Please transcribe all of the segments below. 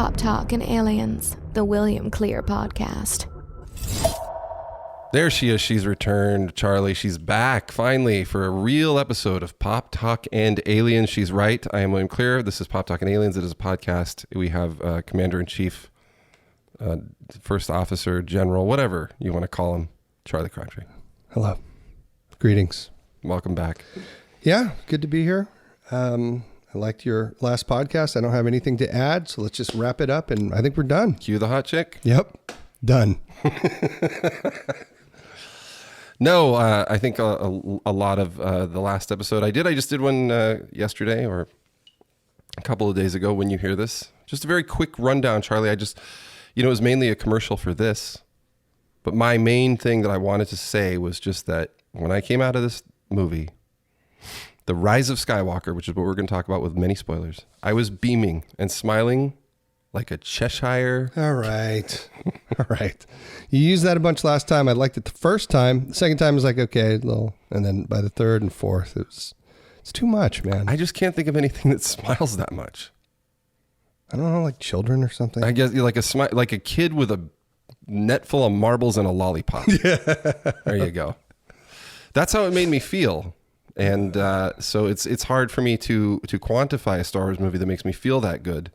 Pop Talk and Aliens, the William Cleere podcast. There she is. She's returned, Charlie. She's back, finally, for a real episode of Pop Talk and Aliens. She's right. I am William Cleere. This is Pop Talk and Aliens. It is a podcast. We have Commander-in-Chief, First Officer, General, whatever you want to call him, Charlie Crabtree. Hello. Greetings. Welcome back. Yeah, good to be here. I liked your last podcast. I don't have anything to add, so let's just wrap it up, and I think we're done. Cue the hot chick. Yep, done. No, I think a lot of the last episode I just did one yesterday or a couple of days ago when you hear this. Just a very quick rundown, Charlie. It was mainly a commercial for this. But my main thing that I wanted to say was just that when I came out of this movie, The Rise of Skywalker, which is what we're going to talk about with many spoilers, I was beaming and smiling like a Cheshire. All right. All right. You used that a bunch last time. I liked it the first time. The second time was like, okay, little. And then by the third and fourth, it's too much, man. I just can't think of anything that smiles that much. I don't know, like children or something. I guess like a kid with a net full of marbles and a lollipop. Yeah. There you go. That's how it made me feel. And so it's hard for me to quantify a Star Wars movie that makes me feel that good.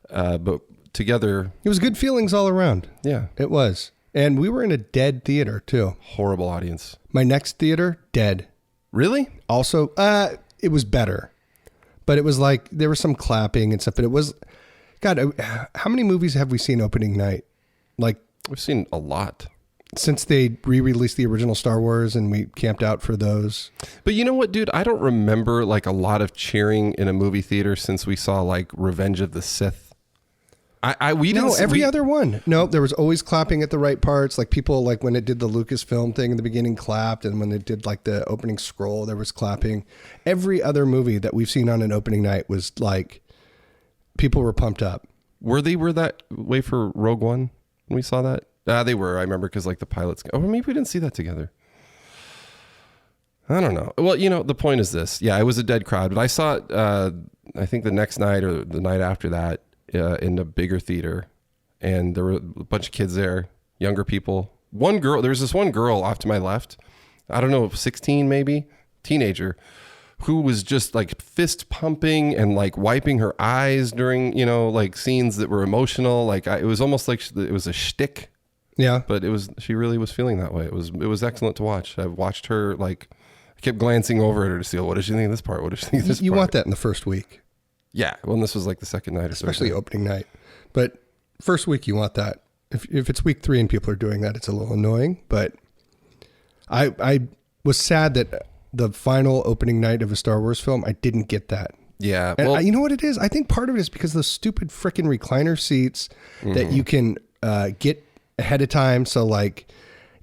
But together... It was good feelings all around. Yeah. It was. And we were in a dead theater, too. Horrible audience. My next theater, dead. Really? Also, it was better. But it was like, there was some clapping and stuff. But it was... God, how many movies have we seen opening night? Like... We've seen a lot. Since they re-released the original Star Wars and we camped out for those. But you know what, dude? I don't remember like a lot of cheering in a movie theater since we saw like Revenge of the Sith. Every other one. No, there was always clapping at the right parts. Like people, like when it did the Lucasfilm thing in the beginning, clapped, and when it did like the opening scroll, there was clapping. Every other movie that we've seen on an opening night was like people were pumped up. Were that way for Rogue One when we saw that? They were. I remember because like the pilots. Oh, maybe we didn't see that together. I don't know. Well, the point is this. Yeah, it was a dead crowd, but I saw it. I think the next night or the night after that. In a bigger theater, and there were a bunch of kids there, younger people. One girl, there's this one girl off to my left, I don't know, 16 maybe, teenager, who was just like fist pumping and like wiping her eyes during, like scenes that were emotional. Like it was almost like it was a shtick. Yeah. But she really was feeling that way. It was excellent to watch. I've watched her, like, I kept glancing over at her to see, what does she think of this part? What does she think of this part? You want that in the first week. Yeah, well, this was like the second night, especially opening night. But first week, you want that. If it's week 3 and people are doing that, it's a little annoying. But I was sad that the final opening night of a Star Wars film, I didn't get that. Yeah, and you know what it is? I think part of it is because those stupid freaking recliner seats that you can get ahead of time. So like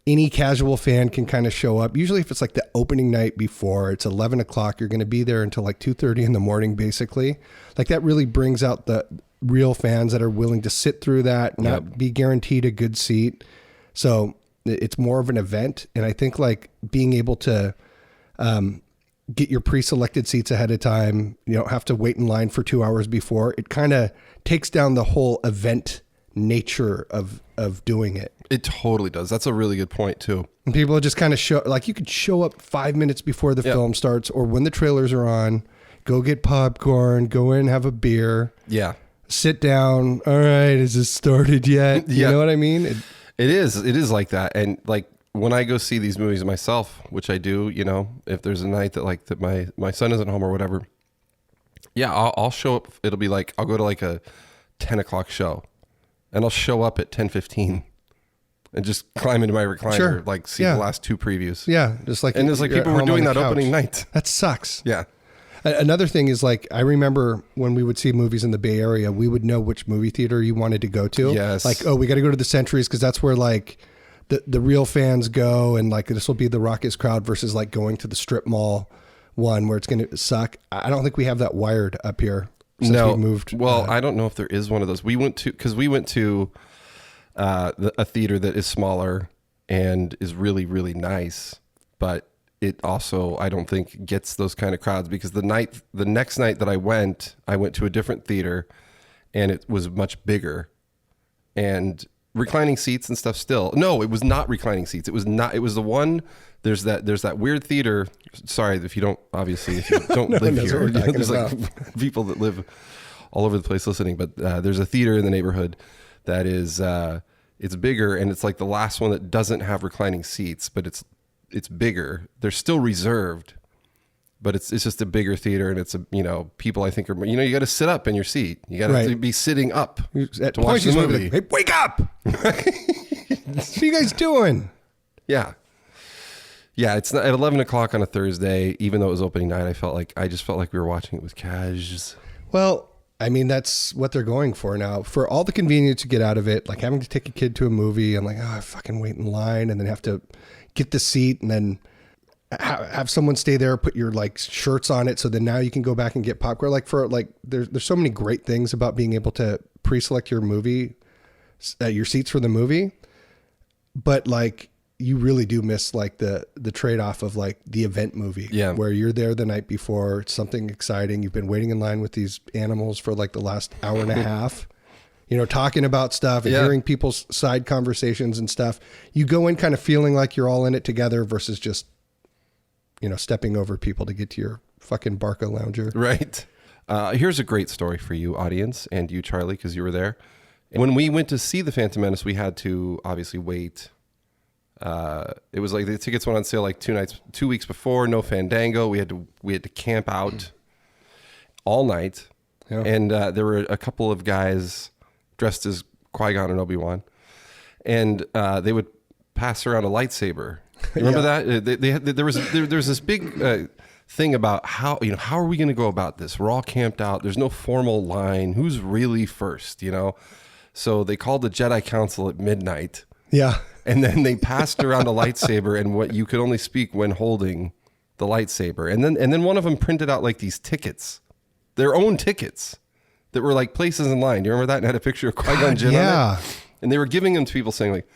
any casual fan can kind of show up. Usually if it's like the opening night before, it's 11 o'clock, you're going to be there until like 2:30 in the morning, basically. Like that really brings out the real fans that are willing to sit through that, not be guaranteed a good seat. So it's more of an event. And I think like being able to get your pre-selected seats ahead of time, you don't have to wait in line for 2 hours before. It kind of takes down the whole event nature of doing it. It totally does. That's a really good point too. And people just kind of show, like you could show up 5 minutes before the film starts or when the trailers are on, go get popcorn, go in, have a beer. Yeah. Sit down. All right. Has this started yet? You know what I mean? It is like that. And like when I go see these movies myself, which I do, if there's a night that my son isn't home or whatever. Yeah. I'll show up. It'll be like, I'll go to like a 10 o'clock show and I'll show up at 10:15. And just climb into my recliner, like see the last 2 previews. Yeah, just like and it's like people were doing that opening night. That sucks. Yeah. Another thing is like I remember when we would see movies in the Bay Area, we would know which movie theater you wanted to go to. Yes. Like, oh, we got to go to the Centuries because that's where like the real fans go, and like this will be the raucous crowd versus like going to the strip mall one where it's going to suck. I don't think we have that wired up here. Since we moved. Well, I don't know if there is one of those. We went to a theater that is smaller and is really, really nice, but it also, I don't think, gets those kind of crowds because the next night that I went to a different theater and it was much bigger, and reclining seats and stuff still. No, it was not reclining seats. It was the one, there's that weird theater. Sorry if you don't live here. There's like people that live all over the place listening, but there's a theater in the neighborhood that is, it's bigger, and it's like the last one that doesn't have reclining seats, but it's bigger. They're still reserved, but it's just a bigger theater, and it's people I think are, you got to sit up in your seat. You got to be sitting up at to watch the movie. Like, hey, wake up! What are you guys doing? Yeah. Yeah, it's not, at 11 o'clock on a Thursday, even though it was opening night, I just felt like we were watching it with cash. Well, I mean, that's what they're going for now. For all the convenience you get out of it, like having to take a kid to a movie and like, I fucking wait in line and then have to get the seat and then have someone stay there, put your like shirts on it. So then now you can go back and get popcorn. Like there's so many great things about being able to pre-select your movie, your seats for the movie. But like, you really do miss like the trade-off of like the event movie, where you're there the night before. It's something exciting. You've been waiting in line with these animals for like the last hour and a half, talking about stuff and hearing people's side conversations and stuff. You go in kind of feeling like you're all in it together versus just, stepping over people to get to your fucking Barca lounger. Right. Here's a great story for you, audience, and you, Charlie, because you were there. When we went to see The Phantom Menace, we had to obviously wait. It was like the tickets went on sale like 2 weeks before. No Fandango. We had to camp out all night, and there were a couple of guys dressed as Qui-Gon and Obi-Wan, and they would pass around a lightsaber. You remember that? There was this big thing about how are we going to go about this? We're all camped out. There's no formal line. Who's really first? So they called the Jedi Council at midnight. Yeah. And then they passed around a lightsaber, and what you could only speak when holding the lightsaber. And then one of them printed out like these tickets, their own tickets that were like places in line. Do you remember that? And had a picture of Qui-Gon Jinn on it. And they were giving them to people saying like,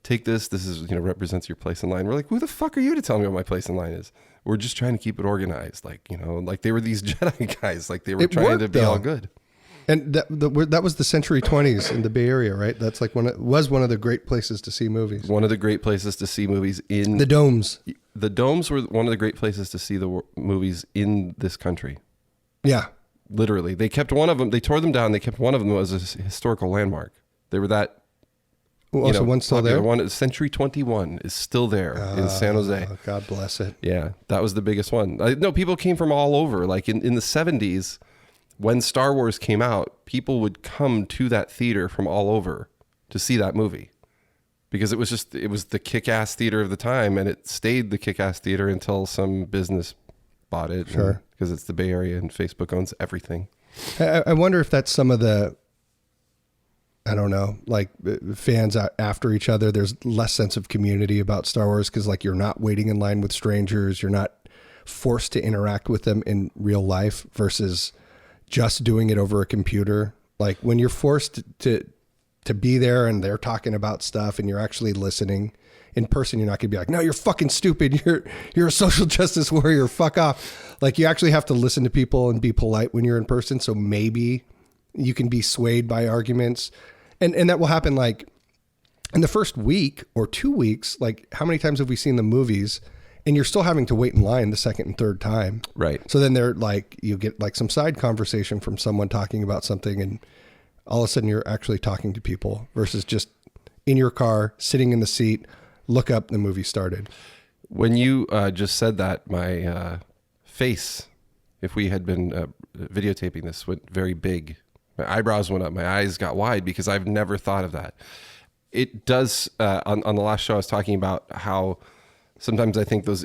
take this. This is, represents your place in line. We're like, who the fuck are you to tell me what my place in line is? We're just trying to keep it organized. Like, like they were these Jedi guys. Like they were trying to be all good. And that was the Century 20s in the Bay Area, right? That's like one of the great places to see movies. One of the great places to see movies in the domes. The domes were one of the great places to see the movies in this country. Yeah, literally. They kept one of them. They tore them down. They kept one of them as a historical landmark. They were that. So one's still there. One Century 21 is still there in San Jose. God bless it. Yeah, that was the biggest one. No, people came from all over. Like in the 70s. When Star Wars came out, people would come to that theater from all over to see that movie because it was the kick-ass theater of the time, and it stayed the kick-ass theater until some business bought it. Sure. Because it's the Bay Area and Facebook owns everything. I wonder if that's some of the, I don't know, like fans after each other. There's less sense of community about Star Wars because like you're not waiting in line with strangers. You're not forced to interact with them in real life versus just doing it over a computer. Like when you're forced to be there and they're talking about stuff and you're actually listening in person, you're not gonna be like, no, you're fucking stupid. You're a social justice warrior. Fuck off. Like you actually have to listen to people and be polite when you're in person. So maybe you can be swayed by arguments and that will happen like in the first week or 2 weeks. Like how many times have we seen the movies and you're still having to wait in line the second and third time. Right. So then they're like, you get like some side conversation from someone talking about something and all of a sudden you're actually talking to people versus just in your car, sitting in the seat, look up, the movie started. When you just said that, my face, if we had been videotaping this, went very big. My eyebrows went up, my eyes got wide because I've never thought of that. It does, on the last show I was talking about how sometimes I think those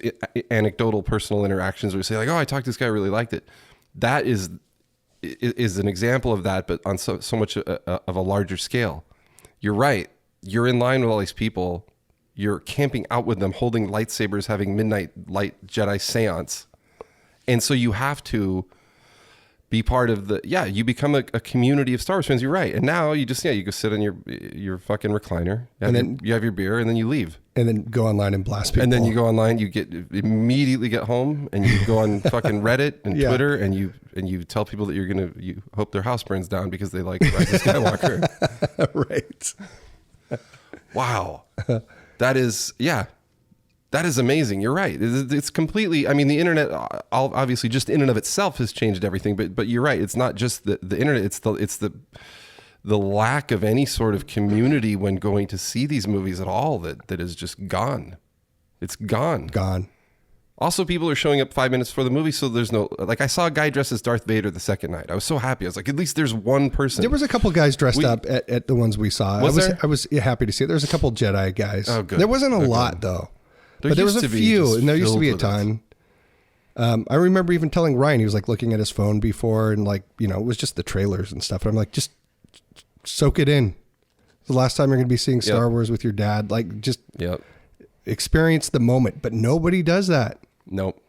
anecdotal personal interactions where you say like, oh, I talked to this guy, I really liked it. That is an example of that, but on so much of a larger scale. You're right. You're in line with all these people. You're camping out with them, holding lightsabers, having midnight light Jedi seance. And so you have to be part of you become a community of Star Wars fans. You're right. And now you just, you go sit on your fucking recliner, and then you have your beer, and then you leave. And then go online and blast people. And then you go online, you immediately get home, and you go on fucking Reddit and Twitter, and you tell people that you hope their house burns down because they like Rise of Skywalker. Right. Wow. That is amazing. You're right. It's completely, I mean, the internet obviously just in and of itself has changed everything, but you're right. It's not just the internet. It's the lack of any sort of community when going to see these movies at all that is just gone. It's gone. Gone. Also, people are showing up 5 minutes before the movie, so there's no, like, I saw a guy dressed as Darth Vader the second night. I was so happy. I was like, at least there's one person. There was a couple guys dressed up at the ones we saw. I was happy to see it. There was a couple Jedi guys. Oh, good. There wasn't a lot, though. But there was a few, and there used to be a ton. I remember even telling Ryan, he was like looking at his phone before, and like, it was just the trailers and stuff. And I'm like, just soak it in. The last time you're going to be seeing Star Wars with your dad, like just experience the moment. But nobody does that. Nope.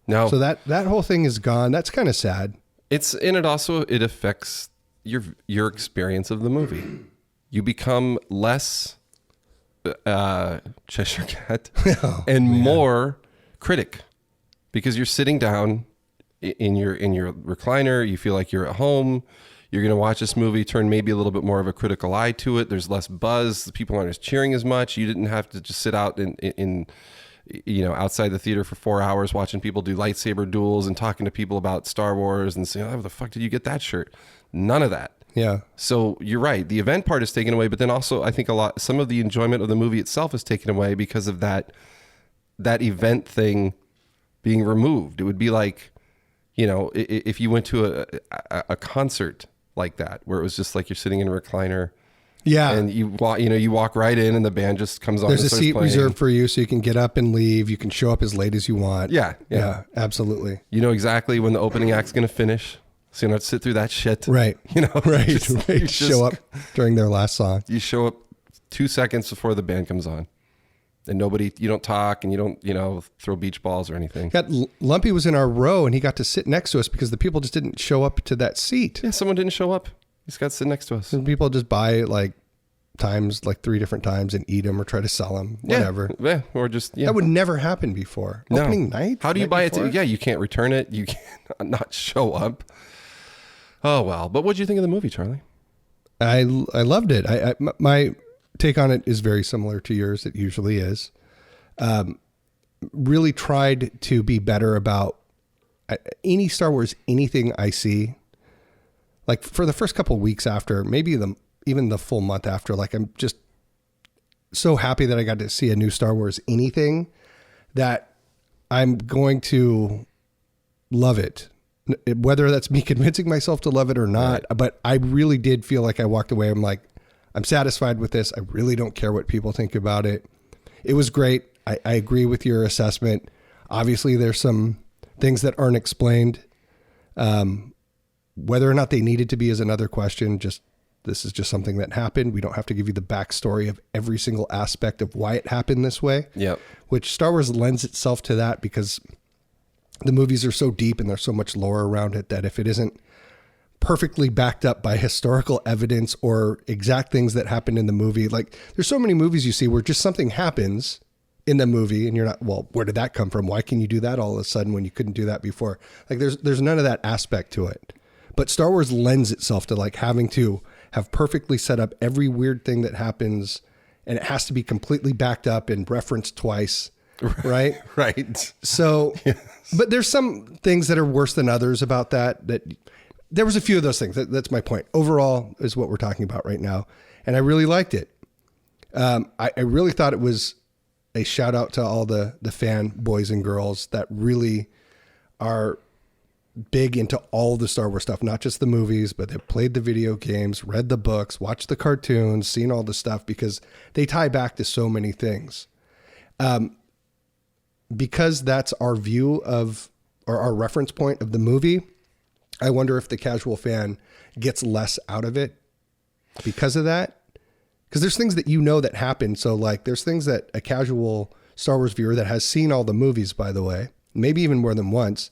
No. So that whole thing is gone. That's kind of sad. It affects your experience of the movie. You become less Cheshire Cat more critic, because you're sitting down in your recliner. You feel like you're at home. You're going to watch this movie, turn maybe a little bit more of a critical eye to it. There's less buzz. People aren't as cheering as much. You didn't have to just sit out in outside the theater for 4 hours watching people do lightsaber duels and talking to people about Star Wars and saying, "Oh, where the fuck did you get that shirt?" None of that. Yeah. So you're right. The event part is taken away, but then also I think some of the enjoyment of the movie itself is taken away because of that event thing being removed. It would be like, if you went to a concert like that, where it was just like you're sitting in a recliner. Yeah. And you walk right in and the band just comes on. There's a seat reserved for you, so you can get up and leave. You can show up as late as you want. Yeah, absolutely. You know exactly when the opening act's going to finish. So you don't have to sit through that shit. Right. Right. Show up during their last song. You show up 2 seconds before the band comes on. And you don't talk, and you don't, throw beach balls or anything. Lumpy was in our row, and he got to sit next to us because the people just didn't show up to that seat. Yeah, someone didn't show up. He's got to sit next to us. And people just buy like 3 different times and eat them or try to sell them, whatever. Yeah, or just, That would never happen before. No. Opening night? How do you buy it? You can't return it. You can't not show up. Oh, well. But what did you think of the movie, Charlie? I loved it. My take on it is very similar to yours. It usually is. Really tried to be better about any Star Wars, anything I see. Like for the first couple of weeks after, maybe even the full month after, like I'm just so happy that I got to see a new Star Wars anything that I'm going to love it. Whether that's me convincing myself to love it or not, right. But I really did feel like I walked away. I'm like, I'm satisfied with this. I really don't care what people think about it. It was great. I agree with your assessment. Obviously, there's some things that aren't explained. Whether or not they needed to be is another question. This is just something that happened. We don't have to give you the backstory of every single aspect of why it happened this way. Yep. Which Star Wars lends itself to that because the movies are so deep and there's so much lore around it that if it isn't perfectly backed up by historical evidence or exact things that happened in the movie, like there's so many movies you see where just something happens in the movie and you're not, well, where did that come from? Why can you do that all of a sudden when you couldn't do that before? Like there's none of that aspect to it. But Star Wars lends itself to like having to have perfectly set up every weird thing that happens, and it has to be completely backed up and referenced twice. Right. Right. So, yes. But there's some things that are worse than others about that there was a few of those things. That's my point. Overall is what we're talking about right now. And I really liked it. I really thought it was a shout out to all the fan boys and girls that really are big into all the Star Wars stuff, not just the movies, but they've played the video games, read the books, watched the cartoons, seen all the stuff because they tie back to so many things. Because that's our view of, or our reference point of the movie, I wonder if the casual fan gets less out of it because of that. Because there's things that that happen. So like there's things that a casual Star Wars viewer that has seen all the movies, by the way, maybe even more than once,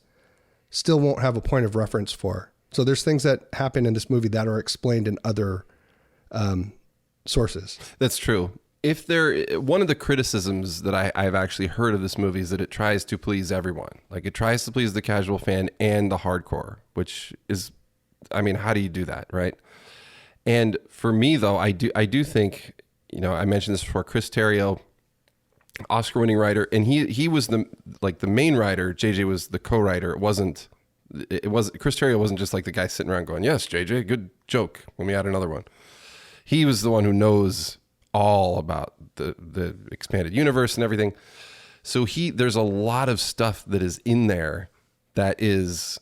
still won't have a point of reference for. So there's things that happen in this movie that are explained in other sources. That's true. One of the criticisms that I've actually heard of this movie is that it tries to please everyone. Like it tries to please the casual fan and the hardcore, which is, I mean, how do you do that, right? And for me though, I do think, I mentioned this before, Chris Terrio, Oscar-winning writer, and he was the main writer. JJ was the co-writer. It was Chris Terrio wasn't just like the guy sitting around going, "Yes, JJ, good joke. Let me add another one." He was the one who knows all about the expanded universe and everything. So there's a lot of stuff that is in there that is,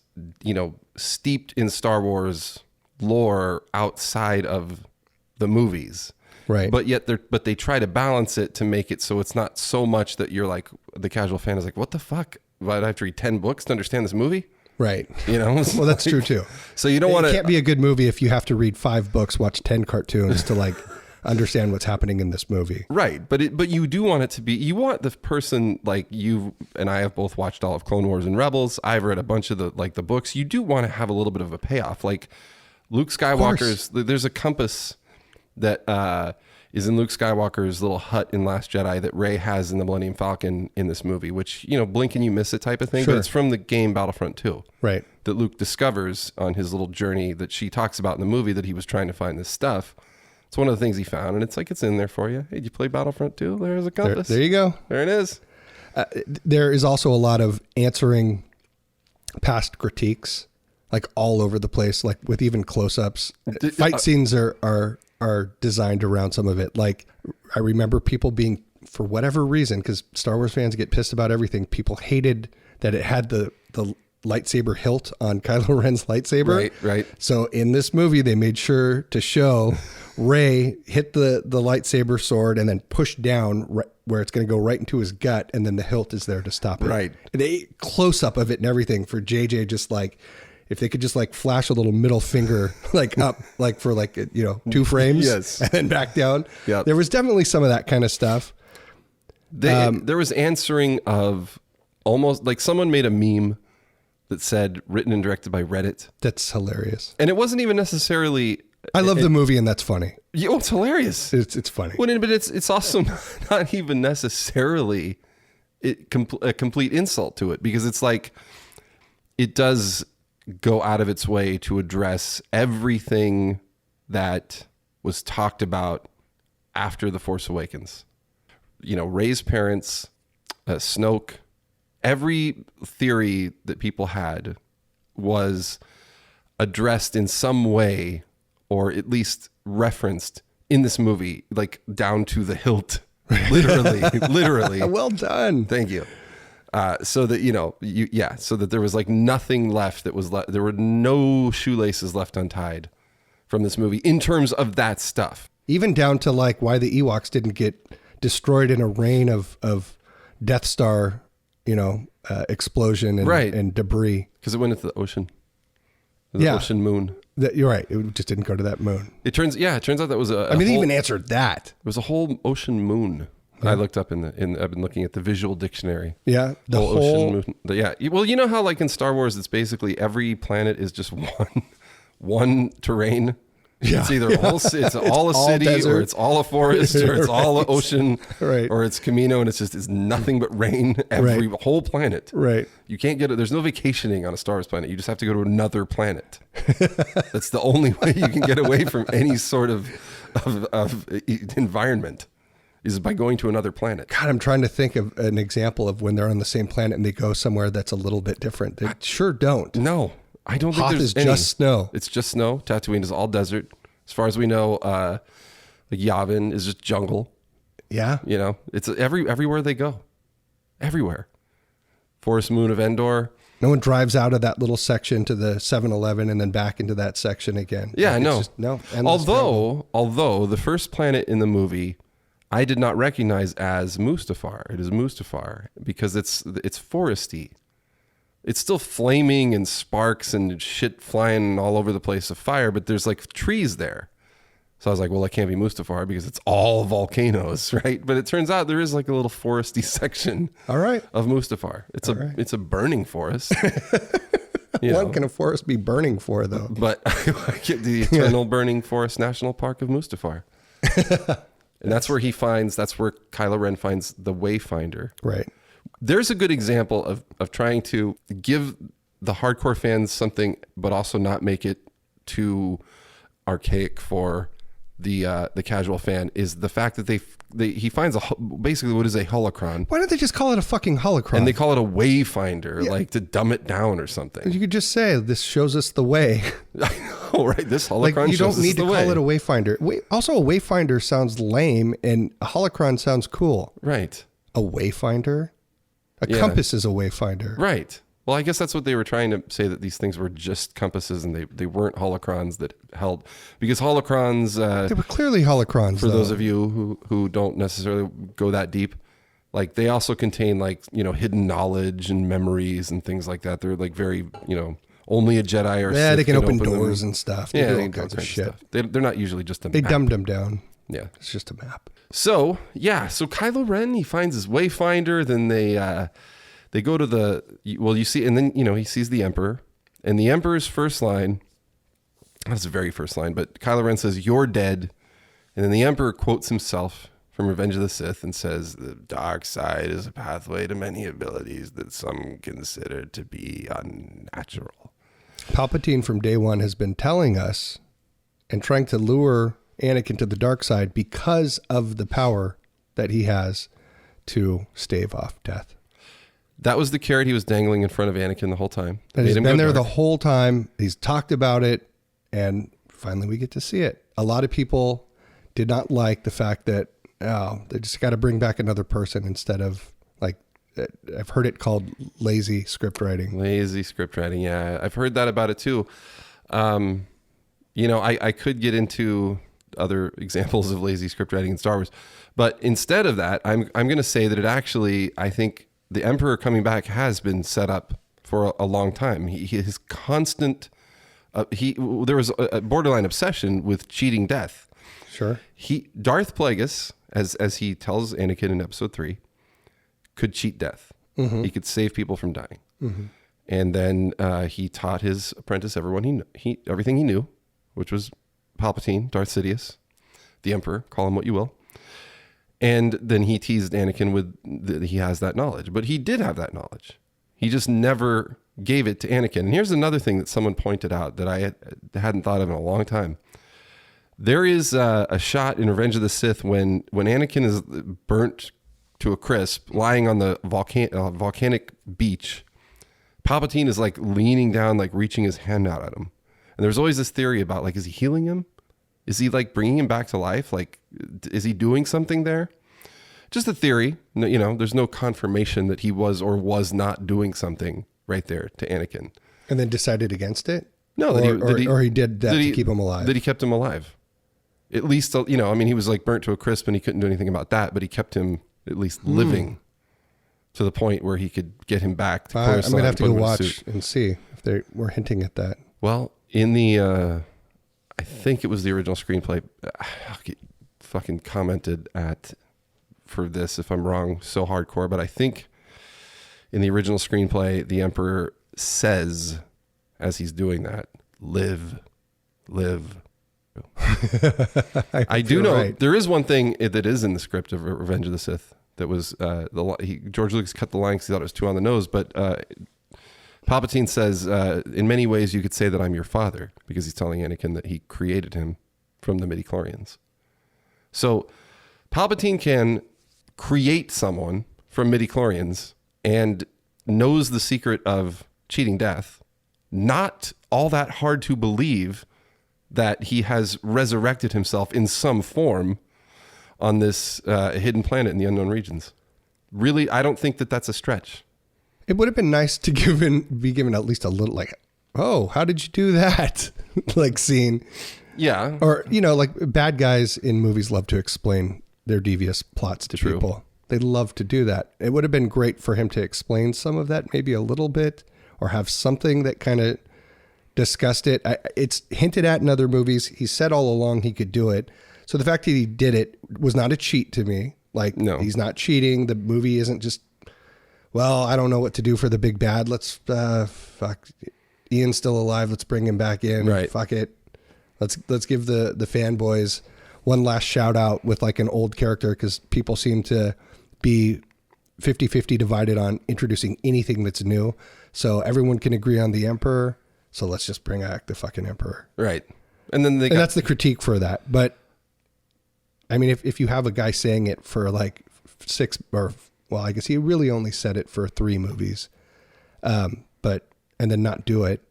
steeped in Star Wars lore outside of the movies. Right. But yet they try to balance it to make it so it's not so much that you're like, the casual fan is like, what the fuck? Why do I have to read 10 books to understand this movie? Right. Well, that's true too. So you don't want to. It can't be a good movie if you have to read 5 books, watch 10 cartoons to understand what's happening in this movie. Right. But you do want it to be, you want the person like you and I have both watched all of Clone Wars and Rebels. I've read a bunch of the books. You do want to have a little bit of a payoff. Like Luke Skywalker's, there's a compass that is in Luke Skywalker's little hut in Last Jedi that Rey has in the Millennium Falcon in this movie, which, blink and you miss it type of thing. Sure. But it's from the game Battlefront 2. Right. That Luke discovers on his little journey that she talks about in the movie, that he was trying to find this stuff. It's one of the things he found, and it's like, it's in there for you. Hey, did you play Battlefront 2? There's a compass. There you go. There it is. There is also a lot of answering past critiques, like all over the place, like with even close-ups. Fight scenes are designed around some of it. Like I remember people being, for whatever reason, because Star Wars fans get pissed about everything, people hated that it had the lightsaber hilt on Kylo Ren's lightsaber. Right. So in this movie, they made sure to show Rey hit the lightsaber sword and then push down where it's going to go right into his gut, and then the hilt is there to stop it. Right. And a close up of it and everything for JJ, just like, if they could just flash a little middle finger up, for 2 frames, yes, and then back down. Yeah. There was definitely some of that kind of stuff. There was answering of almost like someone made a meme that said written and directed by Reddit. That's hilarious. And it wasn't even necessarily. I love the movie, and that's funny. Yeah, it's hilarious. It's funny. But it's also not even necessarily a complete insult to it, because it's like it does go out of its way to address everything that was talked about after The Force Awakens. Rey's parents, Snoke, every theory that people had was addressed in some way, or at least referenced in this movie, like down to the hilt, literally. Well done. Thank you. So that, so that there was nothing left that was left. There were no shoelaces left untied from this movie in terms of that stuff. Even down to why the Ewoks didn't get destroyed in a rain of Death Star, explosion and debris. Because it went into the ocean. The ocean moon. You're right. It just didn't go to that moon. It turns out that was they even answered that. It was a whole ocean moon. I looked up I've been looking at the visual dictionary. Yeah. The whole ocean moon. Yeah. Well, you know how in Star Wars, it's basically every planet is just one terrain. Yeah. It's either it's all a city, desert, or it's all a forest, or it's all an ocean, right, or it's Camino, and it's nothing but rain. Whole planet. Right. You can't get it. There's no vacationing on a Star Wars planet. You just have to go to another planet. That's the only way you can get away from any sort of environment, is by going to another planet. God, I'm trying to think of an example of when they're on the same planet and they go somewhere that's a little bit different. They sure don't. No, I don't Hoth think there's is any. just snow. It's just snow. Tatooine is all desert. As far as we know, Yavin is just jungle. Yeah. It's everywhere they go. Everywhere. Forest Moon of Endor. No one drives out of that little section to the 7-Eleven and then back into that section again. Yeah, no. Although the first planet in the movie, I did not recognize as Mustafar. It is Mustafar because it's foresty. It's still flaming and sparks and shit flying all over the place of fire, but there's trees there. So I was like, well, it can't be Mustafar because it's all volcanoes, right? But it turns out there is a little foresty section all right, of Mustafar. It's a burning forest. What can a forest be burning for, though? But the Eternal Burning Forest National Park of Mustafar. And that's where Kylo Ren finds the Wayfinder. Right. There's a good example of trying to give the hardcore fans something, but also not make it too archaic for the casual fan, is the fact that he finds basically what is a holocron. Why don't they just call it a fucking holocron? And they call it a wayfinder, like to dumb it down or something. You could just say, this shows us the way. I know, right? This holocron like, you shows don't need us the to way. call it a wayfinder. Also, a wayfinder sounds lame, and a holocron sounds cool. Right. A wayfinder? A compass is a wayfinder. Right. Well, I guess that's what they were trying to say, that these things were just compasses and they weren't holocrons that held, because holocrons... they were clearly holocrons, for those of you who don't necessarily go that deep, like they also contain hidden knowledge and memories and things like that. They're like very, only a Jedi or Sith they can open doors and stuff. They do all can do kinds of shit. stuff. They're not usually just a They map. dumbed them down. Yeah. It's just a map. So Kylo Ren, he finds his Wayfinder, then they go to you see, and then, he sees the Emperor, and the Emperor's first line, that's the very first line, but Kylo Ren says, "You're dead." And then the Emperor quotes himself from Revenge of the Sith and says, "The dark side is a pathway to many abilities that some consider to be unnatural." Palpatine from day one has been telling us and trying to lure Anakin to the dark side because of the power that he has to stave off death. That was the carrot he was dangling in front of Anakin the whole time. And he's been there the whole time. He's talked about it, and finally we get to see it. A lot of people did not like the fact that, they just got to bring back another person instead of, like, I've heard it called lazy script writing. Lazy script writing, yeah. I've heard that about it too. I could get into other examples of lazy script writing in Star Wars, but instead of that, I'm going to say that it actually, I think, the Emperor coming back has been set up for a long time. His constant, there was a borderline obsession with cheating death. Sure. Darth Plagueis, as he tells Anakin in Episode 3, could cheat death. Mm-hmm. He could save people from dying. Mm-hmm. And then he taught his apprentice everything he knew, which was Palpatine, Darth Sidious, the Emperor, call him what you will. And then he teased Anakin with he has that knowledge, but he did have that knowledge. He just never gave it to Anakin. And here's another thing that someone pointed out that I hadn't thought of in a long time. There is a shot in Revenge of the Sith when Anakin is burnt to a crisp, lying on the volcanic beach. Palpatine is like leaning down, like reaching his hand out at him. And there's always this theory about, like, is he healing him? Is he like bringing him back to life? Like, is he doing something there? Just a theory. There's no confirmation that he was or was not doing something right there to Anakin. And then decided against it? No, or he did that to keep him alive. That he kept him alive. At least, he was like burnt to a crisp and he couldn't do anything about that, but he kept him at least living to the point where he could get him back to Coruscant. I'm going to have to go watch and see if they were hinting at that. Well, in the... I think it was the original screenplay. I'll get fucking commented at for this if I'm wrong, so hardcore. But I think in the original screenplay, the Emperor says, as he's doing that, live. I do know right. There is one thing that is in the script of Revenge of the Sith that was George Lucas cut the line because he thought it was too on the nose, but Palpatine says, in many ways, you could say that I'm your father, because he's telling Anakin that he created him from the midichlorians. So Palpatine can create someone from midichlorians and knows the secret of cheating death. Not all that hard to believe that he has resurrected himself in some form on this hidden planet in the unknown regions. Really, I don't think that that's a stretch. It would have been nice to be given at least a little, like, oh, how did you do that? Like, scene. Yeah. Or, like, bad guys in movies love to explain their devious plots to people. They love to do that. It would have been great for him to explain some of that, maybe a little bit, or have something that kind of discussed it. It's hinted at in other movies. He said all along he could do it. So the fact that he did it was not a cheat to me. Like, no. He's not cheating. The movie isn't just... well, I don't know what to do for the big bad. Let's fuck. Ian's still alive. Let's bring him back in. Right. Fuck it. Let's give the fanboys one last shout out with like an old character, because people seem to be 50-50 divided on introducing anything that's new. So everyone can agree on the Emperor. So let's just bring back the fucking Emperor. Right. And that's the critique for that. But I mean, if you have a guy saying it for like I guess he really only said it for 3 movies, and then not do it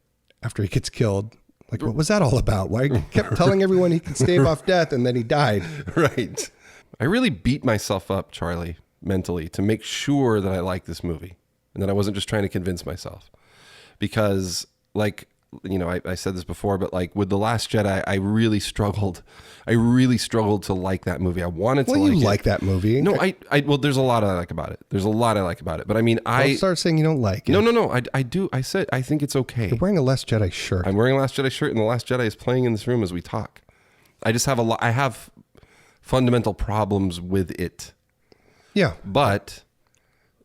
after he gets killed. Like, what was that all about? Why he kept telling everyone he could stave off death and then he died? Right. I really beat myself up, Charlie, mentally to make sure that I liked this movie and that I wasn't just trying to convince myself. Because, like, you know, I said this before, but like with The Last Jedi, I really struggled to like that movie. I wanted to like it. Well, you like that movie. No, well, there's a lot I like about it. But I mean, Don't start saying you don't like it. No. I do. I said, I think it's okay. You're wearing a Last Jedi shirt. I'm wearing a Last Jedi shirt, and The Last Jedi is playing in this room as we talk. I just have I have fundamental problems with it. Yeah. But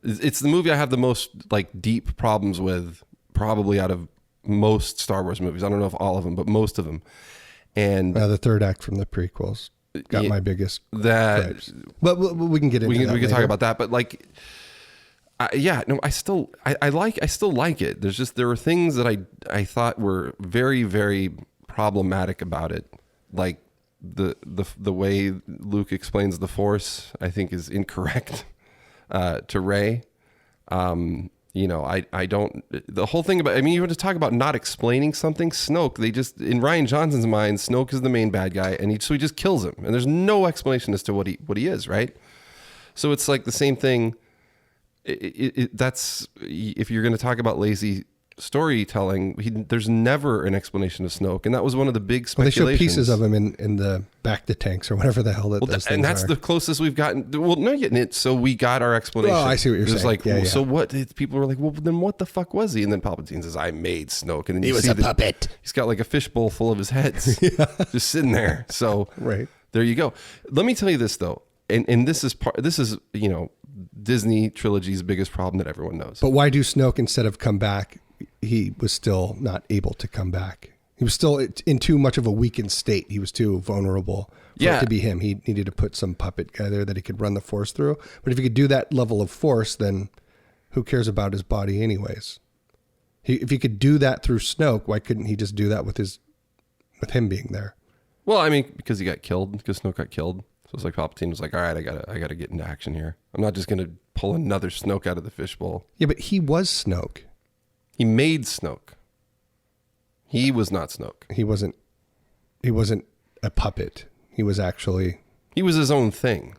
it's the movie I have the most like deep problems with, probably out of most Star Wars movies. I don't know if all of them, but most of them. And the third act from the prequels got my biggest gripes. But we can get into that. We can talk about that. But like, I still like it. There were things that I thought were very, very problematic about it. Like the way Luke explains the Force, I think is incorrect to Rey. You know, I don't, the whole thing about, I mean, you want to talk about not explaining something. Snoke, in Rian Johnson's mind, Snoke is the main bad guy, and so he just kills him, and there's no explanation as to what he is, right? So it's like the same thing. That's, if you're going to talk about lazy storytelling, there's never an explanation of Snoke, and that was one of the big speculations. They show pieces of him in the back to tanks or whatever the hell those things are. And that's the closest we've gotten. Well, no, so we got our explanation. Oh, I see what you're saying. Like, yeah. So what? People were like, well, then what the fuck was he? And then Palpatine says, I made Snoke, and then he was a puppet. He's got like a fishbowl full of his heads, just sitting there. So right there you go. Let me tell you this though, and this is you know, Disney trilogy's biggest problem that everyone knows. But why do Snoke, instead of come back, he was still not able to come back? He was still in too much of a weakened state. He was too vulnerable for it to be him. He needed to put some puppet guy there that he could run the Force through. But if he could do that level of Force, then who cares about his body anyways? If he could do that through Snoke, why couldn't he just do that with him being there? Well, I mean, because Snoke got killed. So it's like Palpatine was like, all right, I gotta get into action here. I'm not just gonna pull another Snoke out of the fishbowl. Yeah, but he was Snoke. He made Snoke. He was not Snoke. He wasn't a puppet. He was his own thing.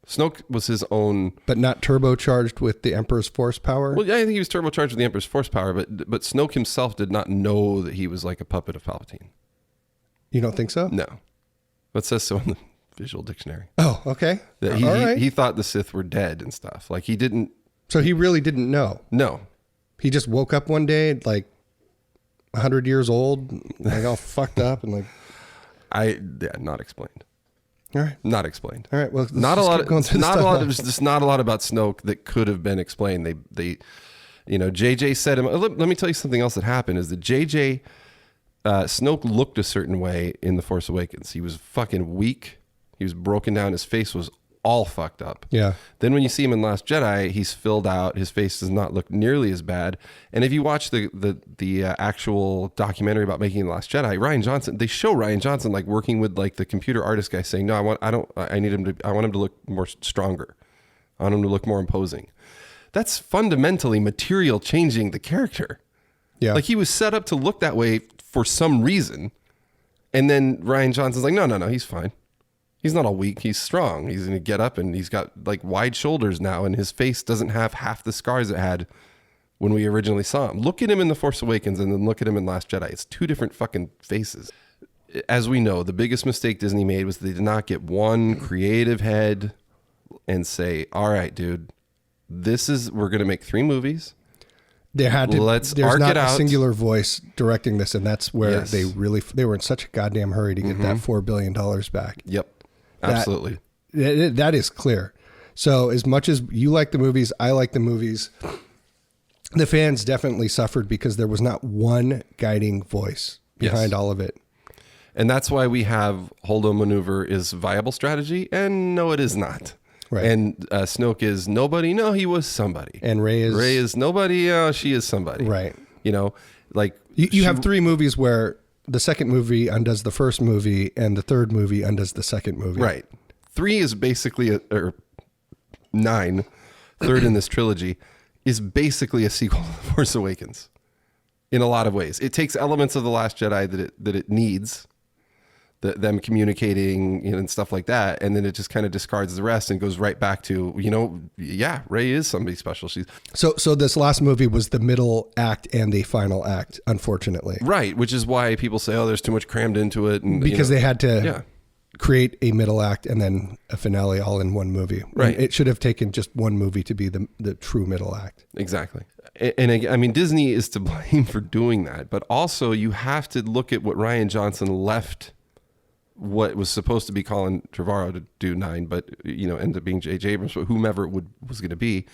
Snoke was his own, but not turbocharged with the Emperor's Force power. Well, yeah, I think he was turbocharged with the Emperor's Force power, but Snoke himself did not know that he was like a puppet of Palpatine. You don't think so? No. That says so in the visual dictionary. Oh, okay. That he thought the Sith were dead and stuff. Like he didn't. So he really didn't know. No. He just woke up one day, like 100 years old, like all fucked up, and like. Not explained. All right. Not explained. All right. Well, not a lot. There's just not a lot about Snoke that could have been explained. They, you know, JJ said him. Let me tell you something else that happened. Is that JJ, Snoke looked a certain way in The Force Awakens. He was fucking weak. He was broken down. His face was all fucked up. Yeah. Then when you see him in Last Jedi, he's filled out. His face does not look nearly as bad. And if you watch the actual documentary about making The Last Jedi, they show Rian Johnson like working with like the computer artist guy saying, no, I want him to look more stronger. I want him to look more imposing. That's fundamentally material changing the character. Yeah. Like he was set up to look that way for some reason. And then Rian Johnson's like, no, he's fine. He's not all weak. He's strong. He's going to get up and he's got like wide shoulders now. And his face doesn't have half the scars it had when we originally saw him. Look at him in The Force Awakens and then look at him in Last Jedi. It's two different fucking faces. As we know, the biggest mistake Disney made was they did not get one creative head and say, all right, dude, we're going to make 3 movies. There's arc not it a out. Singular voice directing this. And that's where Yes. they were in such a goddamn hurry to get that $4 billion back. Yep. Absolutely. That is clear. So as much as you like the movies, I like the movies. The fans definitely suffered because there was not one guiding voice behind all of it. And that's why we have Holdo maneuver is viable strategy, and no, it is not. Right. And Snoke is nobody. No, he was somebody. And Rey is nobody. She is somebody. Right. You know, like you have 3 movies where the second movie undoes the first movie, and the third movie undoes the second movie. Right. 3 is basically or 9, third in this trilogy, is basically a sequel to The Force Awakens in a lot of ways. It takes elements of The Last Jedi that it needs, them communicating, and stuff like that, and then it just kind of discards the rest and goes right back to, Rey is somebody special. She's so this last movie was the middle act and the final act, unfortunately. Right, which is why people say, oh, there's too much crammed into it, and because they had to create a middle act and then a finale all in one movie. Right. It should have taken just one movie to be the true middle act. Exactly. And I mean, Disney is to blame for doing that, but also you have to look at what Rian Johnson left what was supposed to be Colin Trevorrow to do 9, but ended up being J.J. Abrams, but whomever it was going to be.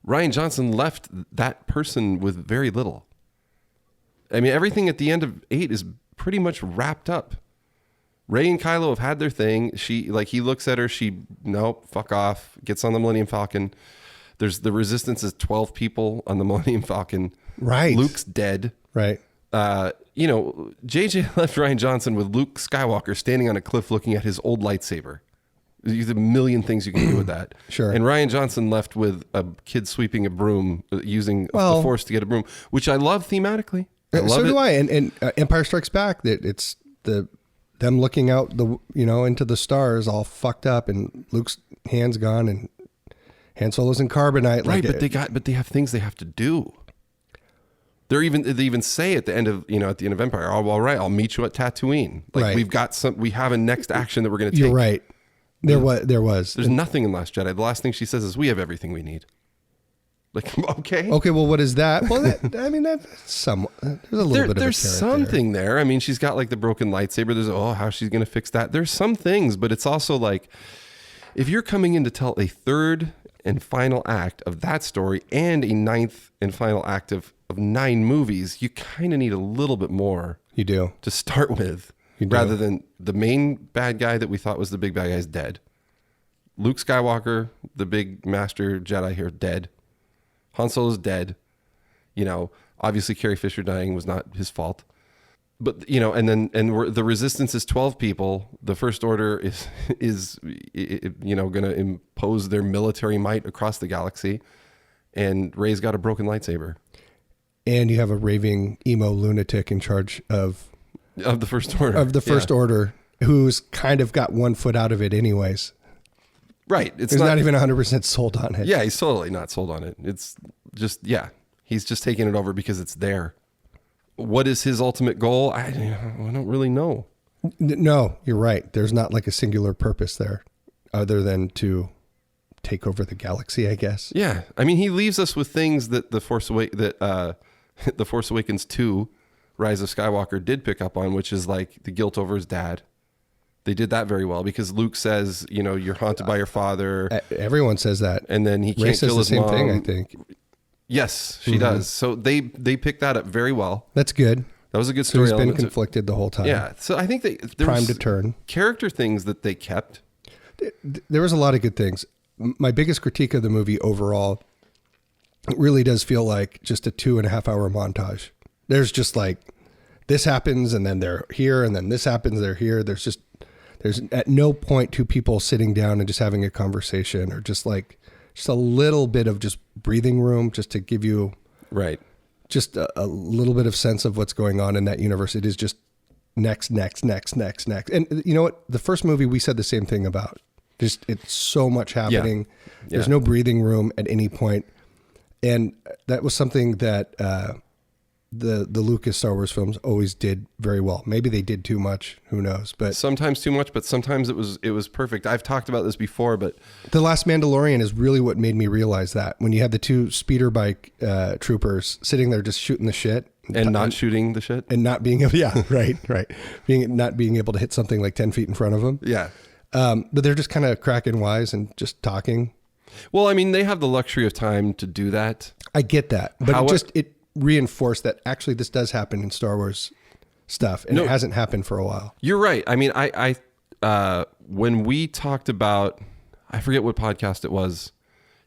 Rian Johnson left that person with very little. I mean, everything at the end of 8 is pretty much wrapped up. Rey and Kylo have had their thing. He looks at her. Nope, fuck off. Gets on the Millennium Falcon. There's the Resistance is 12 people on the Millennium Falcon. Right. Luke's dead. Right. JJ left Rian Johnson with Luke Skywalker standing on a cliff looking at his old lightsaber. There's a million things you can do with that. Sure. And Rian Johnson left with a kid sweeping a broom, using the Force to get a broom, which I love thematically. So do I. And Empire Strikes Back, that it's them looking out into the stars all fucked up, and Luke's hands gone, and Han Solo's in carbonite. Right, but they have things they have to do. They even say at the end of Empire, oh, all right, I'll meet you at Tatooine. We have a next action that we're going to take. You're right. There was. There's nothing in Last Jedi. The last thing she says is, we have everything we need. Like, okay. Okay, well, what is that? Well, that's somewhat. There's a little bit of there's something there. I mean, she's got like the broken lightsaber. There's, how she's going to fix that. There's some things, but it's also like, if you're coming in to tell a third and final act of that story and a 9th and final act of 9 movies, you kind of need a little bit more. You do. To start with, rather than the main bad guy that we thought was the big bad guy is dead. Luke Skywalker, the big master Jedi here, dead. Han Solo's dead. Obviously Carrie Fisher dying was not his fault. But, the Resistance is 12 people. The First Order is going to impose their military might across the galaxy. And Rey's got a broken lightsaber. And you have a raving emo lunatic in charge of the First Order. Of the First Order, who's kind of got one foot out of it anyways. Right. He's not even 100% sold on it. Yeah, he's totally not sold on it. It's just, he's just taking it over because it's there. What is his ultimate goal? I don't really know. No, you're right. There's not like a singular purpose there other than to take over the galaxy, I guess. Yeah. I mean, he leaves us with things that The Force Awakens 2, Rise of Skywalker did pick up on, which is like the guilt over his dad. They did that very well because Luke says, you're haunted by your father. Everyone says that. And then he can't kill his mom. Rey says the same thing, I think. Yes, she does. So they picked that up very well. That's good. That was a good story. So he's been conflicted the whole time. Yeah. So I think there primed was to turn. Character things that they kept. There was a lot of good things. My biggest critique of the movie overall, it really does feel like just a 2.5 hour montage. There's just like, this happens and then they're here, and then this happens, they're here. There's at no point 2 people sitting down and just having a conversation, or just a little bit of just breathing room, just to give you just a little bit of sense of what's going on in that universe. It is just next. And you know what? The first movie, we said the same thing about. Just, it's so much happening. Yeah. There's no breathing room at any point. And that was something that the Lucas Star Wars films always did very well. Maybe they did too much, who knows, but sometimes too much, but sometimes it was perfect. I've talked about this before, but The Last Mandalorian is really what made me realize that, when you had the 2 speeder bike troopers sitting there just shooting the shit and not shooting the shit and not being able, not being able to hit something like 10 feet in front of them. Yeah. But they're just kind of cracking wise and just talking. Well, I mean, they have the luxury of time to do that. I get that, but it reinforced that actually this does happen in Star Wars stuff, and it hasn't happened for a while. You're right. I mean, I when we talked about, I forget what podcast it was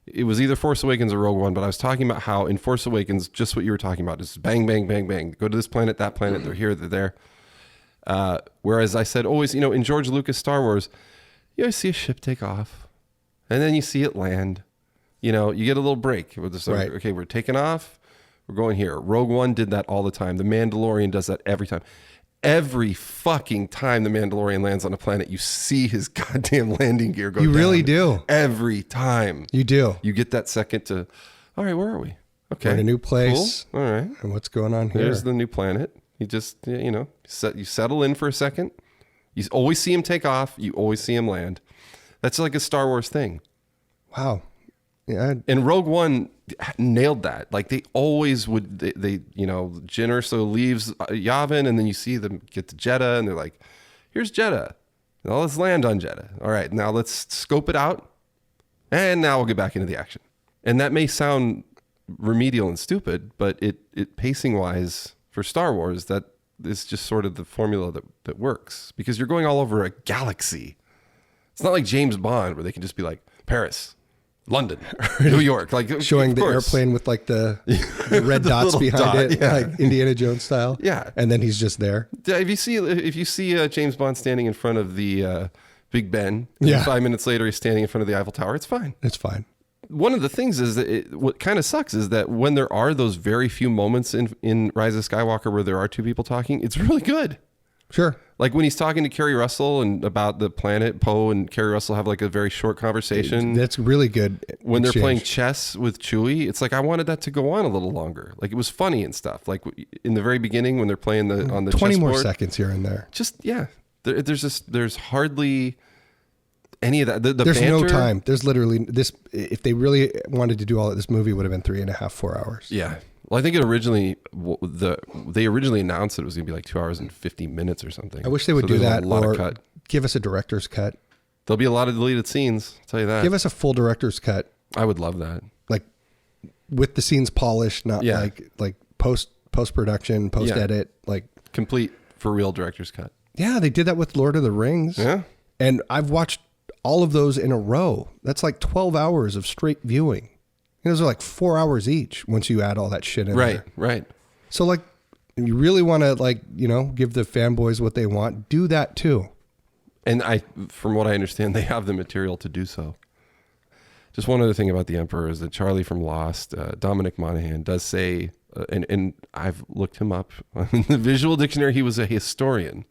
either Force Awakens or Rogue One, but I was talking about how in Force Awakens, just what you were talking about, is bang, bang, bang, bang. Go to this planet, that planet, they're here, they're there. Whereas I said always, in George Lucas Star Wars, you always see a ship take off, and then you see it land. You get a little break. Right. Okay, we're taking off. We're going here. Rogue One did that all the time. The Mandalorian does that every time. Every fucking time the Mandalorian lands on a planet, you see his goddamn landing gear go down. You really do. Every time. You do. You get that second to, all right, where are we? Okay. We're in a new place. Cool. All right. And what's going on here? There's the new planet. You just, you settle in for a second. You always see him take off. You always see him land. That's like a Star Wars thing. Wow. Yeah. And Rogue One nailed that. Like they always would, they Jyn Erso leaves Yavin, and then you see them get to Jeddah, and they're like, here's Jeddah. Now let's land on Jeddah. All right, now let's scope it out, and now we'll get back into the action. And that may sound remedial and stupid, but it pacing wise for Star Wars, that is just sort of the formula that works, because you're going all over a galaxy. It's not like James Bond where they can just be like Paris, London, New York, like showing the airplane with like the red dots behind it, like Indiana Jones style. Yeah, and then he's just there. If you see James Bond standing in front of the Big Ben, and 5 minutes later he's standing in front of the Eiffel Tower, it's fine. It's fine. One of the things is that what kind of sucks is that when there are those very few moments in Rise of Skywalker where there are two people talking, it's really good. Sure. Like when he's talking to Kerry Russell and about the planet, Poe and Kerry Russell have like a very short conversation. That's really good. When they're playing chess with Chewie, it's like I wanted that to go on a little longer. Like it was funny and stuff. Like in the very beginning when they're playing on the 20 chessboard, more seconds here and there. Just there's hardly any of that. There's banter, no time. There's literally this. If they really wanted to do all that, this movie would have been 3.5, 4 hours. Yeah. Well, I think they originally announced that it was going to be like 2 hours and 50 minutes or something. I wish they would do that, a lot or of cut. Give us a director's cut. There'll be a lot of deleted scenes. I'll tell you that. Give us a full director's cut. I would love that. Like with the scenes polished, not like post production, post edit, like complete for real director's cut. Yeah, they did that with Lord of the Rings. Yeah, and I've watched all of those in a row. That's like 12 hours of straight viewing. Those are like 4 hours each once you add all that shit in there. Right. So like, you really want to give the fanboys what they want, do that too. And from what I understand, they have the material to do so. Just one other thing about the Emperor is that Charlie from Lost, Dominic Monaghan, does say, and I've looked him up in the visual dictionary, he was a historian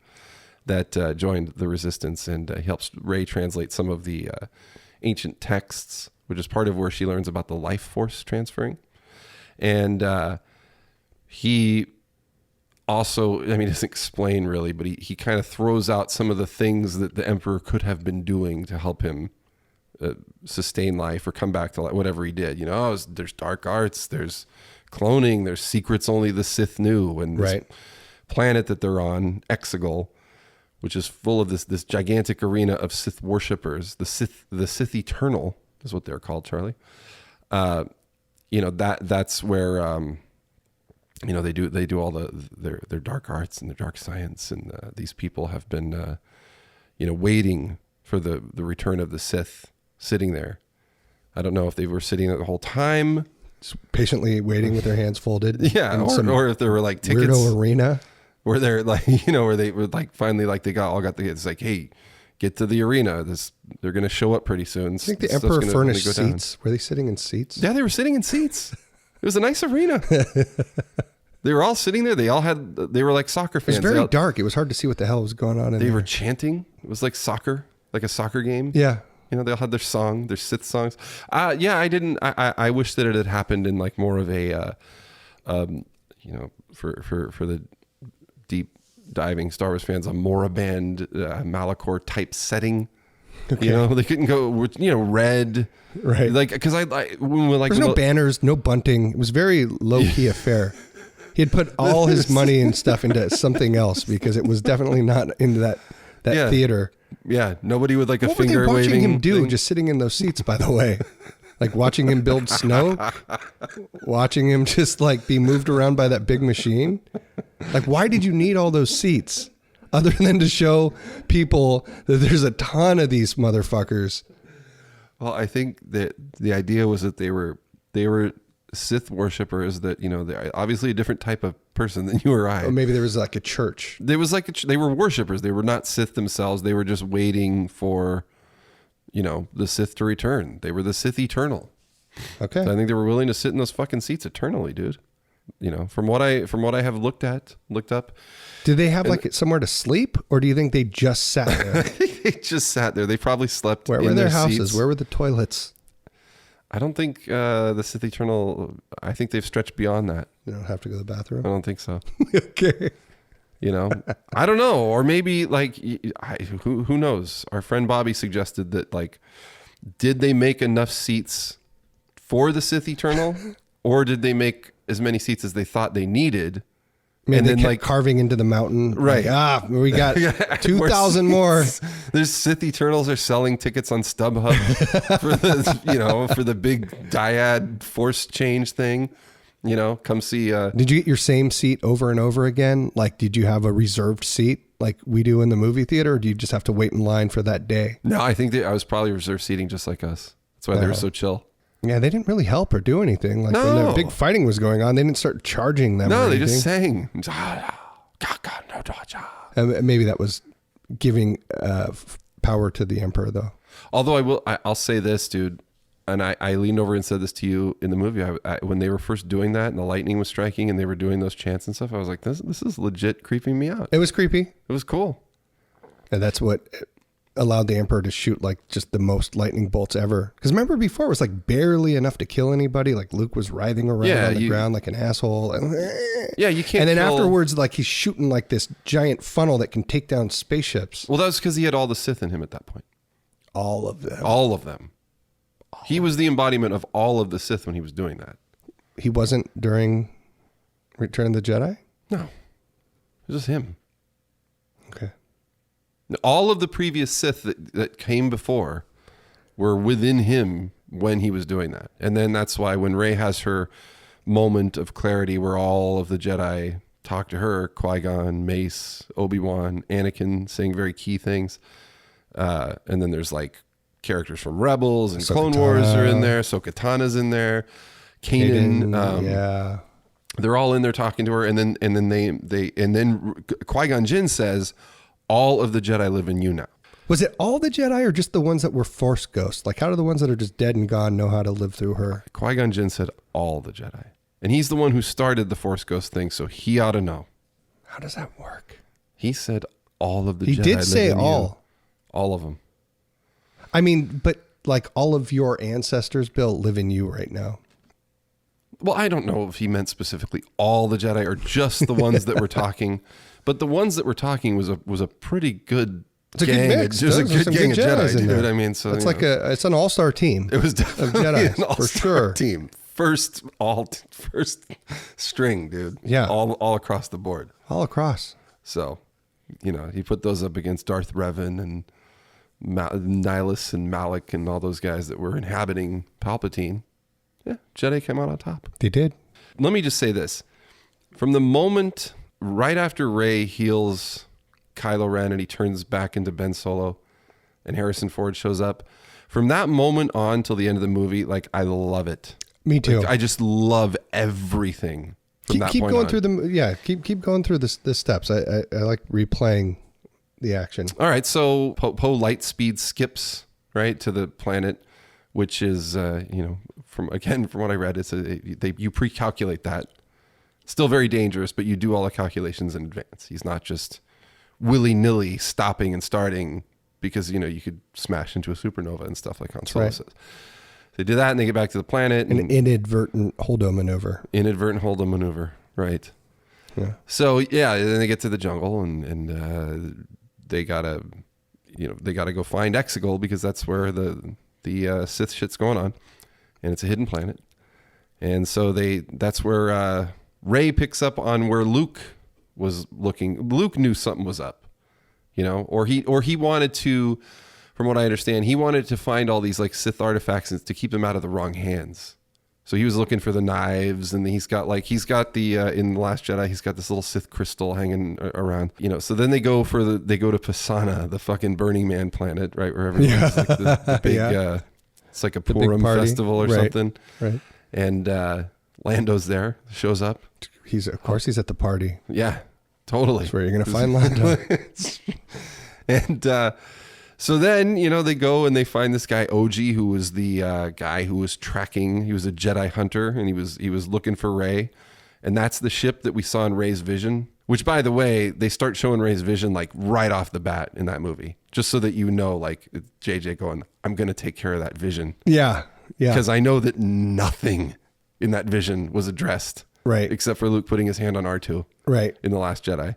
that joined the Resistance, and he helps Rey translate some of the ancient texts, which is part of where she learns about the life force transferring. And he also, he doesn't explain really, but he kind of throws out some of the things that the Emperor could have been doing to help him sustain life or come back to life, whatever he did. There's dark arts, there's cloning, there's secrets only the Sith knew. And this planet that they're on, Exegol, which is full of this gigantic arena of Sith worshippers, the Sith Eternal, is what they're called, Charlie. That's where they do all their dark arts and their dark science, and these people have been waiting for the return of the Sith, sitting there. I don't know if they were sitting there the whole time, just patiently waiting with their hands folded. Yeah, or if there were like tickets, weirdo arena where they're like, where they were like finally like they got the it's like, hey, get to the arena. They're going to show up pretty soon. I think the Emperor furnished seats. Were they sitting in seats? Yeah, they were sitting in seats. It was a nice arena. They were all sitting there. They were like soccer fans. It was very dark. It was hard to see what the hell was going on in there. They were chanting. It was like soccer, like a soccer game. Yeah. They all had their Sith songs. I wish that it had happened in like more of a, for the deep diving Star Wars fans, a Moraband, Malachor type setting. Okay. They couldn't go, red. Right. Like, because there's no banners, no bunting. It was very low key affair. He had put all his money and stuff into something else because it was definitely not into that theater. Yeah. Nobody with like a what finger were they watching waving him do thing? just sitting in those seats, by the way? Like watching him build Snoke, watching him just like be moved around by that big machine. Like, why did you need all those seats other than to show people that there's a ton of these motherfuckers? Well, I think that the idea was that they were Sith worshippers, that, you know, they're obviously a different type of person than you or I. Or maybe there was like a church. There was like they were worshippers. They were not Sith themselves. They were just waiting for, you know, the Sith to return. They were the Sith Eternal. Okay. So I think they were willing to sit in those fucking seats eternally, dude. You know, from what I have looked up. Did they have like somewhere to sleep, or do you think they just sat there? They just sat there. They probably slept Where in were their houses? seats. Where were the toilets? I don't think the Sith Eternal, I think they've stretched beyond that. You don't have to go to the bathroom? I don't think so. Okay. You know, I don't know. Or maybe like, who knows? Our friend Bobby suggested that, like, did they make enough seats for the Sith Eternal, or did they make as many seats as they thought they needed? I mean, and they then kept like carving into the mountain. Right. Like, we got 2,000 more. There's Sith Eternals are selling tickets on StubHub for the, you know, for the big dyad force change thing. You know, come see. Did you get your same seat over and over again? Like, did you have a reserved seat like we do in the movie theater, or do you just have to wait in line for that day? No, I think I was probably reserved seating just like us. That's why they were so chill. Yeah, they didn't really help or do anything. Like when the big fighting was going on, they didn't start charging them. No, they just sang. Maybe that was giving power to the Emperor, though. Although I'll say this, dude, and I leaned over and said this to you in the movie. When they were first doing that and the lightning was striking and they were doing those chants and stuff, I was like, this is legit creeping me out. It was creepy. It was cool. And that's what allowed the Emperor to shoot like just the most lightning bolts ever. Because remember before it was like barely enough to kill anybody. Like Luke was writhing around on the ground like an asshole. Yeah, you can't. And then afterwards, like he's shooting like this giant funnel that can take down spaceships. Well, that was because he had all the Sith in him at that point. All of them. All of them. He was the embodiment of all of the Sith when he was doing that. He wasn't during Return of the Jedi? No. It was just him. Okay. All of the previous Sith that came before were within him when he was doing that. And then that's why when Rey has her moment of clarity where all of the Jedi talk to her, Qui-Gon, Mace, Obi-Wan, Anakin, saying very key things. And then there's like characters from Rebels and Clone Wars are in there. Ahsoka-Tana's in there. Kanan. Yeah. They're all in there talking to her. And then Qui-Gon Jinn says, all of the Jedi live in you now. Was it all the Jedi or just the ones that were Force ghosts? Like, how do the ones that are just dead and gone know how to live through her? Qui-Gon Jinn said all the Jedi. And he's the one who started the Force ghost thing, so he ought to know. How does that work? He said all of the Jedi. He did say all. You. All of them. I mean, but like all of your ancestors, Bill, live in you right now. Well, I don't know if he meant specifically all the Jedi or just the ones that were talking. But the ones that were talking was a pretty good gang. There's a good gang of Jedi, in there. dude. I mean, so it's like it's an all-star team. It was definitely Jedi, an all-star for sure. team. First string, dude. Yeah, all across the board. All across. So, you know, he put those up against Darth Revan and Nihilus and Malak and all those guys that were inhabiting Palpatine. Yeah, Jedi came out on top. They did. Let me just say this: from the moment right after Rey heals Kylo Ren and he turns back into Ben Solo and Harrison Ford shows up, from that moment on till the end of the movie, like, I love it. Me too. Like, I just love everything from that keep point going on. through them. Yeah, keep going through the steps. I like replaying the action. All right, so Poe light speed skips right to the planet, which is from what I read, you pre-calculate that. Still very dangerous, but you do all the calculations in advance. He's not just willy-nilly stopping and starting because, you could smash into a supernova and stuff like Han Solo says. So they do that and they get back to the planet. An inadvertent holdo maneuver. Inadvertent holdo maneuver, right. Yeah. So, yeah, then they get to the jungle and they gotta go find Exegol because that's where the Sith shit's going on. And it's a hidden planet. And so that's where Rey picks up on where Luke was looking. Luke knew something was up, or he wanted to from what I understand, he wanted to find all these like Sith artifacts and to keep them out of the wrong hands. So he was looking for the knives, and he's got the in The Last Jedi, he's got this little Sith crystal hanging around, so then they go to Pisana, the fucking Burning Man planet, right, where everyone's like the big it's like a Purim festival or something, right? And Lando's there, shows up. Of course he's at the party. Yeah, totally. That's where you're gonna find Lando. And so then, they go and they find this guy, OG, who was the guy who was tracking. He was a Jedi hunter, and he was looking for Rey. And that's the ship that we saw in Reys Vision, which, by the way, they start showing Reys Vision like right off the bat in that movie, just so that like JJ going, I'm going to take care of that vision. Yeah. Yeah. Because I know that nothing in that vision was addressed. Right. Except for Luke putting his hand on R2. Right. In The Last Jedi.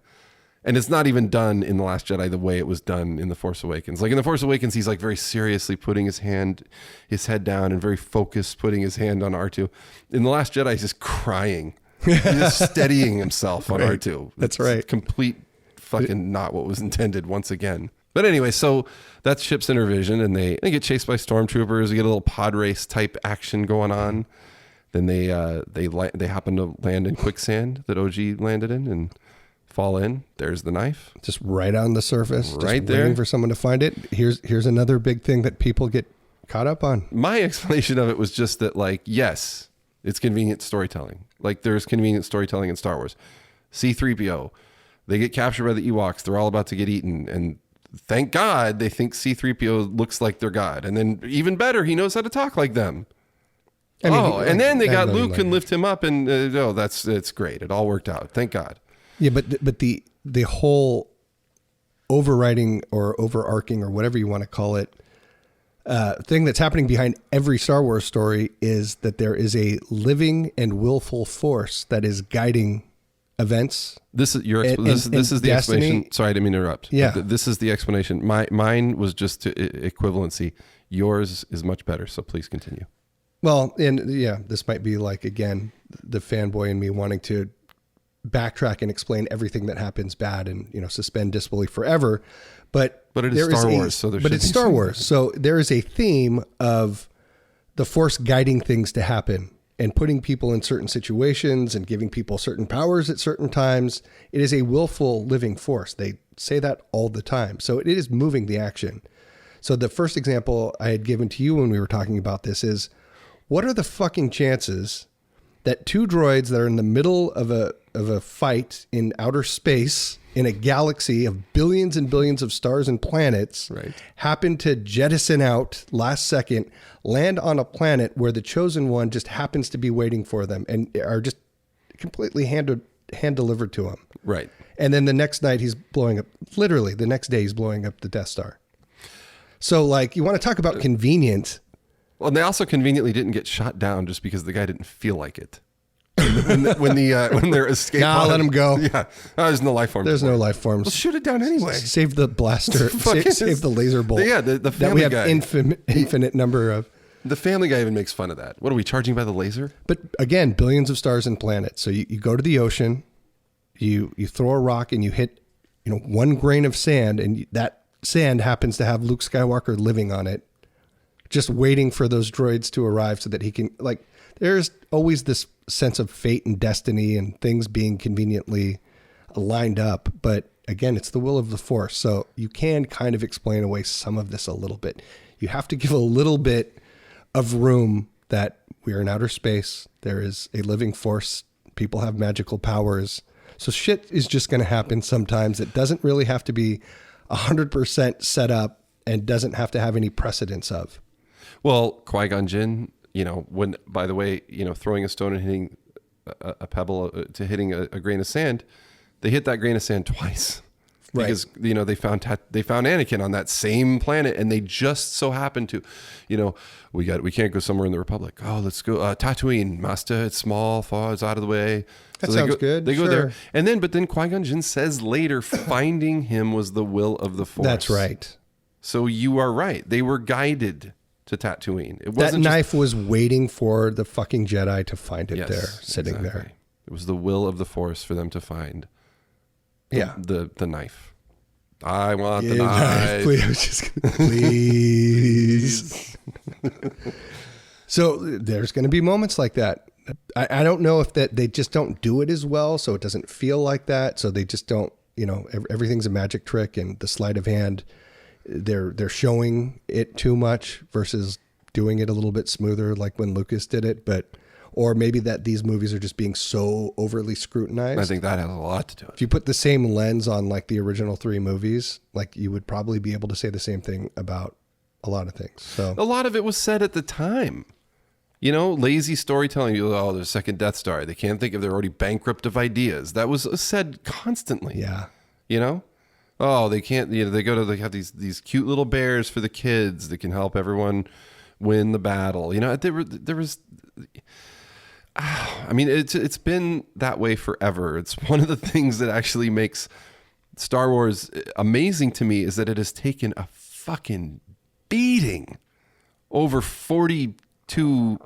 And it's not even done in The Last Jedi the way it was done in The Force Awakens. Like in The Force Awakens, he's like very seriously putting his head down and very focused, putting his hand on R2. In The Last Jedi, he's just crying. He's just steadying himself on R2. That's right. Complete fucking not what was intended once again. But anyway, so that's ship's in her vision, and they get chased by stormtroopers. They get a little pod race type action going on. Then they happen to land in quicksand that OG landed in, and fall in. There's the knife, just right on the surface, right just there, waiting for someone to find it. Here's another big thing that people get caught up on. My explanation of it was just that, like, yes, it's convenient storytelling. Like, there's convenient storytelling in Star Wars. C-3PO, they get captured by the Ewoks. They're all about to get eaten, and thank God they think C-3PO looks like their god. And then even better, he knows how to talk like them. And then they got Luke and lift him up, and it's great. It all worked out. Thank God. Yeah, but the whole overriding or overarching or whatever you want to call it thing that's happening behind every Star Wars story is that there is a living and willful force that is guiding events. This is this is the explanation. Sorry, I didn't mean to interrupt. Yeah, this is the explanation. Mine was just equivalency. Yours is much better. So please continue. Well, and yeah, this might be like, again, the fanboy in me wanting to backtrack and explain everything that happens bad and suspend disbelief forever, but it is Star Wars, it's Star Wars, so there is a theme of the Force guiding things to happen and putting people in certain situations and giving people certain powers at certain times. It is a willful living force. They say that all the time, so it is moving the action. So the first example I had given to you when we were talking about this is, what are the fucking chances that two droids that are in the middle of a fight in outer space in a galaxy of billions and billions of stars and planets happen to jettison out last second, land on a planet where the chosen one just happens to be waiting for them and are just completely hand delivered to him. Right. And then the next night literally the next day he's blowing up the Death Star. So like, you want to talk about convenient. Well, and they also conveniently didn't get shot down just because the guy didn't feel like it. When they're escaping. Nah, let him go. Yeah, there's no life forms. There's no life forms. Well, shoot it down anyway. Save the blaster. Save the laser bolt. Yeah, the that Family we have Guy. infinite number of. The Family Guy even makes fun of that. What are we charging by the laser? But again, billions of stars and planets. So you go to the ocean, you throw a rock and you hit, one grain of sand, and that sand happens to have Luke Skywalker living on it, just waiting for those droids to arrive so that he can, like, there's always this sense of fate and destiny and things being conveniently lined up. But again, it's the will of the Force. So you can kind of explain away some of this a little bit. You have to give a little bit of room that we're in outer space. There is a living force. People have magical powers. So shit is just going to happen sometimes. It doesn't really have to be 100% set up and doesn't have to have any precedence of. Well, Qui-Gon Jinn, when, by the way, throwing a stone and hitting a pebble to hitting a grain of sand, they hit that grain of sand twice. Right. Because, they found Anakin on that same planet, and they just so happened to, we can't go somewhere in the Republic. Oh, let's go Tatooine, Master. It's small, far, it's out of the way. That sounds good. They go there, and then Qui-Gon Jinn says later, finding him was the will of the Force. That's right. So you are right. They were guided to Tatooine. It wasn't that knife was waiting for the fucking Jedi to find it there, sitting exactly. there. It was the will of the Force for them to find the knife. I want the Give knife. Please, I was just gonna, please. So there's going to be moments like that. I don't know if that they just don't do it as well, so it doesn't feel like that. So they just don't, everything's a magic trick, and the sleight of hand, they're showing it too much versus doing it a little bit smoother, like when Lucas did it. Or maybe that these movies are just being so overly scrutinized. I think that has a lot to do with it. If you put the same lens on like the original 3 movies, like you would probably be able to say the same thing about a lot of things. So A lot of it was said at the time. Lazy storytelling. Oh, there's a second Death Star. They can't think of, they're already bankrupt of ideas. That was said constantly. yeah. Oh, they can't, they have these cute little bears for the kids that can help everyone win the battle. There was, it's been that way forever. It's one of the things that actually makes Star Wars amazing to me, is that it has taken a fucking beating over 42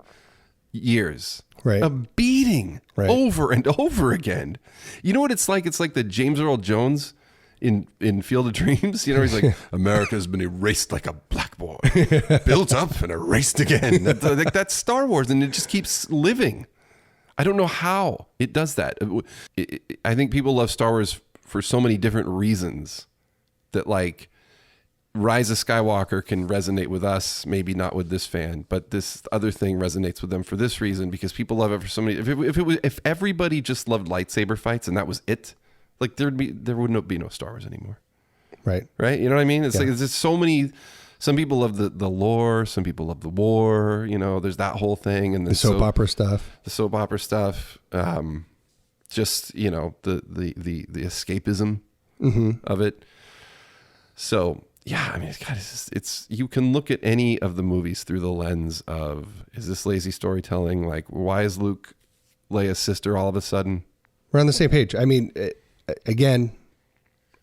years. Right. A beating over and over again. You know what it's like? It's like the James Earl Jones in Field of Dreams. He's like, America's been erased like a blackboard, built up and erased again. That's Star Wars, and it just keeps living. I don't know how it does that. I think people love Star Wars for so many different reasons that, like, Rise of Skywalker can resonate with us, maybe not with this fan, but this other thing resonates with them for this reason, because people love it for so many. If everybody just loved lightsaber fights and that was it, like there wouldn't be no Star Wars anymore. Right. You know what I mean? It's like there's just so many. Some people love the lore. Some people love the war. There's that whole thing, and The soap opera stuff. The soap opera stuff. Just the escapism of it. So. Yeah, it's you can look at any of the movies through the lens of, is this lazy storytelling? Like, why is Luke Leia's sister all of a sudden? We're on the same page. Again,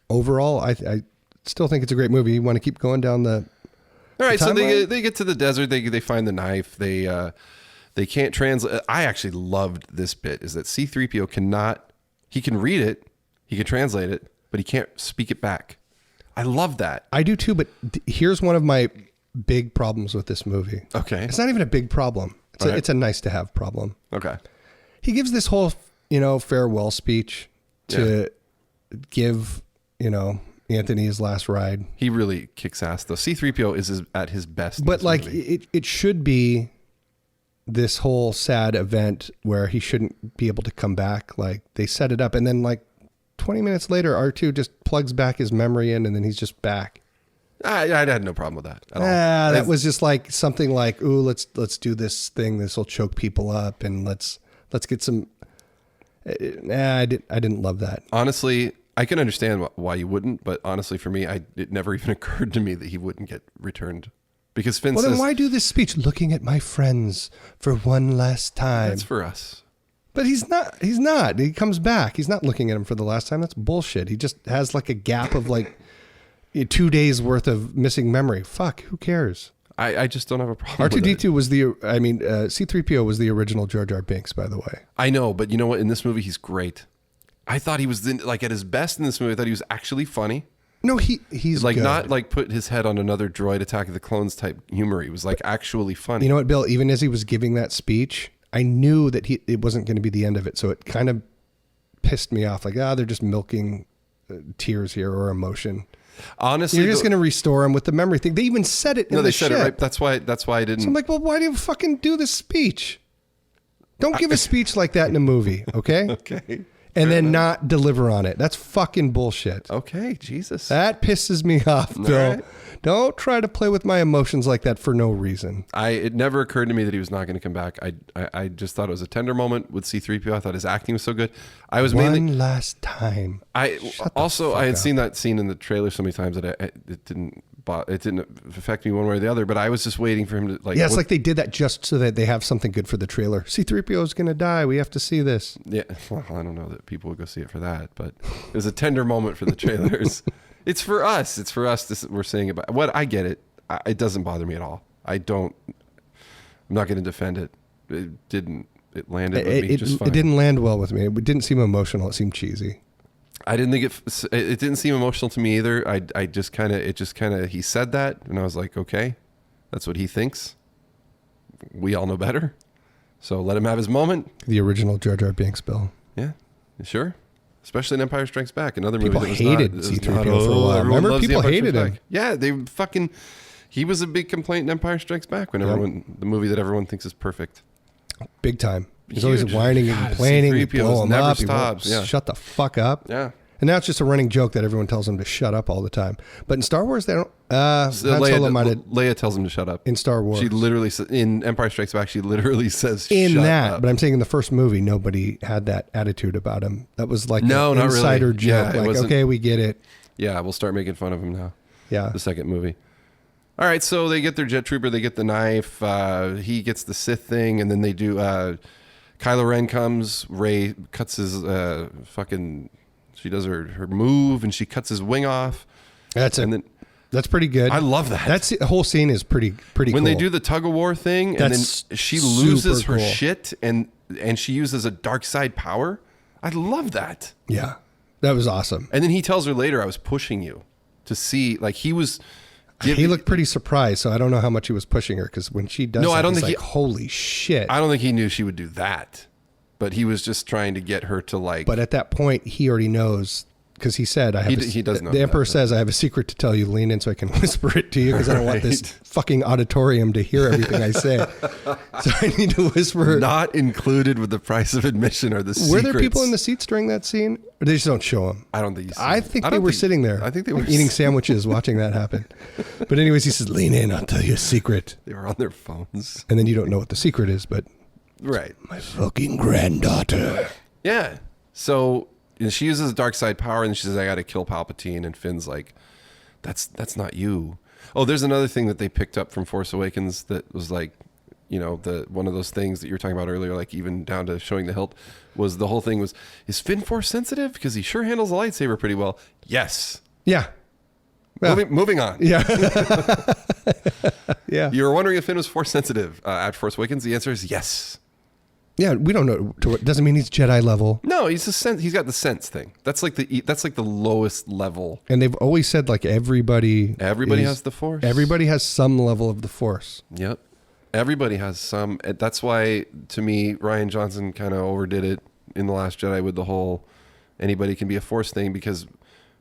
overall, I still think it's a great movie. You want to keep going down the All right, so timeline? they get to the desert. They find the knife. They can't translate. I actually loved this bit, is that C-3PO cannot. He can read it, he can translate it, but he can't speak it back. I love that. I do too, but here's one of my big problems with this movie. Okay. It's not even a big problem. It's a nice to have problem. Okay. He gives this whole, farewell speech to give, Anthony his last ride. He really kicks ass, though. C-3PO is at his best in But this like movie. it should be this whole sad event where he shouldn't be able to come back. Like they set it up, and then like 20 minutes later, R2 just plugs back his memory in, and then he's just back. I had no problem with that at all. That was just like something like, ooh, let's do this thing. This will choke people up, and let's get some. I didn't love that. Honestly, I can understand why you wouldn't, but honestly, for me, it never even occurred to me that he wouldn't get returned, because Finn Well, says, then why do this speech? Looking at my friends for one last time. that's for us. But he's not. He comes back. He's not looking at him for the last time. That's bullshit. He just has like a gap of like 2 days worth of missing memory. Fuck, who cares? I just don't have a problem with it. R2-D2 was C-3PO was the original Jar Jar Binks, by the way. I know, but you know what? In this movie, he's great. I thought he was at his best in this movie. I thought he was actually funny. No, he's like good. Not like put his head on another droid, Attack of the Clones type humor. He was like actually funny. You know what, Bill? Even as he was giving that speech, I knew that it wasn't going to be the end of it. So it kind of pissed me off. Like, they're just milking tears here or emotion. Honestly, you're just going to restore him with the memory thing. They even said it in the ship. Said it right. That's why I didn't. So I'm like, well, why do you fucking do this speech? Don't give a speech like that in a movie, okay? Okay. And then not deliver on it. That's fucking bullshit. Okay, Jesus. That pisses me off, Bill. Right. Don't try to play with my emotions like that for no reason. It never occurred to me that he was not going to come back. I just thought it was a tender moment with C-3PO. I thought his acting was so good. I was One last time. I had seen that scene in the trailer so many times that it didn't affect me one way or the other. But I was just waiting for him to like. Yeah, it's like they did that just so that they have something good for the trailer. C-3PO is going to die. We have to see this. Yeah, well, I don't know that people would go see it for that, but it was a tender moment for the trailers. It's for us. It's for us. We're saying about what I get it. It doesn't bother me at all. I'm not going to defend it. It didn't. It landed with me just fine. It didn't land well with me. It didn't seem emotional. It seemed cheesy. I didn't think it didn't seem emotional to me either. I just kind of he said that and I was like, okay, that's what he thinks. We all know better. So let him have his moment. The original Jar Jar Binks bill. Yeah, sure. Especially in Empire Strikes Back, another movie that was hated C-3PO for a while. Remember, people hated him. Yeah, he was a big complaint in Empire Strikes Back when the movie that everyone thinks is perfect. Big time. He's always whining and complaining. He blow him up. Stops. Yeah. Shut the fuck up. Yeah. And now it's just a running joke that everyone tells him to shut up all the time. But in Star Wars, they don't. Leia tells him to shut up. In Star Wars. She literally, in Empire Strikes Back, she literally says, in shut that, up. But I'm saying in the first movie, nobody had that attitude about him. That was like an insider really. joke. Yeah, like, okay, we get it. Yeah, we'll start making fun of him now. Yeah. The second movie. All right, so they get their jet trooper, they get the knife, he gets the Sith thing, and then they do, Kylo Ren comes, Rey cuts his she does her move, and she cuts his wing off. That's pretty good. I love that. The whole scene is pretty cool. When they do the tug of war thing, and then she loses her shit, and she uses a dark side power. I love that. Yeah, that was awesome. And then he tells her later, I was pushing you to see, like he was... He looked pretty surprised, so I don't know how much he was pushing her, because when she does holy shit. I don't think he knew she would do that, but he was just trying to get her to like... But at that point, he already knows, because he said, he does know the Emperor says, I have a secret to tell you, lean in so I can whisper it to you, because I don't want this fucking auditorium to hear everything I say. So I need to whisper. Not included with the price of admission are the secrets. Were there people in the seats during that scene? Or they just don't show them? I don't think you see I think they were sitting there. I think they were eating sandwiches watching that happen. But anyways, he says, lean in, I'll tell you a secret. They were on their phones. And then you don't know what the secret is, but... Right. My fucking granddaughter. Yeah. So she uses dark side power, and she says, I got to kill Palpatine. And Finn's like, that's not you. Oh, there's another thing that they picked up from Force Awakens that was like, you know, one of those things that you were talking about earlier, like even down to showing the hilt, was the whole thing was, is Finn Force sensitive? Because he sure handles the lightsaber pretty well. Yes. Yeah. Moving on. Yeah. Yeah. You were wondering if Finn was Force sensitive at Force Awakens. The answer is yes. Yeah, we don't know. Doesn't mean he's Jedi level. No, he's got the sense thing. That's like the lowest level. And they've always said like everybody has the Force. Everybody has some level of the Force. Yep. Everybody has some. That's why, to me, Rian Johnson kind of overdid it in The Last Jedi with the whole anybody can be a Force thing, because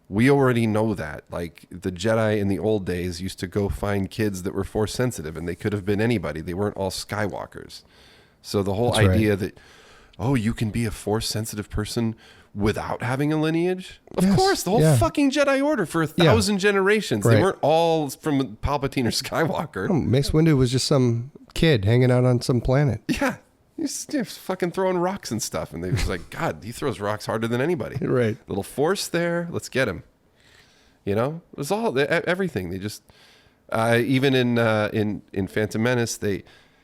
we already know that. Like, the Jedi in the old days used to go find kids that were Force sensitive, and they could have been anybody. They weren't all Skywalkers. So the whole idea that, oh, you can be a Force sensitive person without having a lineage? Of course, the whole fucking Jedi Order for 1,000 generations. Right. They weren't all from Palpatine or Skywalker. Oh, Mace Windu was just some kid hanging out on some planet. Yeah. He's fucking throwing rocks and stuff. And they was like, God, he throws rocks harder than anybody. Right. Little Force there. Let's get him. You know? It was all, everything. They just, even in Phantom Menace, they...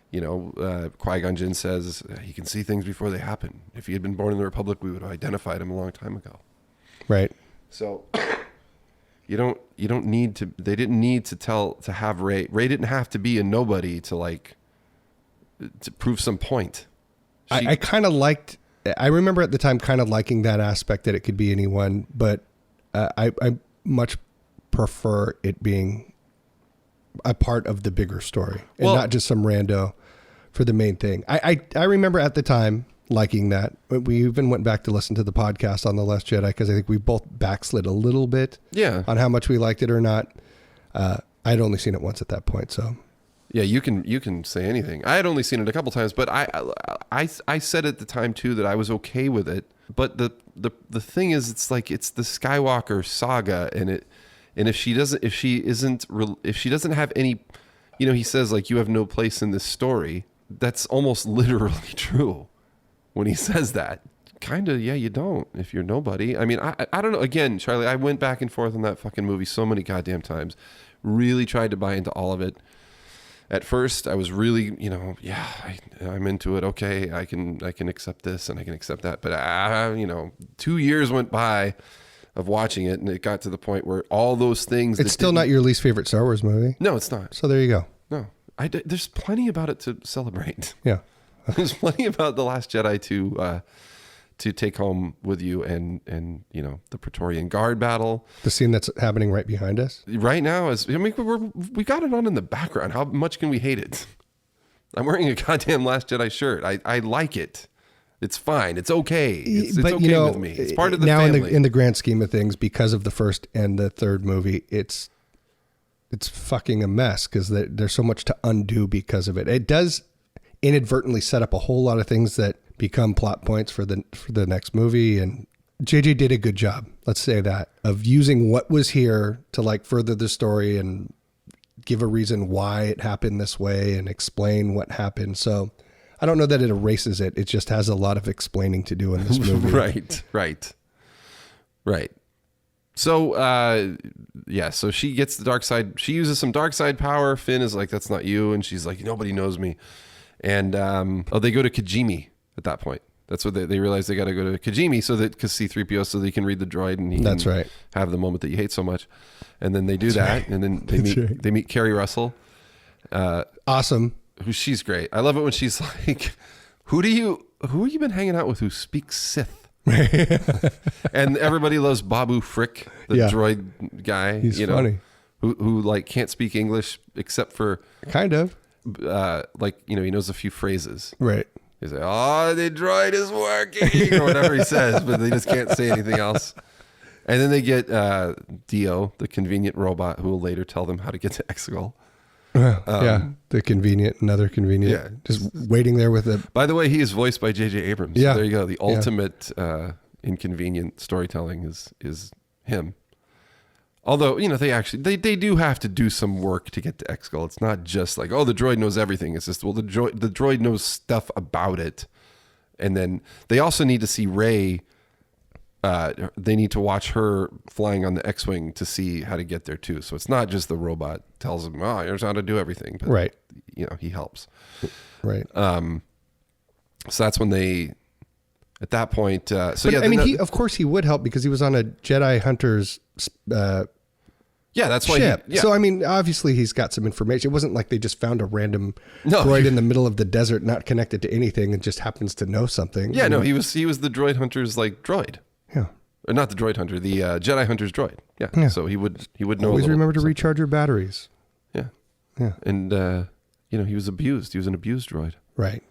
You know, Qui-Gon Jinn says he can see things before they happen. If he had been born in the Republic, we would have identified him a long time ago. Right. So you don't need to. They didn't need to have Rey. Rey didn't have to be a nobody to prove some point. I kind of liked. I remember at the time kind of liking that aspect that it could be anyone, but I much prefer it being a part of the bigger story and not just some rando for the main thing. I remember at the time liking that. We even went back to listen to the podcast on The Last Jedi, because I think we both backslid a little bit on how much we liked it or not. I'd only seen it once at that point, so yeah, you can say anything. I had only seen it a couple times, but I said at the time too that I was okay with it. But the thing is, it's like, it's the Skywalker saga, and if she doesn't have any, you know, he says like, you have no place in this story. That's almost literally true when he says that. Kind of, yeah, you don't if you're nobody. I mean, I don't know. Again, Charlie, I went back and forth on that fucking movie so many goddamn times. Really tried to buy into all of it. At first, I was really, you know, I'm into it. Okay, I can accept this and I can accept that. But, you know, 2 years went by of watching it, and it got to the point where all those things... It's still not your least favorite Star Wars movie? No, it's not. So there you go. No. There's plenty about it to celebrate. Yeah. There's plenty about The Last Jedi to take home with you, and you know, the Praetorian Guard battle. The scene that's happening right behind us right now is, I mean, we got it on in the background. How much can we hate it? I'm wearing a goddamn Last Jedi shirt. I like it. It's fine. It's okay. It's but okay, you know, with me. It's part of the now family. in the grand scheme of things, because of the first and the third movie, it's fucking a mess because there's so much to undo because of it. It does inadvertently set up a whole lot of things that become plot points for the next movie, and JJ did a good job, let's say that, of using what was here to like further the story and give a reason why it happened this way and explain what happened. So I don't know that it erases it. It just has a lot of explaining to do in this movie. Right. So, so she gets the dark side. She uses some dark side power. Finn is like, that's not you. And she's like, nobody knows me. And, they go to Kijimi at that point. That's what they realize they got to go to Kijimi because C-3PO, so they can read the droid and he can have the moment that you hate so much. And then they do that. And then they meet Carrie Russell. Awesome. She's great. I love it when she's like, who have you been hanging out with who speaks Sith? And everybody loves Babu Frick, the droid guy. He's funny. Who like can't speak English except for kind of he knows a few phrases. Right. He's like, oh, the droid is working, or whatever he says, but they just can't say anything else. And then they get Dio, the convenient robot, who will later tell them how to get to Exegol. Another convenient. Just waiting there with a. By the way, he is voiced by J.J. Abrams. Yeah. So there you go. The ultimate inconvenient storytelling is him. Although, you know, they do have to do some work to get to Exegol. It's not just like, oh, the droid knows everything. It's just, well, the droid knows stuff about it. And then they also need to see Rey. They need to watch her flying on the X-Wing to see how to get there too. So it's not just the robot tells them, oh, here's how to do everything. But, right. You know, he helps. Right. So that's when they, at that point, of course he would help because he was on a Jedi Hunter's that's why ship. So, I mean, obviously he's got some information. It wasn't like they just found a random droid in the middle of the desert, not connected to anything, and just happens to know something. Yeah, no, he was the droid hunter's like droid. Yeah. Or not the droid hunter, the Jedi hunter's droid. Yeah. So he would know. Always remember to recharge your batteries. Yeah. Yeah. And he was abused. He was an abused droid. Right.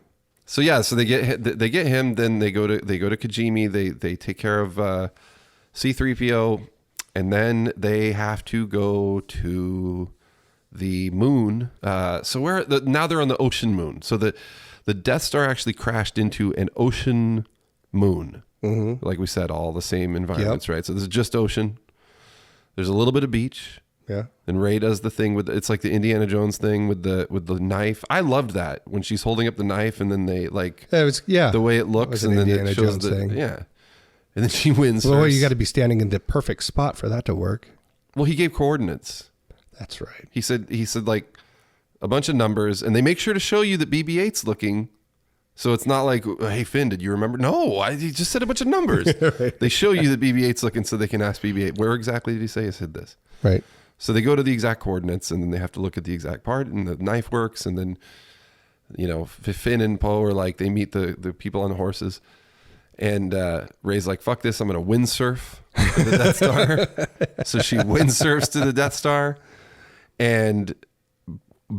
So so they get him. Then they go to Kijimi. They take care of C-3PO, and then they have to go to the moon. So now they're on the ocean moon. So the Death Star actually crashed into an ocean moon. Mm-hmm. Like we said, all the same environments, right? So this is just ocean. There's a little bit of beach. Yeah. And Rey does the thing it's like the Indiana Jones thing with the knife. I loved that when she's holding up the knife and then they like the way it looks and then Indiana it shows Jones thing. Yeah. And then she wins. Well, you got to be standing in the perfect spot for that to work. Well, he gave coordinates. That's right. He said like a bunch of numbers, and they make sure to show you that BB-8's looking. So it's not like, hey, Finn, did you remember? No, he just said a bunch of numbers. Right. They show you that BB-8's looking so they can ask BB-8, where exactly did he say he said this? Right. So they go to the exact coordinates, and then they have to look at the exact part, and the knife works, and then, you know, Finn and Poe are like, they meet the people on the horses, and Rey's like, fuck this, I'm going to windsurf to the Death Star. So she windsurfs to the Death Star, and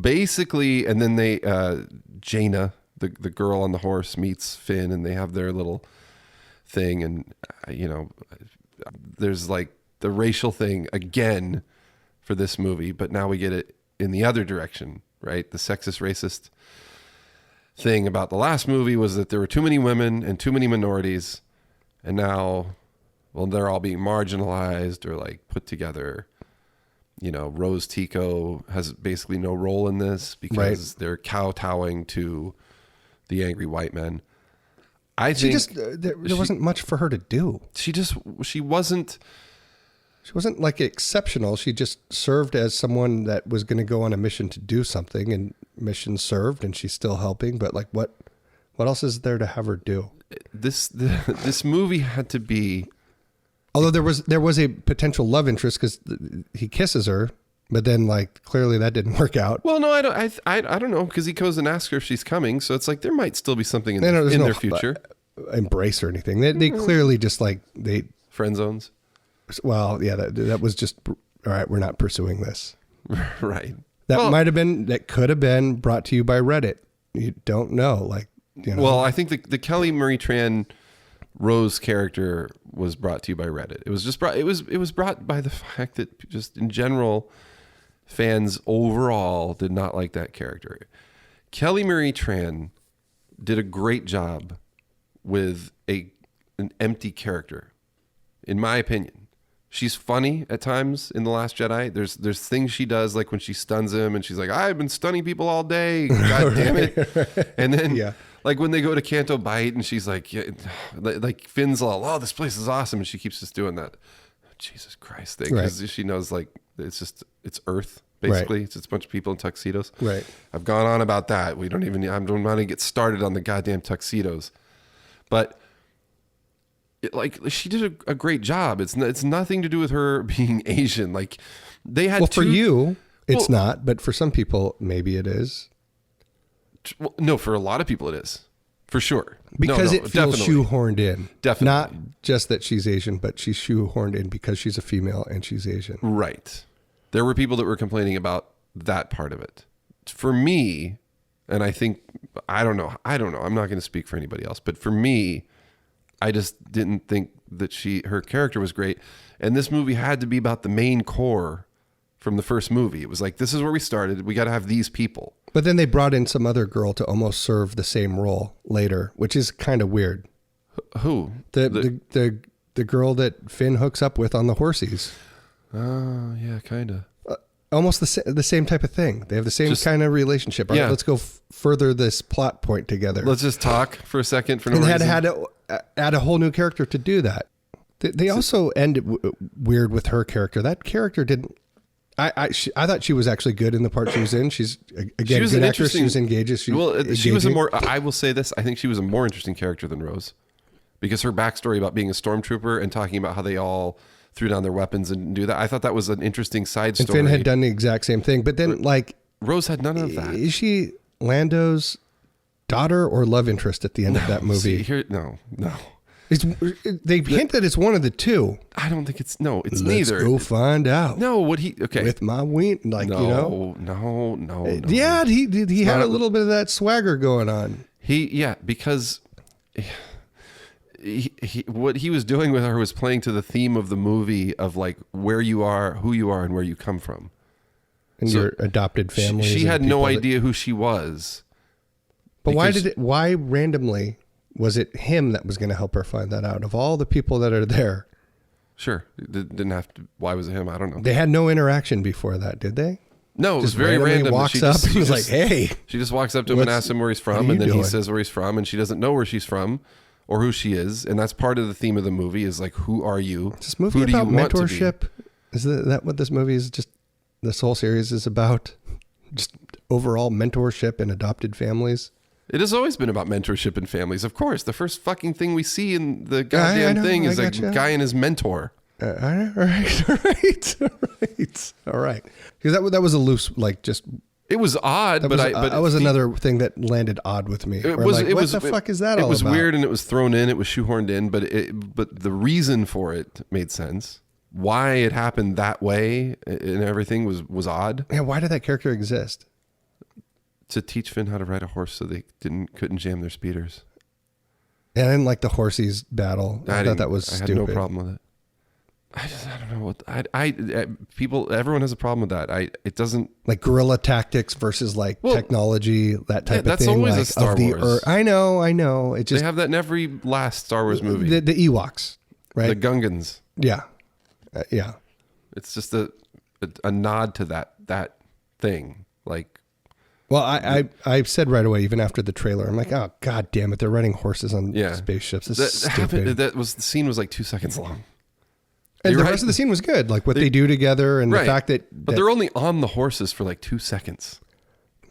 basically, and then they, Jaina, the girl on the horse, meets Finn, and they have their little thing, and you know, there's like the racial thing again for this movie, but now we get it in the other direction, right? The sexist, racist thing about the last movie was that there were too many women and too many minorities, and now, well, they're all being marginalized or like put together. You know, Rose Tico has basically no role in this because they're kowtowing to the angry white men. I think there wasn't much for her to do. She wasn't like exceptional. She just served as someone that was going to go on a mission to do something, and mission served, and she's still helping. But like, what else is there to have her do? This movie had to be. Although there was a potential love interest because he kisses her, but then like clearly that didn't work out. Well, no, I don't know because he goes and asks her if she's coming, so it's like there might still be something in their future. embrace or anything. They clearly just like Friend zones. Well, yeah, that was just all right. We're not pursuing this. Right. That could have been brought to you by Reddit. You don't know, like, you know. Well, I think the Kelly Marie Tran Rose character was brought to you by Reddit. It was just brought. It was brought by the fact that just in general, fans overall did not like that character. Kelly Marie Tran did a great job with an empty character, in my opinion. She's funny at times in The Last Jedi. There's things she does, like when she stuns him and she's like, I've been stunning people all day. God damn it. And then like when they go to Canto Bight and she's like, like Finn's all, oh, this place is awesome. And she keeps just doing that Jesus Christ thing. Because she knows like, it's Earth. Basically, it's just a bunch of people in tuxedos. Right. I've gone on about that. I don't want to get started on the goddamn tuxedos. But she did a great job. It's nothing to do with her being Asian. Like they had for you, it's not, but for some people, maybe it is. Well, no, for a lot of people, it is for sure because it feels shoehorned in. Definitely, not just that she's Asian, but she's shoehorned in because she's a female and she's Asian. Right. There were people that were complaining about that part of it. For me, and I think I don't know. I'm not going to speak for anybody else, but for me, I just didn't think that her character was great. And this movie had to be about the main core from the first movie. It was like, this is where we started. We got to have these people. But then they brought in some other girl to almost serve the same role later, which is kind of weird. Who? The girl that Finn hooks up with on the horsies. Oh, yeah, kind of. Almost the same type of thing. They have the same kind of relationship. All right, let's go further this plot point together. Let's just talk for a second for no reason. And had to add a whole new character to do that. They also ended weird with her character. That character didn't... I thought she was actually good in the part she was in. She's, again, good actress. She was engaged. She was I will say this. I think she was a more interesting character than Rose. Because her backstory about being a stormtrooper and talking about how they all threw down their weapons and do that. I thought that was an interesting side story. And Finn had done the exact same thing. But then, Rose had none of that. Is she Lando's daughter or love interest at the end of that movie? No. They hint that it's one of the two. I don't think it's neither. Let's go find out. No, with my wing, No. Yeah, he had a little bit of that swagger going on. Because what he was doing with her was playing to the theme of the movie of like where you are, who you are, and where you come from. And your adopted family. She had no idea who she was. But why randomly was it him that was going to help her find that out? Of all the people that are there. Sure. It didn't have to. Why was it him? I don't know. They had no interaction before that, did they? No, it was very random. Walks up and was like, hey. She just walks up to him and asks him where he's from. And then he says where he's from. And she doesn't know where she's from or who she is. And that's part of the theme of the movie is like, who are you? Is this movie about mentorship? Is that what this movie is? Just this whole series is about? Just overall mentorship and adopted families? It has always been about mentorship and families. Of course, the first fucking thing we see in the goddamn thing is a guy and his mentor. All right. Because that was a loose, it was odd, but that was another thing that landed odd with me. What the fuck is that all about? It was weird and it was thrown in. It was shoehorned in, but the reason for it made sense. Why it happened that way and everything was odd. Yeah, why did that character exist? To teach Finn how to ride a horse so they couldn't jam their speeders. And I didn't like the horsies battle. I thought that was stupid. I had no problem with it. I don't know what everyone has a problem with that. It doesn't like guerrilla tactics versus technology, that type of thing. That's always a Star Wars. I know. It just they have that in every last Star Wars movie. The Ewoks, right? The Gungans. Yeah, yeah. It's just a nod to that thing, like. Well, I said right away, even after the trailer, I'm like, oh god damn it, they're riding horses on spaceships. This is stupid. The scene was like 2 seconds long. And the rest of the scene was good, like what they do together and the fact that they're only on the horses for like 2 seconds.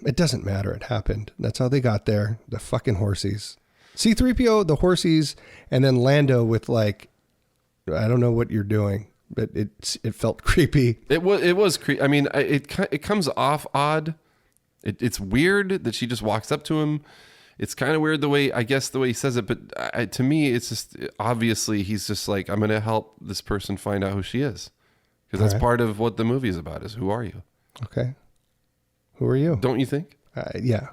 It doesn't matter. It happened. That's how they got there. The fucking horsies. C-3PO, the horsies, and then Lando with I don't know what you're doing, but it felt creepy. It was creepy. I mean, it comes off odd. It's weird that she just walks up to him it's kind of weird the way he says it, but to me, it's just obviously he's just like, I'm going to help this person find out who she is, because that's part of what the movie is about. Is who are you? Okay, who are you? Don't you think? Yeah.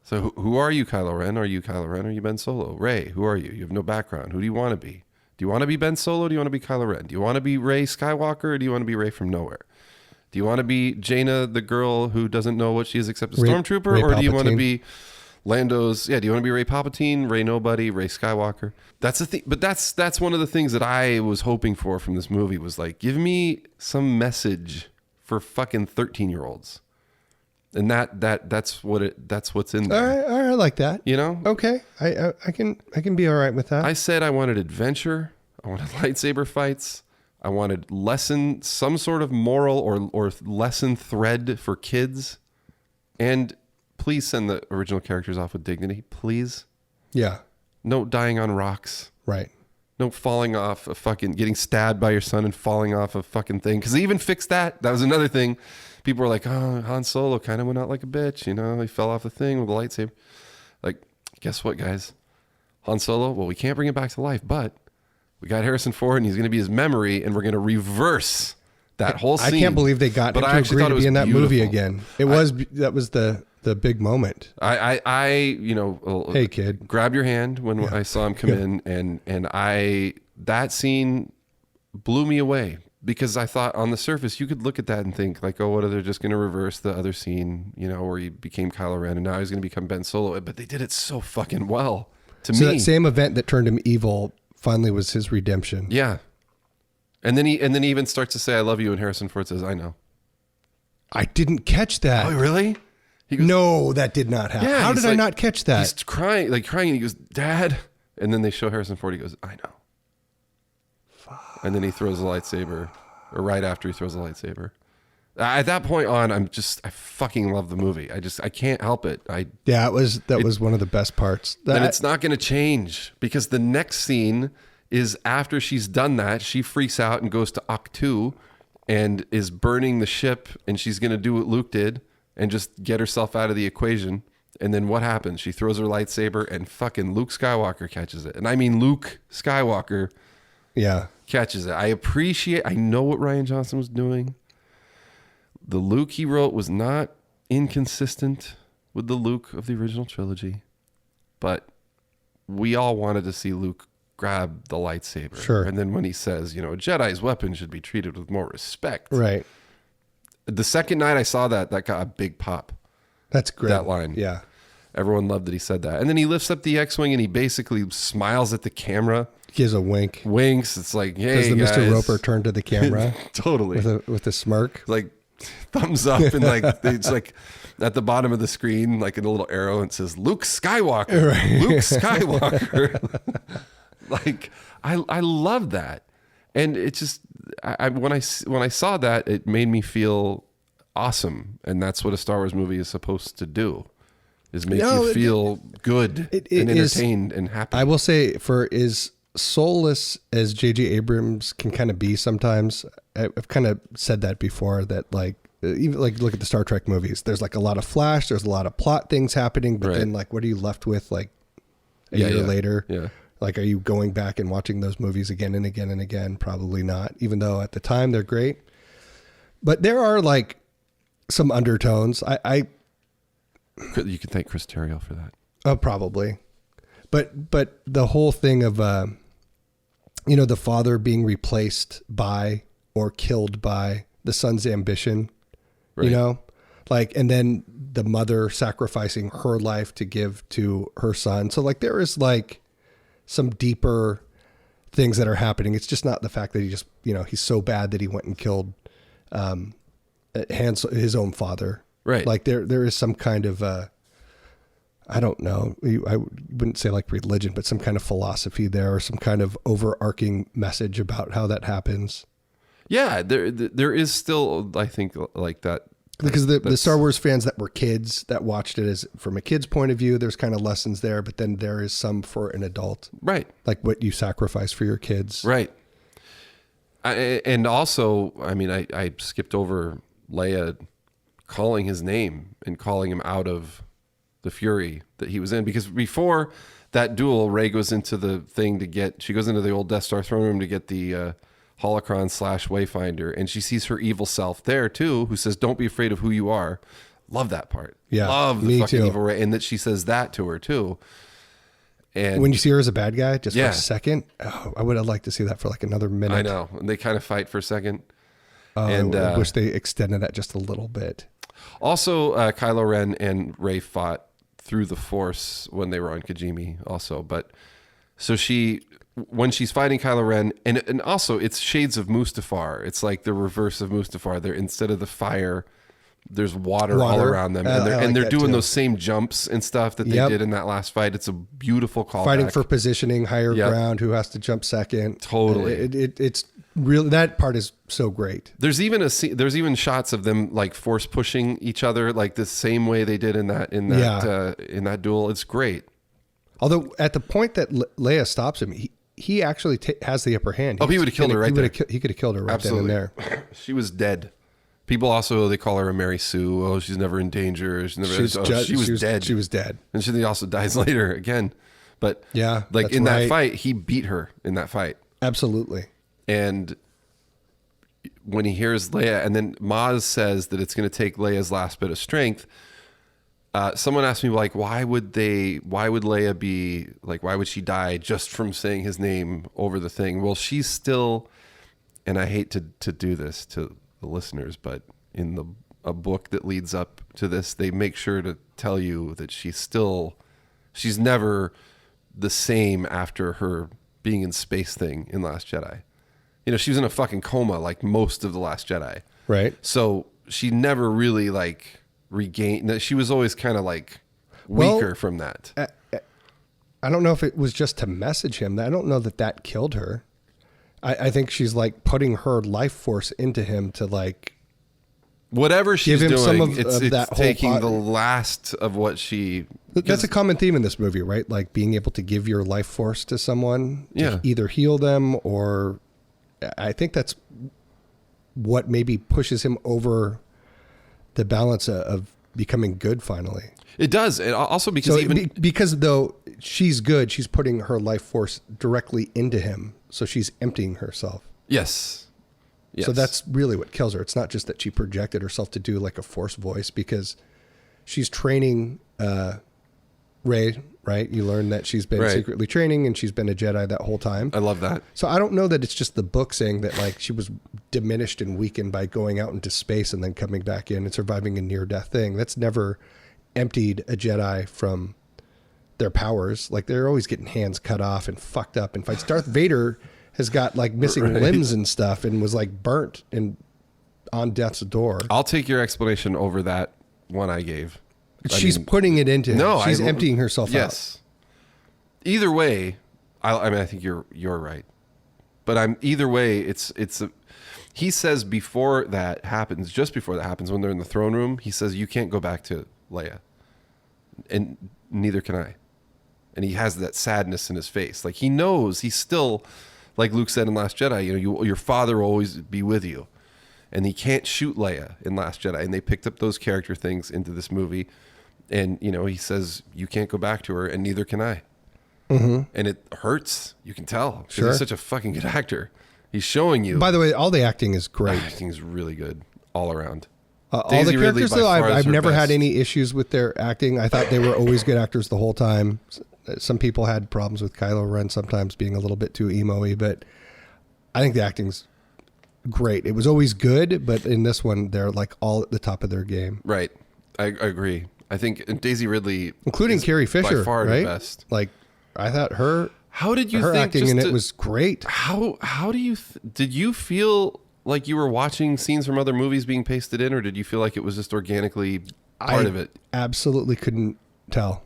So who are you, Kylo Ren? Are you Kylo Ren? Or are you Ben Solo? Rey, who are you? You have no background. Who do you want to be? Do you want to be Ben Solo? Or do you want to be Kylo Ren? Do you want to be Rey Skywalker? Or do you want to be Rey from nowhere? Do you want to be Jaina, the girl who doesn't know what she is except a stormtrooper? Or do you want to be Lando's? Yeah, do you want to be Rey Palpatine, Rey Nobody, Rey Skywalker? That's the thing. But that's one of the things that I was hoping for from this movie was like, give me some message for fucking 13-year-olds. And that's what's in there. All right, I like that. You know? Okay. I can be all right with that. I said I wanted adventure. I wanted lightsaber fights. I wanted some sort of moral or lesson thread for kids. And please send the original characters off with dignity. Please. Yeah. No dying on rocks. Right. No falling off getting stabbed by your son and falling off a fucking thing. Because they even fixed that. That was another thing. People were like, oh, Han Solo kind of went out like a bitch. You know, he fell off the thing with a lightsaber. Like, guess what, guys? Han Solo, well, we can't bring him back to life, but we got Harrison Ford and he's going to be his memory and we're going to reverse that whole scene. I can't believe they got him to agree to be in that movie again. That was the big moment. Hey kid, grabbed your hand when I saw him come in and that scene blew me away. Because I thought on the surface, you could look at that and think like, oh, what are they just going to reverse the other scene, where he became Kylo Ren and now he's going to become Ben Solo. But they did it so fucking well to me. So that same event that turned him evil finally was his redemption. Yeah. And then he even starts to say, I love you. And Harrison Ford says, I know. I didn't catch that. Oh, really? He goes, no, that did not happen. Yeah, how did I not catch that? He's crying. And he goes, Dad. And then they show Harrison Ford. He goes, I know. And then he throws a lightsaber, or right after he throws a lightsaber. At that point on, I fucking love the movie. I can't help it. That was one of the best parts. And it's not going to change because the next scene is after she's done that, she freaks out and goes to Octu and is burning the ship, and she's going to do what Luke did and just get herself out of the equation. And then what happens? She throws her lightsaber and fucking Luke Skywalker catches it. And I mean Luke Skywalker. Yeah. Catches it. I know what Rian Johnson was doing. The Luke he wrote was not inconsistent with the Luke of the original trilogy, but we all wanted to see Luke grab the lightsaber. Sure. And then when he says, a Jedi's weapon should be treated with more respect. Right. The second night I saw that got a big pop. That's great. That line. Yeah. Everyone loved that he said that. And then he lifts up the X-Wing and he basically smiles at the camera. He has a wink. Winks. It's like, hey, does the guys. Mr. Roper turn to the camera? Totally. With a smirk. Like thumbs up and like it's like at the bottom of the screen, like a little arrow and it says Luke Skywalker. Right. Luke Skywalker. Like I love that. And it just when I saw that, it made me feel awesome. And that's what a Star Wars movie is supposed to do. Is make you feel good and entertained and happy. I will say, for as soulless as J.J. Abrams can kind of be sometimes, I've kind of said that before, that even look at the Star Trek movies. There's like a lot of flash, there's a lot of plot things happening, but then like what are you left with like a year later? Yeah. Like, are you going back and watching those movies again and again and again? Probably not, even though at the time they're great. But there are like some undertones. You can thank Chris Terrio for that. Oh, probably. But the whole thing of, the father being replaced by or killed by the son's ambition, right. And then the mother sacrificing her life to give to her son. So like there is like some deeper things that are happening. It's just not the fact that he just, he's so bad that he went and killed his own father. Right. Like there is some kind of, I don't know, I wouldn't say like religion, but some kind of philosophy there, or some kind of overarching message about how that happens. Yeah, there is still, I think, like that. Because the Star Wars fans that were kids that watched it as from a kid's point of view, there's kind of lessons there, but then there is some for an adult. Right. Like what you sacrifice for your kids. Right. And also, I mean, I skipped over Leia calling his name and calling him out of the fury that he was in. Because before that duel, Rey goes into the thing she goes into the old Death Star throne room to get the holocron / Wayfinder, and she sees her evil self there too, who says, "Don't be afraid of who you are." Love that part. Yeah, love the me fucking too. evil Rey, and that she says that to her too. And when you see her as a bad guy, just for a second, I would have liked to see that for like another minute. I know, and they kind of fight for a second. And I wish they extended that just a little bit. Also, Kylo Ren and Rey fought through the Force when they were on Kijimi also. But so when she's fighting Kylo Ren, and also it's shades of Mustafar. It's like the reverse of Mustafar. They're, instead of the fire, there's water all around them. And they're doing those same jumps and stuff that they did in that last fight. It's a beautiful callback. Fighting for positioning, higher ground, who has to jump second. Totally. It's really, that part is so great. There's even shots of them like force pushing each other like the same way they did in that duel. It's great. Although at the point that Leia stops him, he actually has the upper hand. He would have killed her right there. He could have killed her right then and there. She was dead. People also, they call her a Mary Sue. Oh, she's never in danger. She was dead. She was dead. And she also dies later again. But yeah, like in that fight, he beat her in that fight. Absolutely. And when he hears Leia, and then Maz says that it's going to take Leia's last bit of strength, someone asked me, like, why would Leia be, like, why would she die just from saying his name over the thing? Well, she's still, and I hate to do this to the listeners, but in a book that leads up to this, they make sure to tell you that she's never the same after her being in space thing in Last Jedi. You know, she was in a fucking coma like most of the Last Jedi. Right. So she never really like regained. She was always kind of like weaker from that. I don't know if it was just to message him. I don't know that killed her. I think she's like putting her life force into him to like whatever she's give him doing. Some of it's that taking whole the last of what she. That's a common theme in this movie, right? Like being able to give your life force to someone to either heal them or. I think that's what maybe pushes him over the balance of becoming good finally. It does. It also because because though she's good, she's putting her life force directly into him. So she's emptying herself. Yes. So that's really what kills her. It's not just that she projected herself to do like a Force voice, because she's training Rey, right? You learn that she's been secretly training and she's been a Jedi that whole time. I love that. So I don't know that it's just the book saying that like she was diminished and weakened by going out into space and then coming back in and surviving a near-death thing. That's never emptied a Jedi from their powers. Like they're always getting hands cut off and fucked up in fights. Darth Vader has got like missing limbs and stuff and was like burnt on death's door. I'll take your explanation over that one I gave. She's putting it into him. No, she's emptying herself out. Yes. Either way, I think you're right. But either way, he says before that happens, just before that happens, when they're in the throne room, he says, you can't go back to Leia. And neither can I. And he has that sadness in his face. Like he knows he's still, like Luke said in Last Jedi, your father will always be with you. And he can't shoot Leia in Last Jedi. And they picked up those character things into this movie. And, he says, you can't go back to her, and neither can I. Mm-hmm. And it hurts. You can tell. Sure. He's such a fucking good actor. He's showing you. By the way, all the acting is great. The acting is really good all around. All the characters, though, I've never had any issues with their acting. I thought they were always good actors the whole time. Some people had problems with Kylo Ren sometimes being a little bit too emo-y, but I think the acting's great. It was always good, but in this one, they're like all at the top of their game. Right. I agree. I think Daisy Ridley, including Carrie Fisher, by far the best. Like, I thought her acting in it was great. How do you did you feel like you were watching scenes from other movies being pasted in, or did you feel like it was just organically part of it? Absolutely couldn't tell.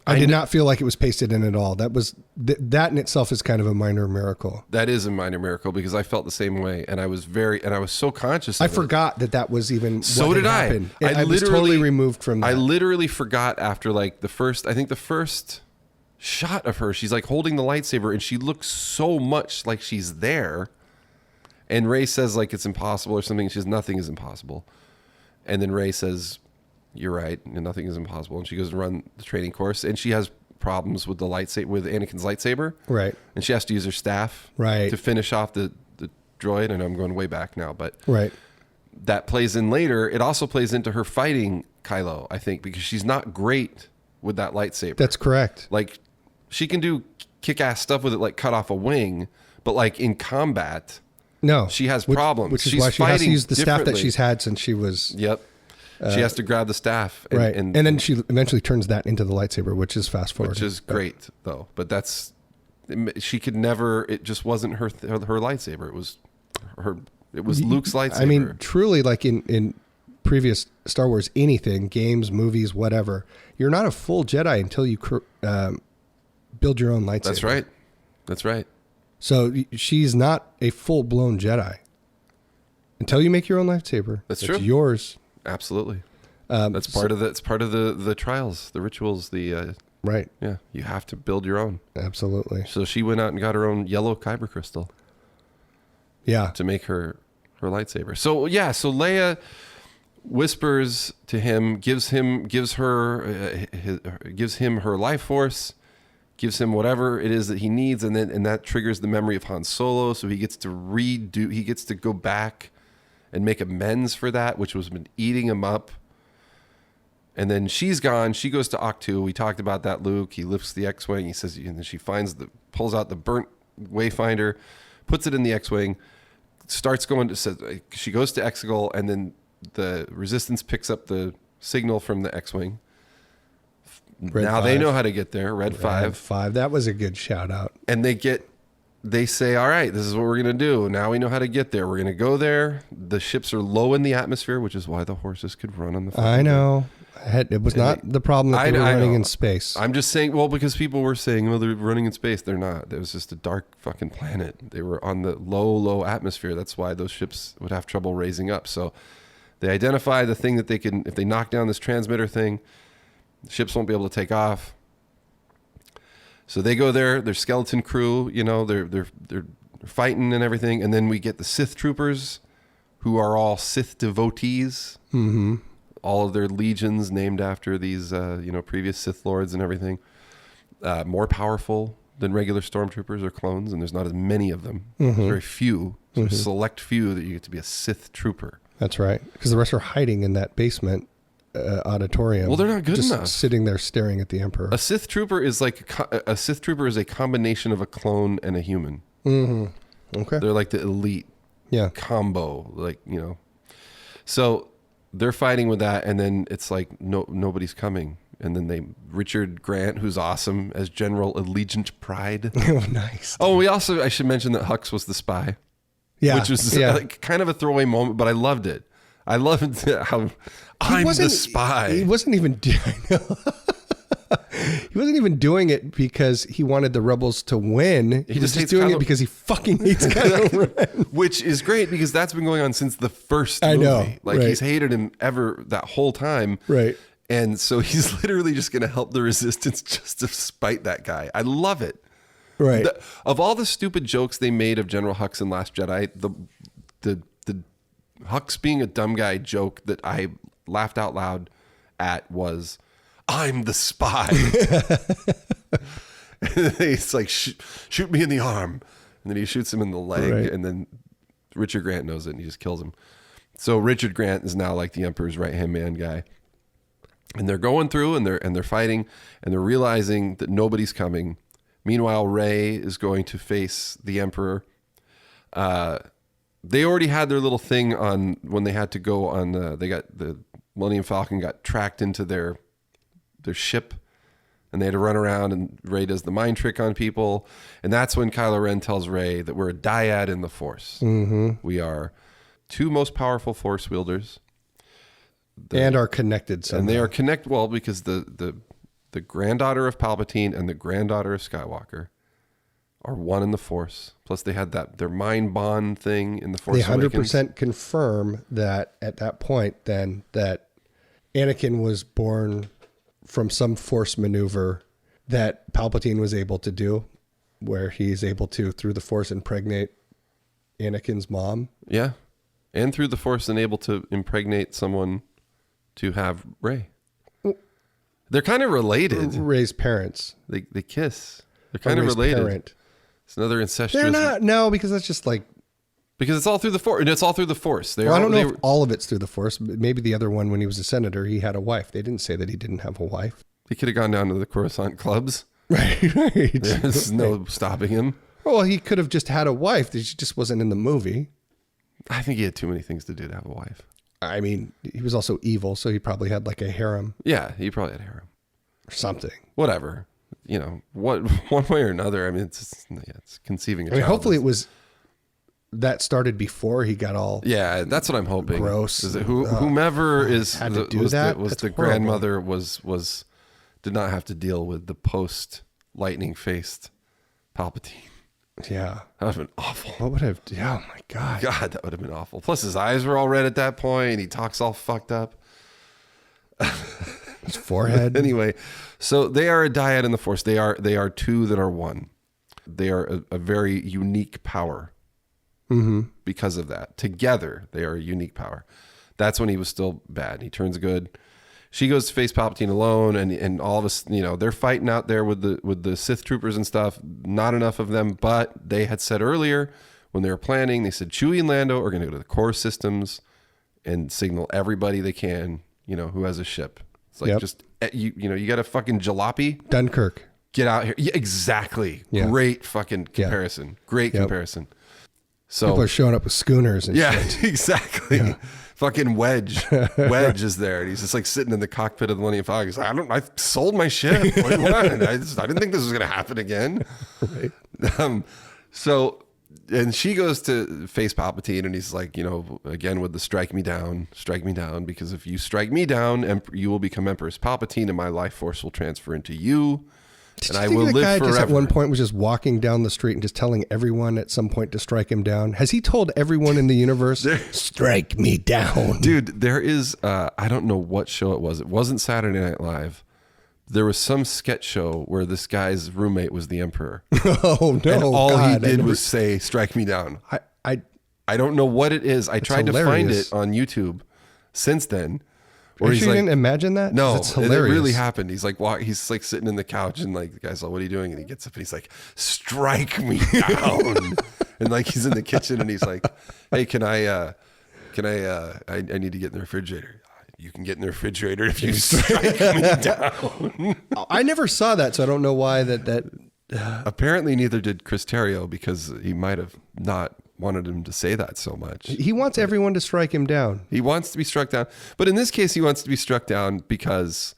I did not feel like it was pasted in at all. That was that in itself is kind of a minor miracle. That is a minor miracle because I felt the same way, and I was so conscious of it. I forgot that was even so what did had happened. I was totally removed from that. I literally forgot after like the first shot of her. She's like holding the lightsaber, and she looks so much like she's there. And Rey says like it's impossible or something. She says nothing is impossible, and then Rey says, you're right. And nothing is impossible. And she goes to run the training course, and she has problems with the lightsaber, with Anakin's lightsaber. Right. And she has to use her staff. Right. To finish off the droid. And I'm going way back now, but right. That plays in later. It also plays into her fighting Kylo, I think, because she's not great with that lightsaber. That's correct. Like, she can do kick-ass stuff with it, like cut off a wing, but like in combat, no, she has problems. Which is she's why she has to use the staff that differently. she's had since she was. Yep. She has to grab the staff. Right. And then she eventually turns that into the lightsaber, which is fast forward. Which is great, though. But she could never, it just wasn't her lightsaber. It was Luke's lightsaber. I mean, truly, like in previous Star Wars, anything, games, movies, whatever, you're not a full Jedi until you build your own lightsaber. That's right. So she's not a full-blown Jedi until you make your own lightsaber. That's true. It's yours. Absolutely. That's part of the trials, the rituals, right. Yeah, you have to build your own. Absolutely. So she went out and got her own yellow kyber crystal. Yeah. To make her lightsaber. So Leia whispers to him, gives him her life force, gives him whatever it is that he needs, and that triggers the memory of Han Solo. So he gets to go back and make amends for that, which was been eating him up. And then she's gone. She goes to Octu. We talked about that, Luke. He lifts the X-Wing. He says, and then she pulls out the burnt Wayfinder, puts it in the X-Wing, starts going to, she goes to Exegol, and then the Resistance picks up the signal from the X-Wing. Red now 5. They know how to get there. Red 5. That was a good shout out. And they say, all right, this is what we're going to do. Now we know how to get there. We're going to go there. The ships are low in the atmosphere, which is why the horses could run on the I know. It was not the problem that they were running in space. I'm just saying, well, because people were saying, well, they're running in space. They're not. It was just a dark fucking planet. They were on the low atmosphere. That's why those ships would have trouble raising up. So they identify the thing that they can, if they knock down this transmitter thing, the ships won't be able to take off. So they go there, their skeleton crew, they're fighting and everything. And then we get the Sith troopers, who are all Sith devotees. Mm-hmm. All of their legions named after these, previous Sith lords and everything. More powerful than regular stormtroopers or clones, and there's not as many of them. Mm-hmm. There's very few, so a select few that you get to be a Sith trooper. That's right, because the rest are hiding in that basement auditorium. Well, they're not good just enough. Sitting there staring at the Emperor. A Sith trooper is a combination of a clone and a human. Mm-hmm. Okay. They're like the elite combo, So they're fighting with that, and then it's like nobody's coming. And then Richard Grant, who's awesome as General Allegiant Pride. Oh, nice. Oh, I should mention that Hux was the spy. Yeah. Which was kind of a throwaway moment, but I loved it. I loved how I'm the spy. He wasn't even he wasn't even doing it because he wanted the rebels to win. He was just doing it because he fucking hates Kylo Ren. Which is great because that's been going on since the first movie. I know. He's hated him ever that whole time. Right. And so he's literally just going to help the Resistance just to spite that guy. I love it. Right. Of all the stupid jokes they made of General Hux in Last Jedi, the Hux being a dumb guy joke that I laughed out loud at was, I'm the spy. It's like, shoot me in the arm. And then he shoots him in the leg. Right. And then Richard Grant knows it and he just kills him. So Richard Grant is now like the Emperor's right-hand man guy. And they're going through and they're fighting and they're realizing that nobody's coming. Meanwhile, Rey is going to face the Emperor. They already had their little thing on when they had to go on. They got the Millennium Falcon got tracked into their ship, and they had to run around. And Rey does the mind trick on people, and that's when Kylo Ren tells Rey that we're a dyad in the Force. Mm-hmm. We are two most powerful Force wielders, and are connected somehow. And they are connected well because the granddaughter of Palpatine and the granddaughter of Skywalker are one in the Force. Plus they had their mind bond thing in the Force Awakens. They 100% confirm that at that point then that Anakin was born from some Force maneuver that Palpatine was able to do, where he's able to, through the Force, impregnate Anakin's mom. Yeah. And through the Force and able to impregnate someone to have Rey. They're kind of related. Rey's parents. They kiss. They're kind of Rey's related. Parent. It's another incestuous. They're not. No, because that's just like. Because it's all through the Force. It's all through the Force. I don't know if all of it's through the Force. But maybe the other one, when he was a senator, he had a wife. They didn't say that he didn't have a wife. He could have gone down to the Coruscant clubs. Right. There's no stopping him. Well, he could have just had a wife. She just wasn't in the movie. I think he had too many things to do to have a wife. I mean, he was also evil, so he probably had like a harem. Yeah, he probably had a harem. Or something. Whatever. You know, one way or another. I mean, it's conceiving a child. Hopefully it was that started before he got all. Yeah, that's what I'm hoping. Gross. Is that whomever is had to do that? was That's the horrible. grandmother did not have to deal with the post lightning faced Palpatine. Yeah. That would have been awful. What would have? Yeah. Oh my God. God, that would have been awful. Plus, his eyes were all red at that point. He talks all fucked up. His forehead. Anyway, so they are a dyad in the Force. They are two that are one. They are a very unique power. Because of that. Together, they are a unique power. That's when he was still bad. He turns good. She goes to face Palpatine alone, and all of us, they're fighting out there with the Sith troopers and stuff. Not enough of them, but they had said earlier when they were planning, they said Chewie and Lando are going to go to the core systems and signal everybody they can, who has a ship. It's like just you got a fucking jalopy. Dunkirk. Get out here. Yeah, exactly. Yeah. Great fucking comparison. Yeah. Great comparison. So people are showing up with schooners and shit. Exactly. Yeah. Fucking Wedge is there, and he's just like sitting in the cockpit of the Millennium Falcon. He's like, I sold my ship. What do you want? I didn't think this was going to happen again. Right. So, and she goes to face Palpatine, and he's like, again with the strike me down, because if you strike me down, you will become Empress Palpatine, and my life force will transfer into you. Did and you I think will that live guy forever. just at one point was just walking down the street and just telling everyone at some point to strike him down? Has he told everyone in the universe, strike me down? Dude, there is, I don't know what show it was. It wasn't Saturday Night Live. There was some sketch show where this guy's roommate was the Emperor. Oh, no. And all God, he did was say, strike me down. I don't know what it is. I tried to find hilarious. it on YouTube since then. Are you sure you didn't imagine that? No, it's it hilarious. really happened. He's like, he's like sitting in the couch, and like the guy's like, "What are you doing?" And he gets up and he's like, "Strike me down!" And like he's in the kitchen, and he's like, "Hey, I need to get in the refrigerator." You can get in the refrigerator if you strike me down. I never saw that, so I don't know why that. Apparently, neither did Chris Terrio, because he might have not wanted him to say that so much. He wants everyone to strike him down. He wants to be struck down. But in this case, he wants to be struck down because,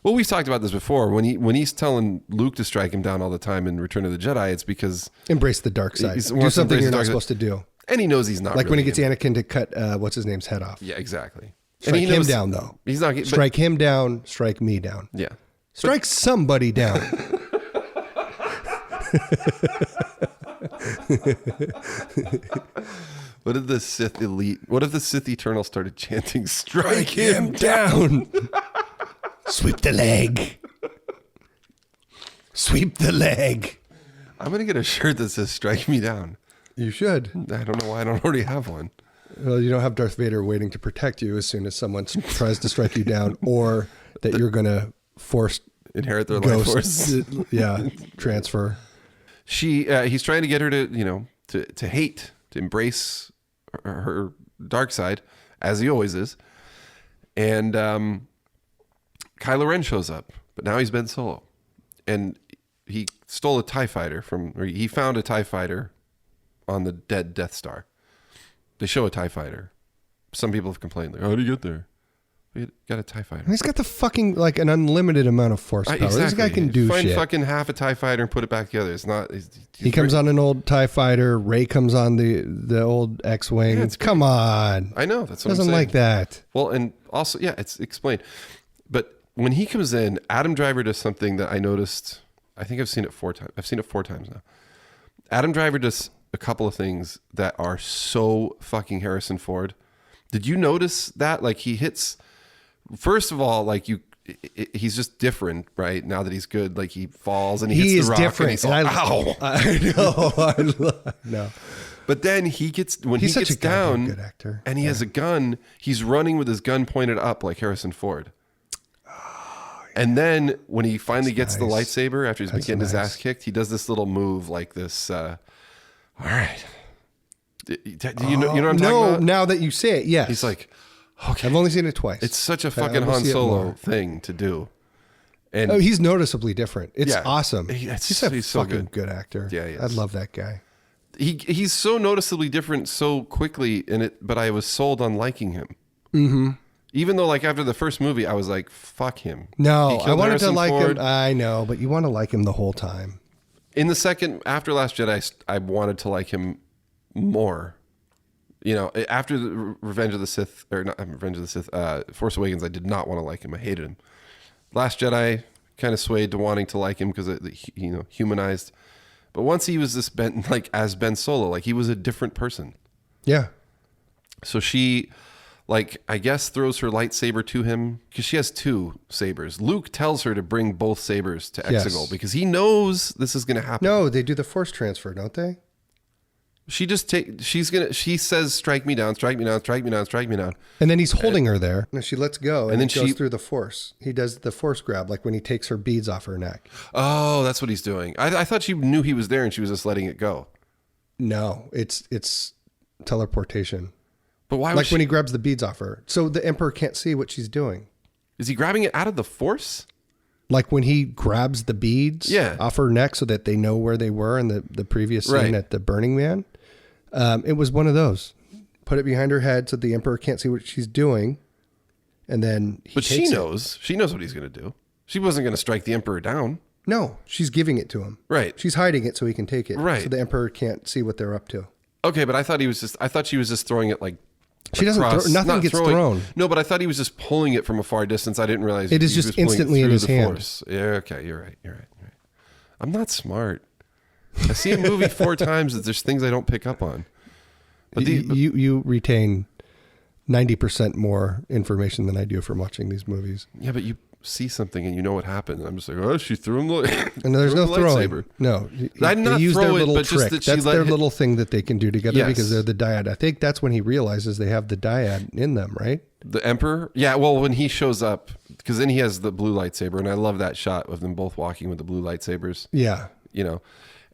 well, we've talked about this before. When he's telling Luke to strike him down all the time in Return of the Jedi, it's because... Embrace the dark side. Do something you're not supposed to do. And he knows he's not. Like really when he gets Anakin to cut, what's his name's head off. Yeah, exactly. Strike him down, though. He's not... Strike him down, strike me down. Yeah. Strike somebody down. What if the Sith Eternal started chanting, strike him down? Sweep the leg. Sweep the leg. I'm going to get a shirt that says strike me down. You should. I don't know why I don't already have one. Well, you don't have Darth Vader waiting to protect you as soon as someone tries to strike you down, or that you're going to inherit their life force. Yeah, transfer. He's trying to get her to hate, to embrace her dark side, as he always is. And Kylo Ren shows up, but now he's Ben Solo, and he stole a TIE fighter he found a TIE fighter on the dead Death Star. They show a TIE fighter. Some people have complained, like, how did he get there? We got a TIE fighter. He's got the fucking, like, an unlimited amount of force power. Exactly. This guy can do Find shit. fucking half a TIE fighter and put it back together. It's not... He comes on an old TIE fighter. Rey comes on the old X-Wing. Yeah, Come on. I know. That's what I'm Doesn't saying. like that. Well, and also, yeah, it's explained. But when he comes in, Adam Driver does something that I noticed. I think I've seen it 4 times. I've seen it 4 times now. Adam Driver does a couple of things that are so fucking Harrison Ford. Did you notice that? Like, he hits... First of all, like he's just different, right? Now that he's good, like he falls and he hits the rock different. and he's like, ow. I know. No. But then he gets He's such a down, good actor, and he has a gun. He's running with his gun pointed up like Harrison Ford. And then when he finally gets the lightsaber after he's been getting his ass kicked, he does this little move like this. All right. Do you know what I'm talking about? Now that you say it, yes. He's like, okay. I've only seen it twice. It's such a fucking Han Solo thing to do. And he's noticeably different. It's awesome. He's a so fucking good actor. Yeah, he is. I love that guy. He's so noticeably different so quickly in it, but I was sold on liking him. Mm-hmm. Even though, like, after the first movie, I was like, fuck him. No, I wanted to like him. I know, but you want to like him the whole time. In the second, after Last Jedi, I wanted to like him more. You know, after the Revenge of the Sith, or not Revenge of the Sith, Force Awakens, I did not want to like him. I hated him. Last Jedi kind of swayed to wanting to like him because, humanized. But once he was this as Ben Solo, like, he was a different person. Yeah. So she, like, I guess throws her lightsaber to him because she has two sabers. Luke tells her to bring both sabers to Exegol because he knows this is going to happen. No, they do the Force transfer, don't they? She says, strike me down, strike me down, strike me down, strike me down. And then he's holding her there. And she lets go. And then she goes through the Force. He does the Force grab, like when he takes her beads off her neck. Oh, that's what he's doing. I thought she knew he was there and she was just letting it go. No, it's teleportation. But why? Like when he grabs the beads off her. So the Emperor can't see what she's doing. Is he grabbing it out of the Force? Like when he grabs the beads off her neck so that they know where they were in the previous scene at the Burning Man. It was one of those. Put it behind her head so the Emperor can't see what she's doing. And then she knows. She knows what he's going to do. She wasn't going to strike the Emperor down. No, she's giving it to him. Right. She's hiding it so he can take it. Right. So the Emperor can't see what they're up to. Okay, but I thought she was just throwing it like she doesn't nothing gets thrown. No, but I thought he was just pulling it from a far distance. I didn't realize it is just instantly in his hand. Force. Yeah, okay, you're right. I'm not smart. I see a movie 4 times that there's things I don't pick up on. But you retain 90% more information than I do from watching these movies. Yeah, but you see something and you know what happened. And I'm just like, oh, she threw him the and there's no throwing. Lightsaber. No, I did not throw it, but trick. just that that's their little thing that they can do together because they're the dyad. I think that's when he realizes they have the dyad in them, right? The Emperor? Yeah, well, when he shows up, because then he has the blue lightsaber, and I love that shot of them both walking with the blue lightsabers. Yeah. You know,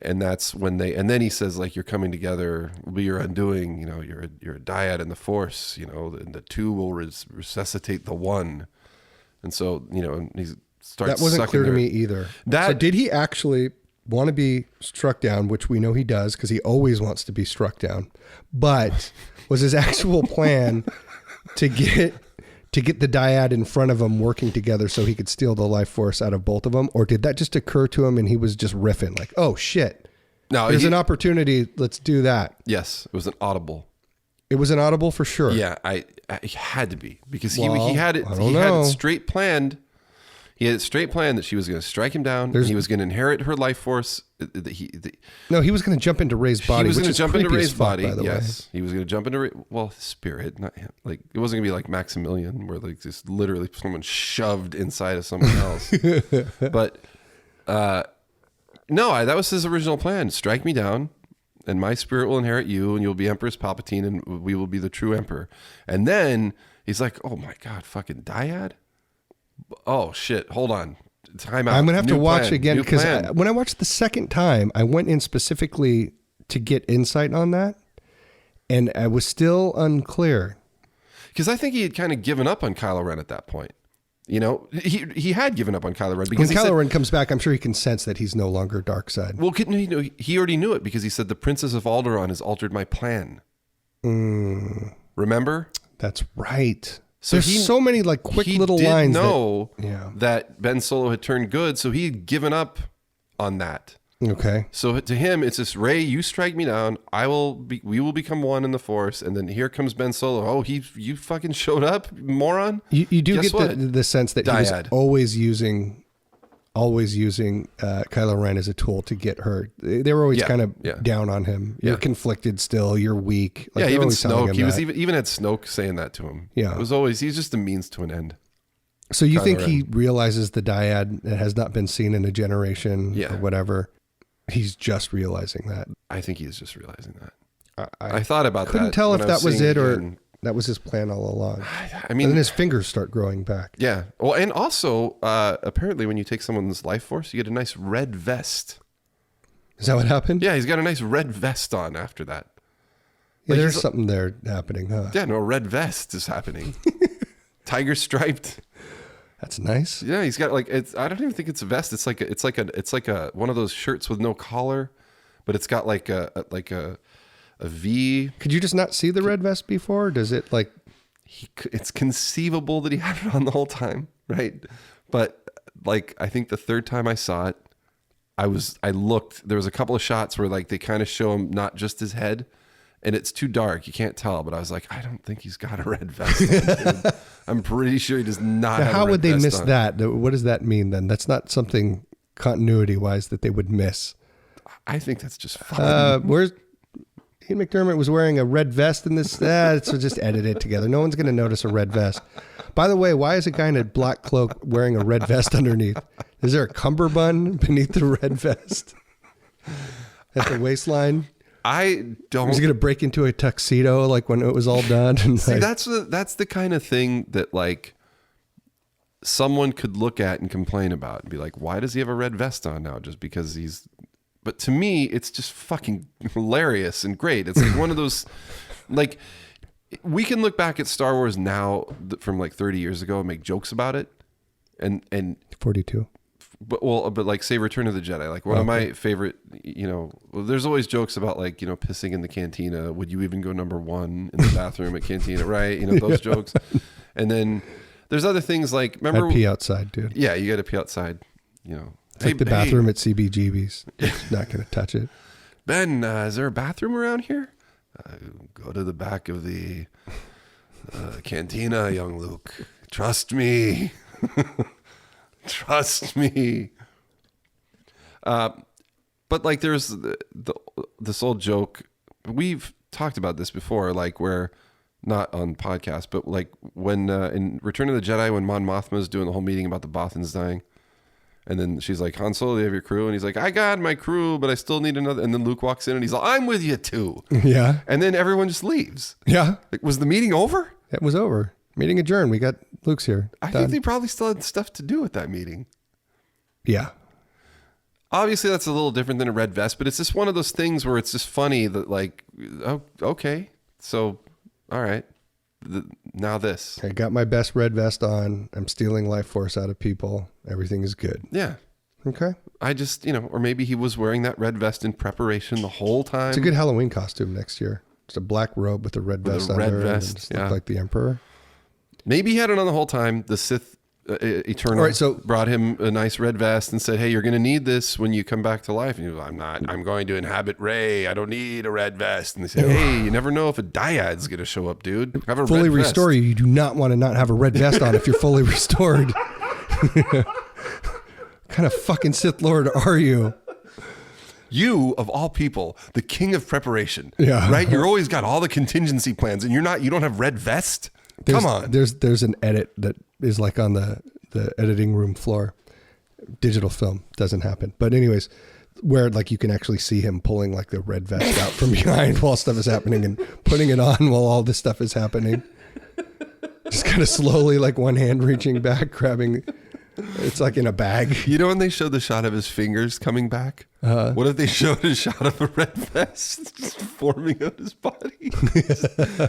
and that's when and then he says, like, you're coming together, will be your undoing, you know, you're a dyad in the Force, you know, and the two will resuscitate the one. And so, you know, and he starts that wasn't clear to me either. So did he actually want to be struck down, which we know he does because he always wants to be struck down, but was his actual plan to get the dyad in front of him working together so he could steal the life force out of both of them? Or did that just occur to him and he was just riffing like, oh shit, no, there's an opportunity. Let's do that. Yes. It was an audible. It was an audible for sure. Yeah. I had to be because he had it straight planned. He had it straight planned that she was going to strike him down. He was going to inheret her life force. No, he was going to jump into Rey's body. He was going to jump into Rey's body. Yes, he was going to jump into his spirit, not him. Like it wasn't going to be like Maximilian, where like just literally someone shoved inside of someone else. But no, that was his original plan. Strike me down, and my spirit will inherit you, and you'll be Empress Palpatine, and we will be the true Emperor. And then he's like, "Oh my God, fucking dyad! Oh shit, hold on." Time out. I'm going to have to watch again because when I watched the second time, I went in specifically to get insight on that. And I was still unclear. Because I think he had kind of given up on Kylo Ren at that point. You know, he had given up on Kylo Ren. Because when Kylo Ren comes back, I'm sure he can sense that he's no longer dark side. Well, he already knew it because he said, the Princess of Alderaan has altered my plan. Remember? That's right. So there's so many like quick little lines. He didn't know that Ben Solo had turned good, so he had given up on that. Okay. So to him, it's just, Rey, you strike me down. We will become one in the Force, and then here comes Ben Solo. Oh, you fucking showed up, moron. You do get the sense that he was always using Kylo Ren as a tool to get her. They were always kind of down on him. You're conflicted still. You're weak. Like, even Snoke. He was even had Snoke saying that to him. Yeah, it was always he's just a means to an end. So you think he realizes the dyad that has not been seen in a generation or whatever? He's just realizing that. I think he's just realizing that. I thought about that. Couldn't tell if that was it or again. that was his plan all along. I mean, and then his fingers start growing back. Yeah. Well, and also, apparently when you take someone's life force, you get a nice red vest. Is that what happened? Yeah, he's got a nice red vest on after that. Yeah, there's something there happening, huh? Yeah, no, a red vest is happening. Tiger striped. That's nice. Yeah, he's got like I don't even think it's a vest. It's like a one of those shirts with no collar, but it's got like a V. Could you just not see the red vest before? Does it like? It's conceivable that he had it on the whole time, right? But like I think the third time I saw it, I looked. There was a couple of shots where like they kind of show him not just his head. And it's too dark. You can't tell. But I was like, I don't think he's got a red vest on, dude. I'm pretty sure he does not have How a red would they vest miss on. that? What does that mean then? That's not something continuity-wise that they would miss. I think that's just fun. Where's Ian McDermott was wearing a red vest in this? So just edit it together. No one's going to notice a red vest. By the way, why is a guy in a black cloak wearing a red vest underneath? Is there a cummerbund beneath the red vest? At the waistline? I don't. Was he going to break into a tuxedo like when it was all done? And See, like, that's the kind of thing that like someone could look at and complain about and be like, why does he have a red vest on now? Just because he's. But to me, it's just fucking hilarious and great. It's like one of those, like, we can look back at Star Wars now from like 30 years ago and make jokes about it, and 42. But like say Return of the Jedi, like one of my favorite, there's always jokes about like, pissing in the cantina. Would you even go number one in the bathroom at cantina? Right. Those jokes. And then there's other things like, remember? I'd pee outside, dude. Yeah. You got to pee outside, It's like the bathroom at CBGB's. It's not going to touch it. Ben, is there a bathroom around here? Go to the back of the cantina, young Luke. Trust me. Trust me. But like there's this old joke. We've talked about this before, like where, not on podcast, but like when in Return of the Jedi, when Mon Mothma is doing the whole meeting about the Bothans dying. And then she's like, Han Solo, do you have your crew? And he's like, I got my crew, but I still need another. And then Luke walks in and he's like, I'm with you too. Yeah. And then everyone just leaves. Yeah. Like, was the meeting over? It was over. Meeting adjourned. We got Luke's here. I Done. think they probably still had stuff to do at that meeting. Yeah. Obviously, that's a little different than a red vest, but it's just one of those things where it's just funny that like, oh, okay. So, all right. Now this. I got my best red vest on. I'm stealing life force out of people. Everything is good. Yeah. Okay. I just, or maybe he was wearing that red vest in preparation the whole time. It's a good Halloween costume next year. Just a black robe with a red vest a red under vest, and just yeah. look like the Emperor. Maybe he had it on the whole time. The Sith Eternal All right, so brought him a nice red vest and said, hey, you're going to need this when you come back to life. And he was like, I'm not. I'm going to inhabit Rey. I don't need a red vest. And they said, hey, you never know if a dyad's going to show up, dude. Have a fully red restore vest. you. You do not want to not have a red vest on if you're fully restored. What kind of fucking Sith Lord are you? You, of all people, the king of preparation. Yeah. Right? You're always got all the contingency plans and you don't have red vest? Come on. There's an edit that is like on the editing room floor. Digital film doesn't happen. But anyways, where like you can actually see him pulling like the red vest out from behind while stuff is happening and putting it on while all this stuff is happening. Just kind of slowly, like one hand reaching back, grabbing. It's like in a bag. You know when they showed the shot of his fingers coming back? What if they showed a shot of a red vest just forming out his body?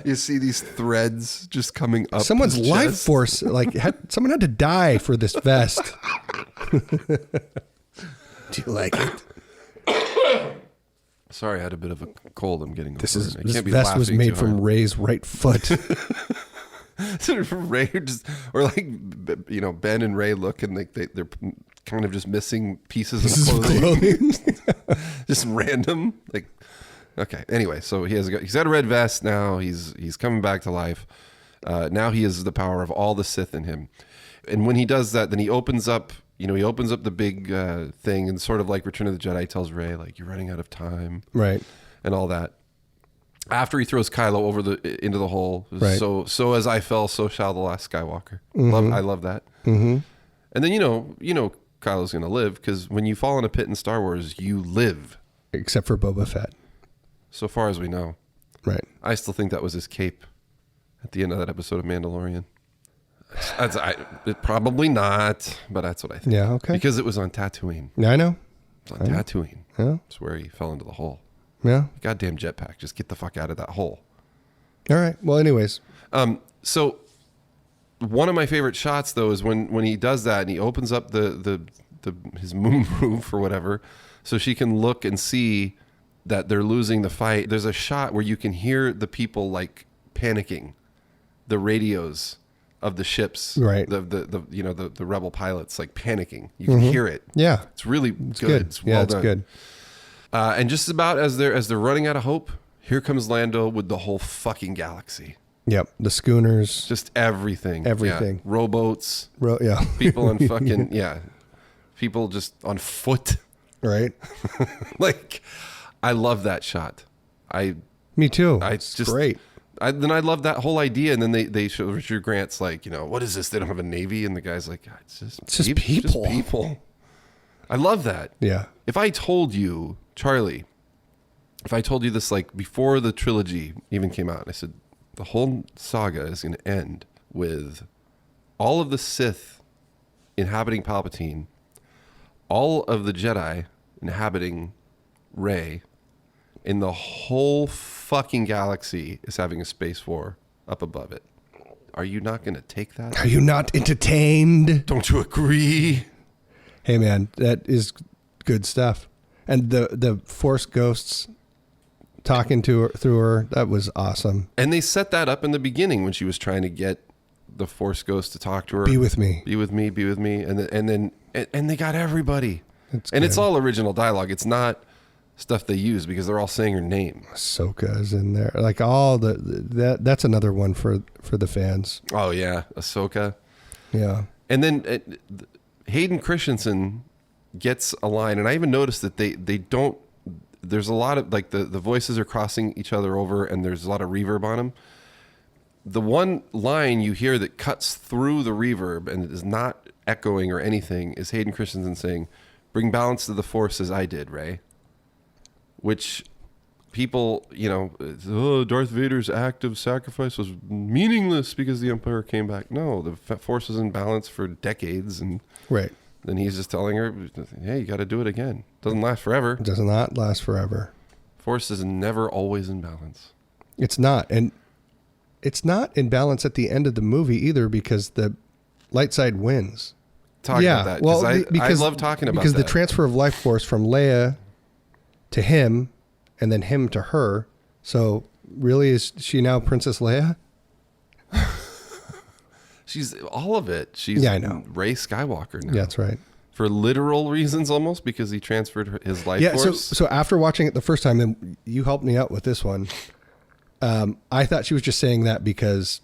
You see these threads just coming up. Someone's his life chest. force, like someone had to die for this vest. Do you like it? Sorry, I had a bit of a cold. I'm getting over This it. I vest can't be was laughing made too from hard. Rey's right foot. Ray or like Ben and Ray look and they're kind of just missing pieces of clothing. Just random, like, okay, anyway, so he's got a red vest now. He's coming back to life. Now he has the power of all the Sith in him, and when he does that, then he opens up the big thing, and sort of like Return of the Jedi tells Rey, like, you're running out of time, Right. and all that. After he throws Kylo into the hole, Right. So as I fell, so shall the last Skywalker. Mm-hmm. I love that. Mm-hmm. And then Kylo's gonna live, because when you fall in a pit in Star Wars, you live. Except for Boba Fett. So far as we know. Right. I still think that was his cape at the end of that episode of Mandalorian. Probably not, but that's what I think. Yeah, okay. Because it was on Tatooine. Yeah, I know. It's on Tatooine. Yeah. It's where he fell into the hole. Yeah. Goddamn jetpack. Just get the fuck out of that hole. All right. Well, anyways. So one of my favorite shots though is when he does that and he opens up his moon roof or whatever, so she can look and see that they're losing the fight. There's a shot where you can hear the people like panicking, the radios of the ships, right? The rebel pilots like panicking. You can hear it. Yeah, it's really good. It's well done. Good. And just about as they're running out of hope, here comes Lando with the whole fucking galaxy. Yep, the schooners, just everything, everything, yeah. Rowboats, yeah, people on fucking people just on foot, right? Like, I love that shot. Me too. It's just great. Then I love that whole idea, and then they show Richard Grant's like, what is this? They don't have a navy, and the guy's like, it's just people. Just people. I love that. Yeah. If I told you, Charlie, this like before the trilogy even came out, and I said the whole saga is going to end with all of the Sith inhabiting Palpatine, all of the Jedi inhabiting Rey, and the whole fucking galaxy is having a space war up above it. Are you not going to take that? Are you not entertained? Don't you agree? Hey man, that is good stuff. And the Force ghosts talking to her through her, that was awesome. And they set that up in the beginning when she was trying to get the Force ghost to talk to her. Be with me. Be with me. Be with me. And then they got everybody. That's and good. it's all original dialogue. It's not stuff they use because they're all saying her name. Ahsoka's in there. Like all that's another one for the fans. Oh yeah, Ahsoka. Yeah. And then Hayden Christensen gets a line, and I even noticed that they don't. There's a lot of like the voices are crossing each other over, and there's a lot of reverb on them. The one line you hear that cuts through the reverb and is not echoing or anything is Hayden Christensen saying, "Bring balance to the Force as I did, Rey." Which people, Darth Vader's act of sacrifice was meaningless because the Empire came back. No, the Force was in balance for decades, and right. Then he's just telling her, "Hey, you got to do it again. Doesn't last forever. It does not last forever. Force is never always in balance." It's not, and it's not in balance at the end of the movie either because the light side wins. Talk about that. Well, I love talking about that. Because the transfer of life force from Leia to him and then him to her. So really, is she now Princess Leia? She's all of it. She's I know. Rey Skywalker now. Yeah, that's right. For literal reasons almost because he transferred his life force. So after watching it the first time, and you helped me out with this one, I thought she was just saying that because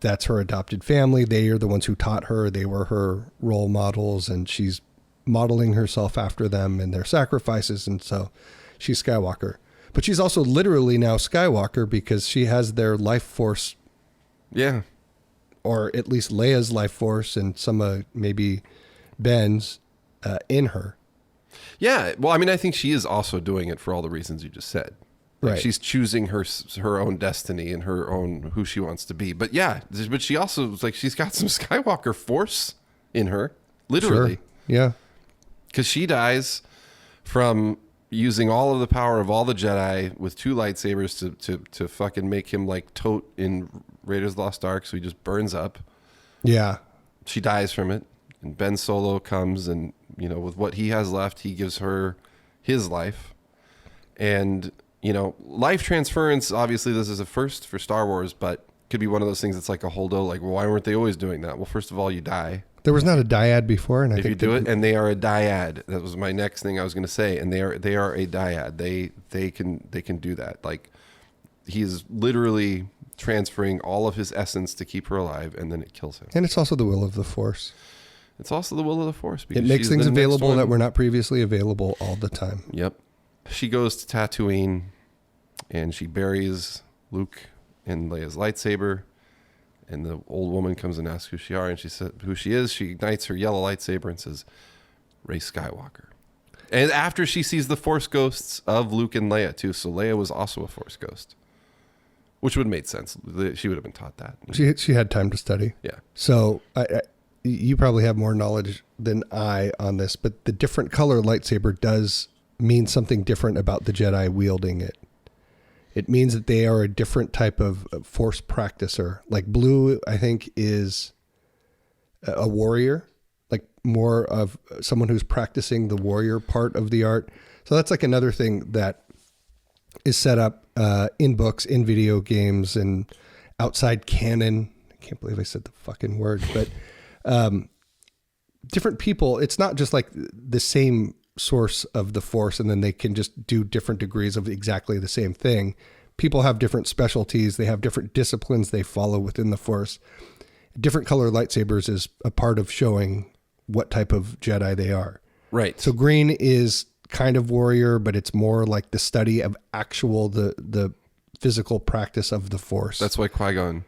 that's her adopted family. They are the ones who taught her. They were her role models, and she's modeling herself after them and their sacrifices, and so she's Skywalker. But she's also literally now Skywalker because she has their life force. Yeah. Or at least Leia's life force and some maybe Ben's in her. Yeah. Well, I mean, I think she is also doing it for all the reasons you just said. Like right. She's choosing her own destiny and her own who she wants to be. But yeah, but she also like she's got some Skywalker force in her, literally. Sure. Yeah. Because she dies from using all of the power of all the Jedi with 2 lightsabers to fucking make him like Tote in Raiders of the Lost Ark, so he just burns up. Yeah. She dies from it, and Ben Solo comes, and with what he has left, he gives her his life. And life transference, obviously this is a first for Star Wars, but could be one of those things that's like a holdo, like, well, why weren't they always doing that? Well, first of all, you die. There was not a dyad before, and I think if you do it, and they are a dyad. That was my next thing I was going to say, and they are a dyad. They can do that. Like, he is literally transferring all of his essence to keep her alive, and then it kills him. And it's also the will of the Force. It's also the will of the Force. It makes things available that were not previously available all the time. Yep. She goes to Tatooine, and she buries Luke in Leia's lightsaber. And the old woman comes and asks who she is. She ignites her yellow lightsaber and says, "Rey Skywalker." And after she sees the Force ghosts of Luke and Leia too. So Leia was also a Force ghost. Which would have made sense. She would have been taught that. She had time to study. Yeah. So you probably have more knowledge than I on this, but the different color lightsaber does mean something different about the Jedi wielding it. It means that they are a different type of Force practicer. Like blue, I think, is a warrior, like more of someone who's practicing the warrior part of the art. So that's like another thing that is set up in books, in video games, and outside canon. I can't believe I said the fucking word, but different people, it's not just like the same source of the Force and then they can just do different degrees of exactly the same thing. People have different specialties. They have different disciplines they follow within the Force. Different color lightsabers is a part of showing what type of Jedi they are. Right. So green is kind of warrior, but it's more like the study of actual, the physical practice of the Force. That's why Qui-Gon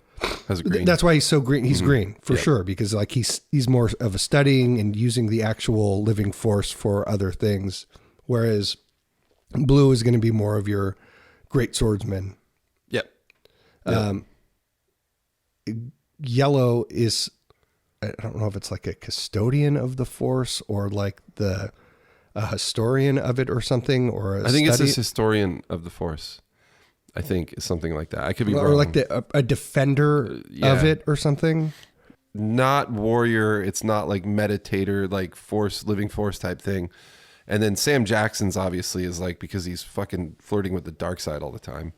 has a green. That's why he's so green. He's green for sure, because like he's more of a studying and using the actual living Force for other things. Whereas blue is going to be more of your great swordsman. Yep. Yellow is, I don't know if it's like a custodian of the Force or like a historian of it or something, or I think it's a historian of the Force. I think it's something like that. I could be wrong. Or like a defender of it or something. Not warrior. It's not like meditator, like Force, living Force type thing. And then Sam Jackson's obviously is like, because he's fucking flirting with the dark side all the time.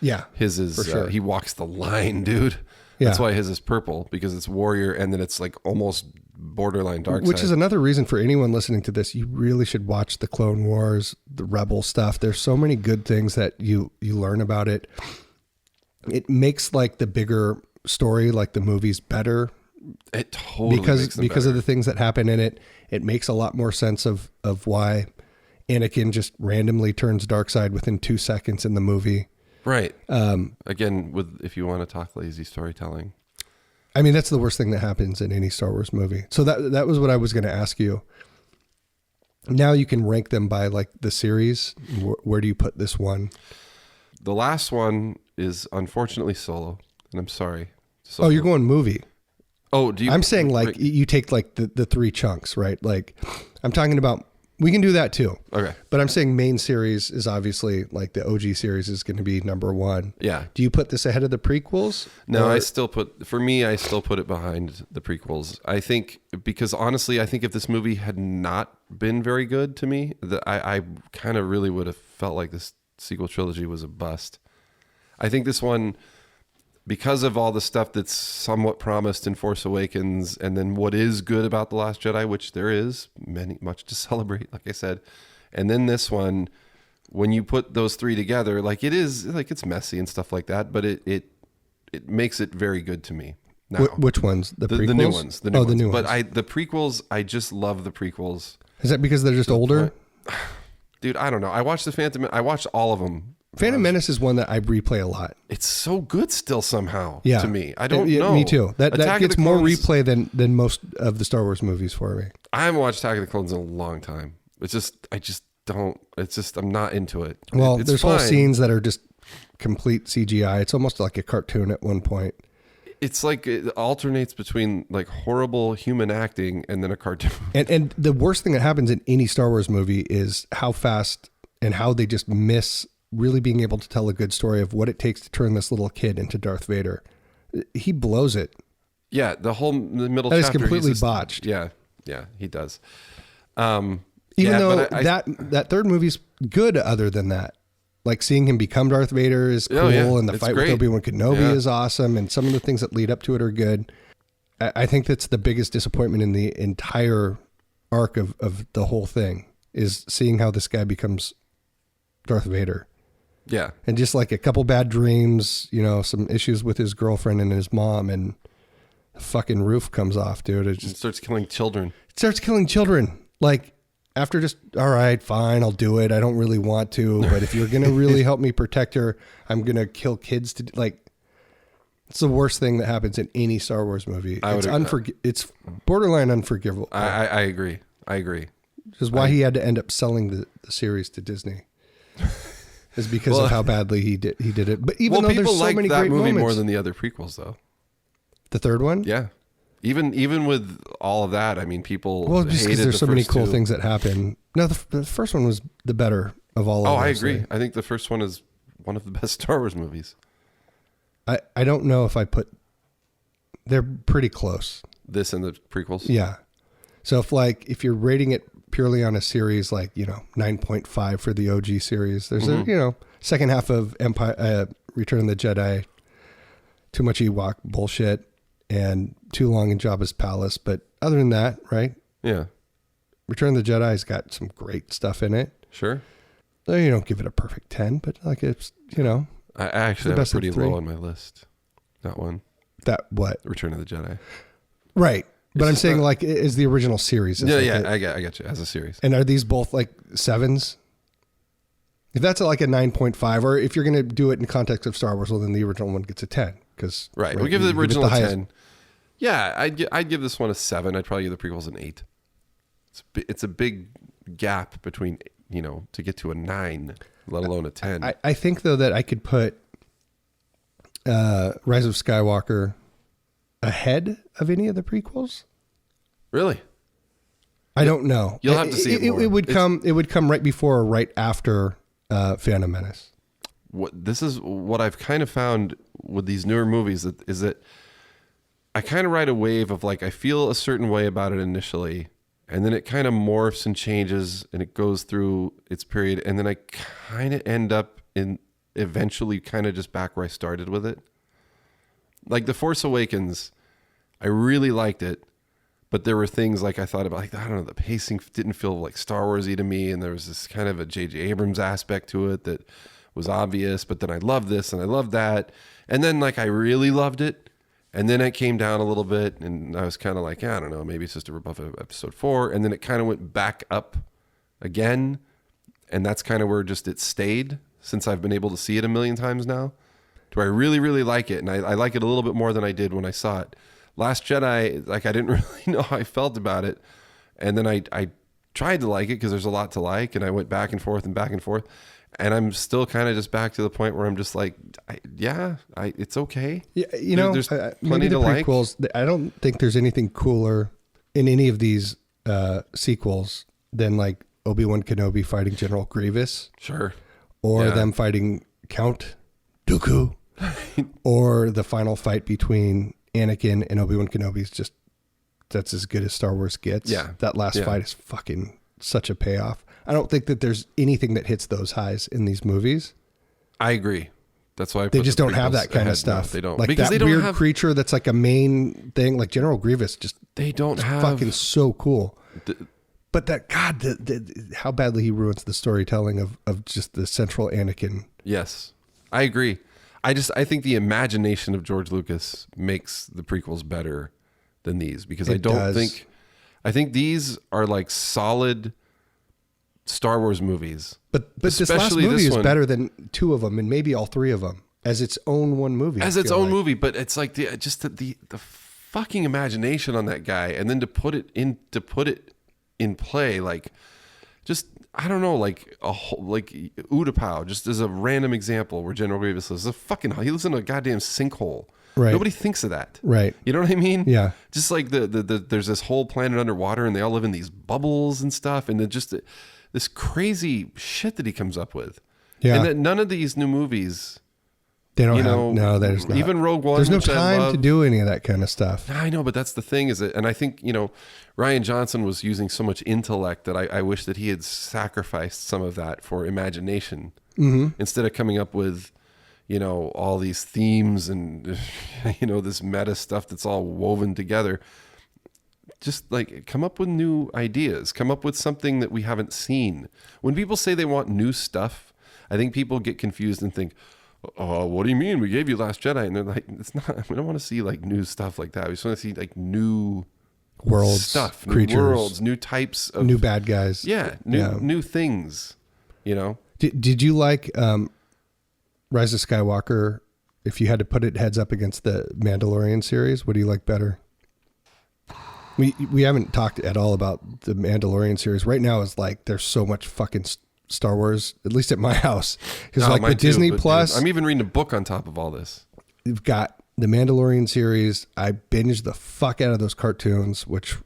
Yeah. His is, for sure. He walks the line, dude. Yeah. That's why his is purple, because it's warrior and then it's like almost borderline dark side. Which is another reason for anyone listening to this, you really should watch the Clone Wars, the Rebel stuff. There's so many good things that you learn about it. It makes like the bigger story, like the movies, better. It totally makes them because better. of the things that happen in it. It makes a lot more sense of why Anakin just randomly turns dark side within 2 seconds in the movie. Right. Again, if you want to talk lazy storytelling. I mean, that's the worst thing that happens in any Star Wars movie. So that was what I was going to ask you. Now you can rank them by like the series. Where do you put this one? The last one is unfortunately Solo, and I'm sorry. Solo. Oh, you're going movie. Oh, do you? I'm saying like you take like the three chunks, right? Like I'm talking about, we can do that too. Okay. But I'm saying main series is obviously like the OG series is going to be number one. Yeah. Do you put this ahead of the prequels? No, I still put it behind the prequels. I think, because honestly, I think if this movie had not been very good to me, I kind of really would have felt like this sequel trilogy was a bust. I think this one, because of all the stuff that's somewhat promised in Force Awakens, and then what is good about The Last Jedi, which there is much to celebrate, like I said, and then this one, when you put those three together, like it is, like it's messy and stuff like that, but it makes it very good to me. Now, which ones? The prequels? The new ones. The new ones. But the prequels, I just love the prequels. Is that because they're just older? Dude, I don't know. I watched I watched all of them. Phantom Menace is one that I replay a lot. It's so good still somehow to me. I don't know. Me too. That gets more replay than most of the Star Wars movies for me. I haven't watched Attack of the Clones in a long time. I'm not into it. Well, it's there's fine. whole scenes that are just complete CGI. It's almost like a cartoon at one point. It's like it alternates between like horrible human acting and then a cartoon. And the worst thing that happens in any Star Wars movie is how fast and how they just miss really being able to tell a good story of what it takes to turn this little kid into Darth Vader. He blows it. Yeah, the middle that chapter is completely botched. Yeah, he does. Even though that third movie's good other than that. Like seeing him become Darth Vader is cool, and the fight with Obi-Wan Kenobi is awesome, and some of the things that lead up to it are good. I think that's the biggest disappointment in the entire arc of the whole thing, is seeing how this guy becomes Darth Vader. Yeah. And just like a couple bad dreams, some issues with his girlfriend and his mom, and the fucking roof comes off, dude. It starts killing children. It starts killing children. Like, after just, all right, fine, I'll do it. I don't really want to, but if you're going to really help me protect her, I'm going to kill kids to, like, it's the worst thing that happens in any Star Wars movie. It's borderline unforgivable. I agree. Which is why he had to end up selling the series to Disney. is because of how badly he did it. But even though people there's so like many that great movie moments, more than the other prequels, though. The third one, Yeah. Even with all of that, I mean, people just because hated there's so many first cool two. things that happen. No, the first one was the better of all. Oh, of I those, agree. like. I think the first one is one of the best Star Wars movies. I don't know if I put. They're pretty close. This and the prequels. Yeah. So if you're rating it purely on a series, like 9.5 for the OG series, there's a second half of Empire, Return of the Jedi, too much Ewok bullshit, and too long in Jabba's palace. But other than that, right? Yeah. Return of the Jedi's got some great stuff in it. Sure. You don't give it a perfect 10, but like it's I actually have best it of pretty three. low on my list. That one. that what Return of the Jedi. right. But I'm just saying not- like is the original series. Is Yeah, like yeah, it- I get you as a series. And are these both like 7s? If that's like a 9.5, or if you're going to do it in context of Star Wars, well, then the original one gets a 10. Right. We'll give the original a 10. Yeah, I'd give this one a 7. I'd probably give the prequels an 8. It's a big gap between, to get to a 9, let alone a 10. I think, though, that I could put Rise of Skywalker ahead of any of the prequels. Really? I don't know. You'll have to see it more. It would come right before or right after Phantom Menace. This is what I've kind of found with these newer movies is that I kind of ride a wave of like I feel a certain way about it initially, and then it kind of morphs and changes and it goes through its period, and then I kind of end up in eventually kind of just back where I started with it. Like The Force Awakens, I really liked it, but there were things like I thought about, like, I don't know, the pacing didn't feel like Star Wars-y to me, and there was this kind of a J.J. Abrams aspect to it that was obvious, but then I loved this and I loved that. And then like I really loved it. And then it came down a little bit and I was kind of like, I don't know, maybe it's just a rip off of episode 4. And then it kind of went back up again. And that's kind of where just it stayed since I've been able to see it a million times now. Do I really, really like it? And I like it a little bit more than I did when I saw it. Last Jedi, like I didn't really know how I felt about it. And then I tried to like it because there's a lot to like. And I went back and forth and back and forth. And I'm still kind of just back to the point where I'm just like, it's okay. Yeah, There's maybe plenty the to like. prequels. I don't think there's anything cooler in any of these sequels than like Obi-Wan Kenobi fighting General Grievous, Sure. or Yeah. them fighting Count Dooku, or the final fight between Anakin and Obi-Wan Kenobi is just that's as good as Star Wars gets. Yeah. That last Yeah. fight is fucking such a payoff. I don't think that there's anything that hits those highs in these movies. I agree. That's why I They put just the don't have prequels that kind ahead. of stuff. No, they don't. Like because that they don't weird have, creature that's like a main thing, like General Grievous. Just They don't have. fucking so cool. the- But that God, how badly he ruins the storytelling of just the central Anakin. Yes, I agree. I think the imagination of George Lucas makes the prequels better than these because It does. I think these are like solid Star Wars movies. But this last Especially movie this is one. better than 2 of them, and maybe all 3 of them as its own one movie. As I its feel own like. movie, but it's like the fucking imagination on that guy, and then to put it in play, like just I don't know, like a whole, like Utapau, just as a random example where General Grievous lives. He lives in a goddamn sinkhole. Right. Nobody thinks of that. Right. You know what I mean? Yeah. Just like there's this whole planet underwater, and they all live in these bubbles and stuff, and then just this crazy shit that he comes up with. Yeah. And that none of these new movies. They don't You have know, no. There's not. even Rogue One, There's no which I time to love. do any of that kind of stuff. I know, but that's the thing is that, and I think, Rian Johnson was using so much intellect that I wish that he had sacrificed some of that for imagination instead of coming up with, all these themes and, this meta stuff that's all woven together. Just like come up with new ideas, come up with something that we haven't seen. When people say they want new stuff, I think people get confused and think, oh, what do you mean? We gave you Last Jedi. And they're like, it's not, we don't want to see like new stuff like that. We just want to see like new Worlds, stuff, creatures, new worlds, new types of new bad guys. Yeah. New things, Did you like Rise of Skywalker? If you had to put it heads up against the Mandalorian series, what do you like better? We haven't talked at all about the Mandalorian series. Right now is like there's so much fucking Star Wars, at least at my house. Because No, like the mine too, Disney but, Plus, dude, I'm even reading a book on top of all this. you've got the Mandalorian series. I binged the fuck out of those cartoons, which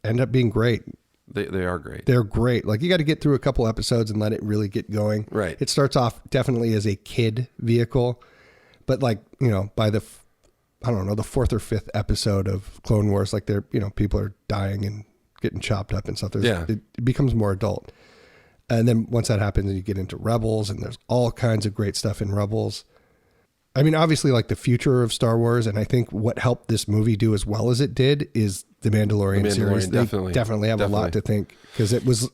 end up being great. They are great. They're great. Like you got to get through a couple episodes and let it really get going. Right. It starts off definitely as a kid vehicle, but like, you know, by the, I don't know, the 4th or 5th episode of Clone Wars, like they're, you know, people are dying and getting chopped up and stuff. It becomes more adult. And then once that happens, you get into Rebels, and there's all kinds of great stuff in Rebels. I mean, obviously, like the future of Star Wars, and I think what helped this movie do as well as it did is the Mandalorian series. Definitely. They definitely have a lot to think, because it was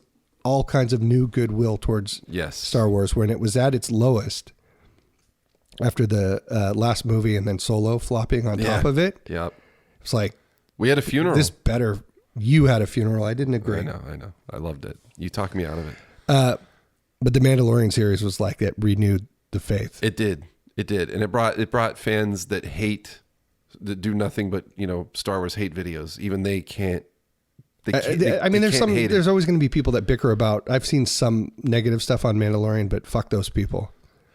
all kinds of new goodwill towards Star Wars when it was at its lowest after the last movie and then Solo flopping on top of it. Yep. It's like, we had a funeral. You had a funeral. I didn't agree. I know. I loved it. You talked me out of it. But the Mandalorian series was like that renewed the faith. It did. And it brought fans that do nothing but, you know, Star Wars hate videos. Even they can't. There's always going to be people that bicker about. I've seen some negative stuff on Mandalorian, but fuck those people.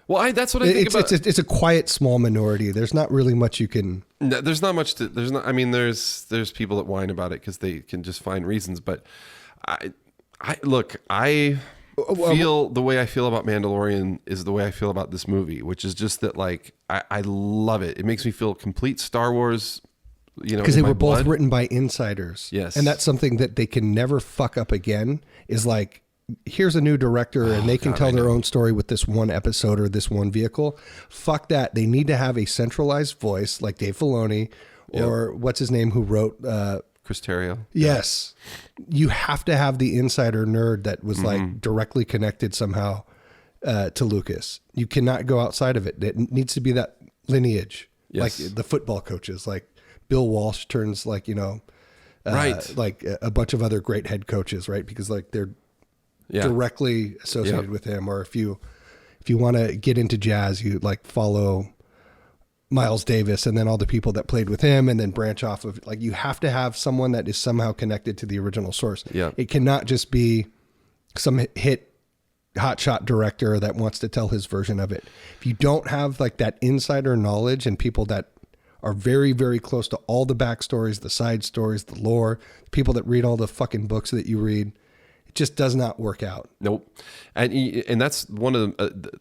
Well, that's what I think about. It's a quiet, small minority. There's not really much you can. No, there's not much to. There's not. I mean, there's people that whine about it because they can just find reasons. But I feel the way I feel about Mandalorian is the way I feel about this movie, which is just that, like, I love it. It makes me feel complete Star Wars. You know, because they were both written by insiders. Yes, and that's something that they can never fuck up again. Is like, here's a new director and they can tell their own story with this one episode or this one vehicle. Fuck that. They need to have a centralized voice like Dave Filoni or what's his name who wrote Chris Terrio. Yes. You have to have the insider nerd that was like directly connected somehow to Lucas. You cannot go outside of it. It needs to be that lineage. Yes. Like the football coaches, like Bill Walsh turns like, you know, like a bunch of other great head coaches, right? Because like they're directly associated with him. Or if you want to get into jazz, you like follow Miles Davis and then all the people that played with him, and then branch off of, like, you have to have someone that is somehow connected to the original source. Yeah. It cannot just be some hit hotshot director that wants to tell his version of it. If you don't have like that insider knowledge and people that are very, very close to all the backstories, the side stories, the lore, people that read all the fucking books that you read, it just does not work out. Nope. And that's one of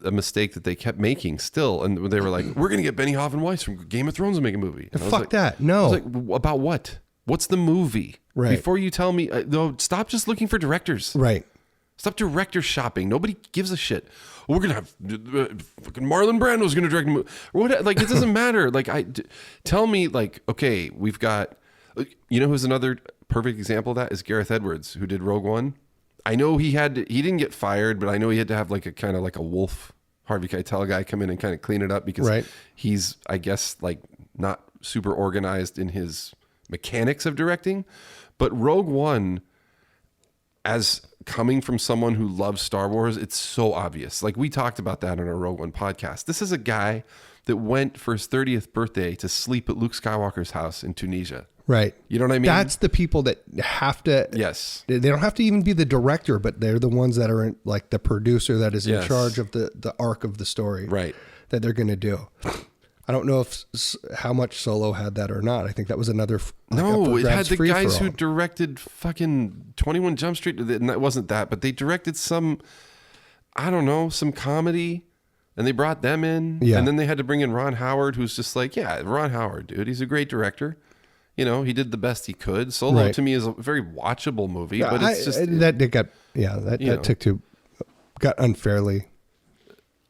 a mistake that they kept making still. And they were like, we're going to get Benioff and Weiss from Game of Thrones to make a movie. Fuck that. No. I was like, about what? What's the movie? Right. Before you tell me, no, stop just looking for directors. Right. Stop director shopping. Nobody gives a shit. We're going to have fucking Marlon Brando's going to direct a movie. What? Like, it doesn't matter. Like, tell me, like, okay, we've got, you know, who's another perfect example of that is Gareth Edwards, who did Rogue One. I know he didn't get fired, but I know he had to have like a kind of like a wolf Harvey Keitel guy come in and kind of clean it up because he's, I guess, like not super organized in his mechanics of directing. But Rogue One, as coming from someone who loves Star Wars, it's so obvious. Like we talked about that on our Rogue One podcast. This is a guy that went for his 30th birthday to sleep at Luke Skywalker's house in Tunisia. Right. You know what I mean? That's the people that have to. Yes. They don't have to even be the director, but they're the ones that are like the producer that is in charge of the arc of the story. Right. That they're going to do. I don't know how much Solo had that or not. I think that was another. No, it had the guys who directed fucking 21 Jump Street. And that wasn't that, but they directed some, I don't know, some comedy. And they brought them in. Yeah. And then they had to bring in Ron Howard, who's just like, Ron Howard, dude. He's a great director. You know, he did the best he could. Solo to me is a very watchable movie, but it's just that got unfairly.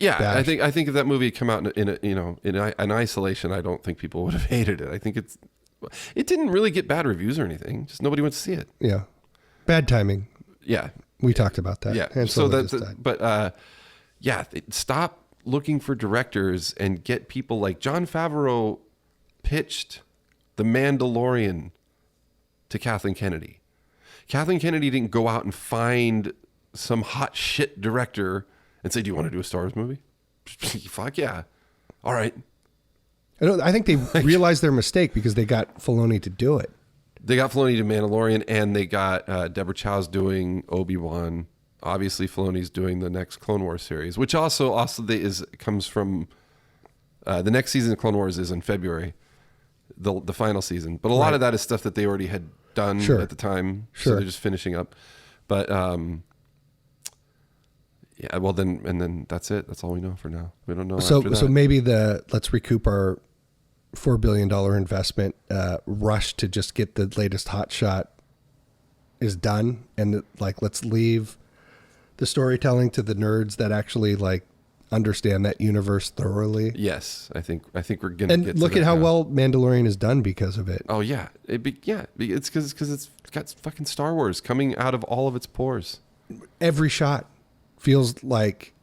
Yeah, bashed. I think if that movie had come out in isolation, I don't think people would have hated it. I think it didn't really get bad reviews or anything. Just nobody went to see it. Yeah, bad timing. Yeah, we talked about that. Yeah, and so stop looking for directors and get people like Jon Favreau pitched The Mandalorian to Kathleen Kennedy. Kathleen Kennedy didn't go out and find some hot shit director and say, do you want to do a Star Wars movie? Fuck yeah. All right. I think they realized their mistake because they got Filoni to do it. They got Filoni to Mandalorian, and they got Deborah Chow's doing Obi-Wan. obviously Filoni's doing the next Clone Wars series, which also comes from the next season of Clone Wars is in February, the final season. But a lot of that is stuff that they already had done at the time, so they're just finishing up. But yeah, well then that's it. That's all we know for now. We don't know. So after that. so maybe let's recoup our $4 billion investment rush to just get the latest hot shot is done, and let's leave the storytelling to the nerds that actually understand that universe thoroughly. Yes, I think we're gonna and get look to at how now. well Mandalorian is done because of it. Oh yeah, it's because it's got fucking Star Wars coming out of all of its pores. Every shot feels like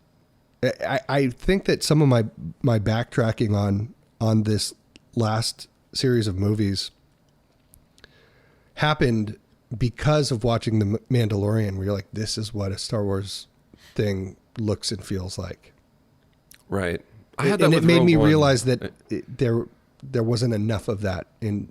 I think that some of my backtracking on this last series of movies happened because of watching The Mandalorian, where you're like, this is what a Star Wars thing looks and feels like. Right. And it made me realize that there wasn't enough of that in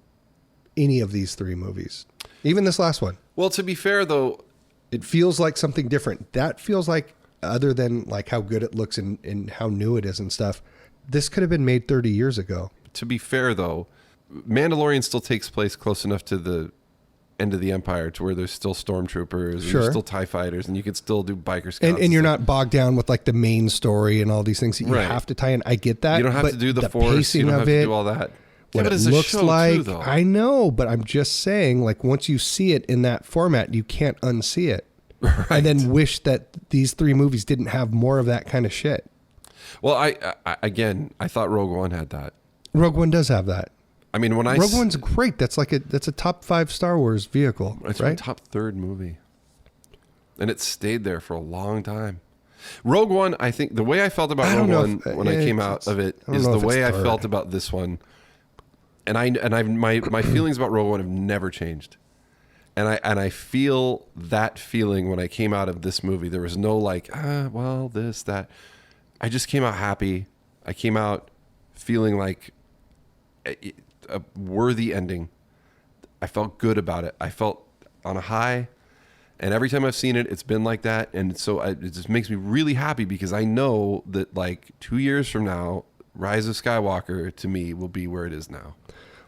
any of these three movies. Even this last one. Well, to be fair, though, it feels like something different. That feels like, other than how good it looks and how new it is and stuff, this could have been made 30 years ago. To be fair, though, Mandalorian still takes place close enough to the end of the Empire to where there's still stormtroopers, and there's still TIE fighters, and you can still do biker scouts. And you're not bogged down with the main story and all these things that you have to tie in. I get that. You don't have to do the Force. You don't have to do all that. What it looks like, too, I know, but I'm just saying, once you see it in that format, you can't unsee it. Right. And then wish that these three movies didn't have more of that kind of shit. Well, I thought Rogue One had that. Rogue One does have that. I mean, Rogue One's great. That's a top 5 Star Wars vehicle. It's right? my top 3rd movie, and it stayed there for a long time. Rogue One, I think the way I felt about Rogue One when I came out of it is the way I felt about this one, and my feelings about Rogue One have never changed, and I feel that feeling when I came out of this movie. There was no this, that. I just came out happy. I came out feeling like a worthy ending. I felt good about it. I felt on a high, and every time I've seen it, it's been like that. And so it just makes me really happy because I know that 2 years from now, Rise of Skywalker to me will be where it is now.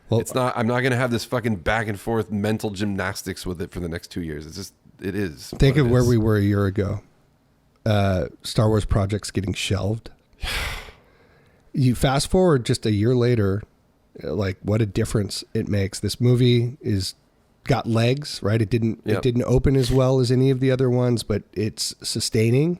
Well, I'm not going to have this fucking back and forth mental gymnastics with it for the next 2 years. It is. Think of where we were a year ago. Star Wars projects getting shelved. You fast forward just a year later, what a difference it makes. This movie got legs, right? It didn't open as well as any of the other ones, but it's sustaining.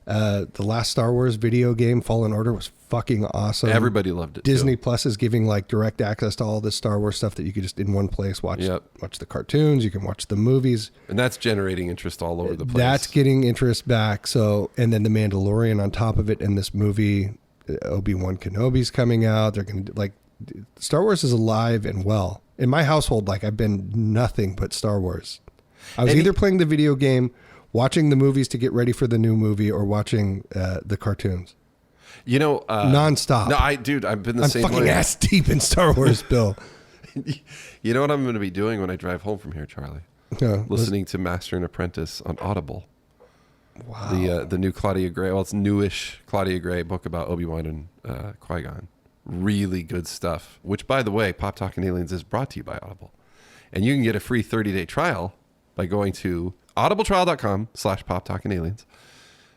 The last Star Wars video game, Fallen Order, was fucking awesome. Everybody loved it. Disney Plus is giving direct access to all this Star Wars stuff that you could just in one place watch the cartoons, you can watch the movies. And that's generating interest all over the place. That's getting interest back. So, and then The Mandalorian on top of it, and this movie, Obi-Wan Kenobi's coming out. They're going to Star Wars is alive and well. In my household, I've been nothing but Star Wars. I was either playing the video game, watching the movies to get ready for the new movie, or watching the cartoons. Nonstop. No, I've been the same way. I'm fucking ass deep in Star Wars, Bill. You know what I'm going to be doing when I drive home from here, Charlie? Listening to Master and Apprentice on Audible. Wow. The new Claudia Gray, it's newish Claudia Gray book about Obi-Wan and Qui-Gon. Really good stuff, which, by the way, Pop Talkin' Aliens is brought to you by Audible. And you can get a free 30-day trial by going to audibletrial.com/poptalkinaliens.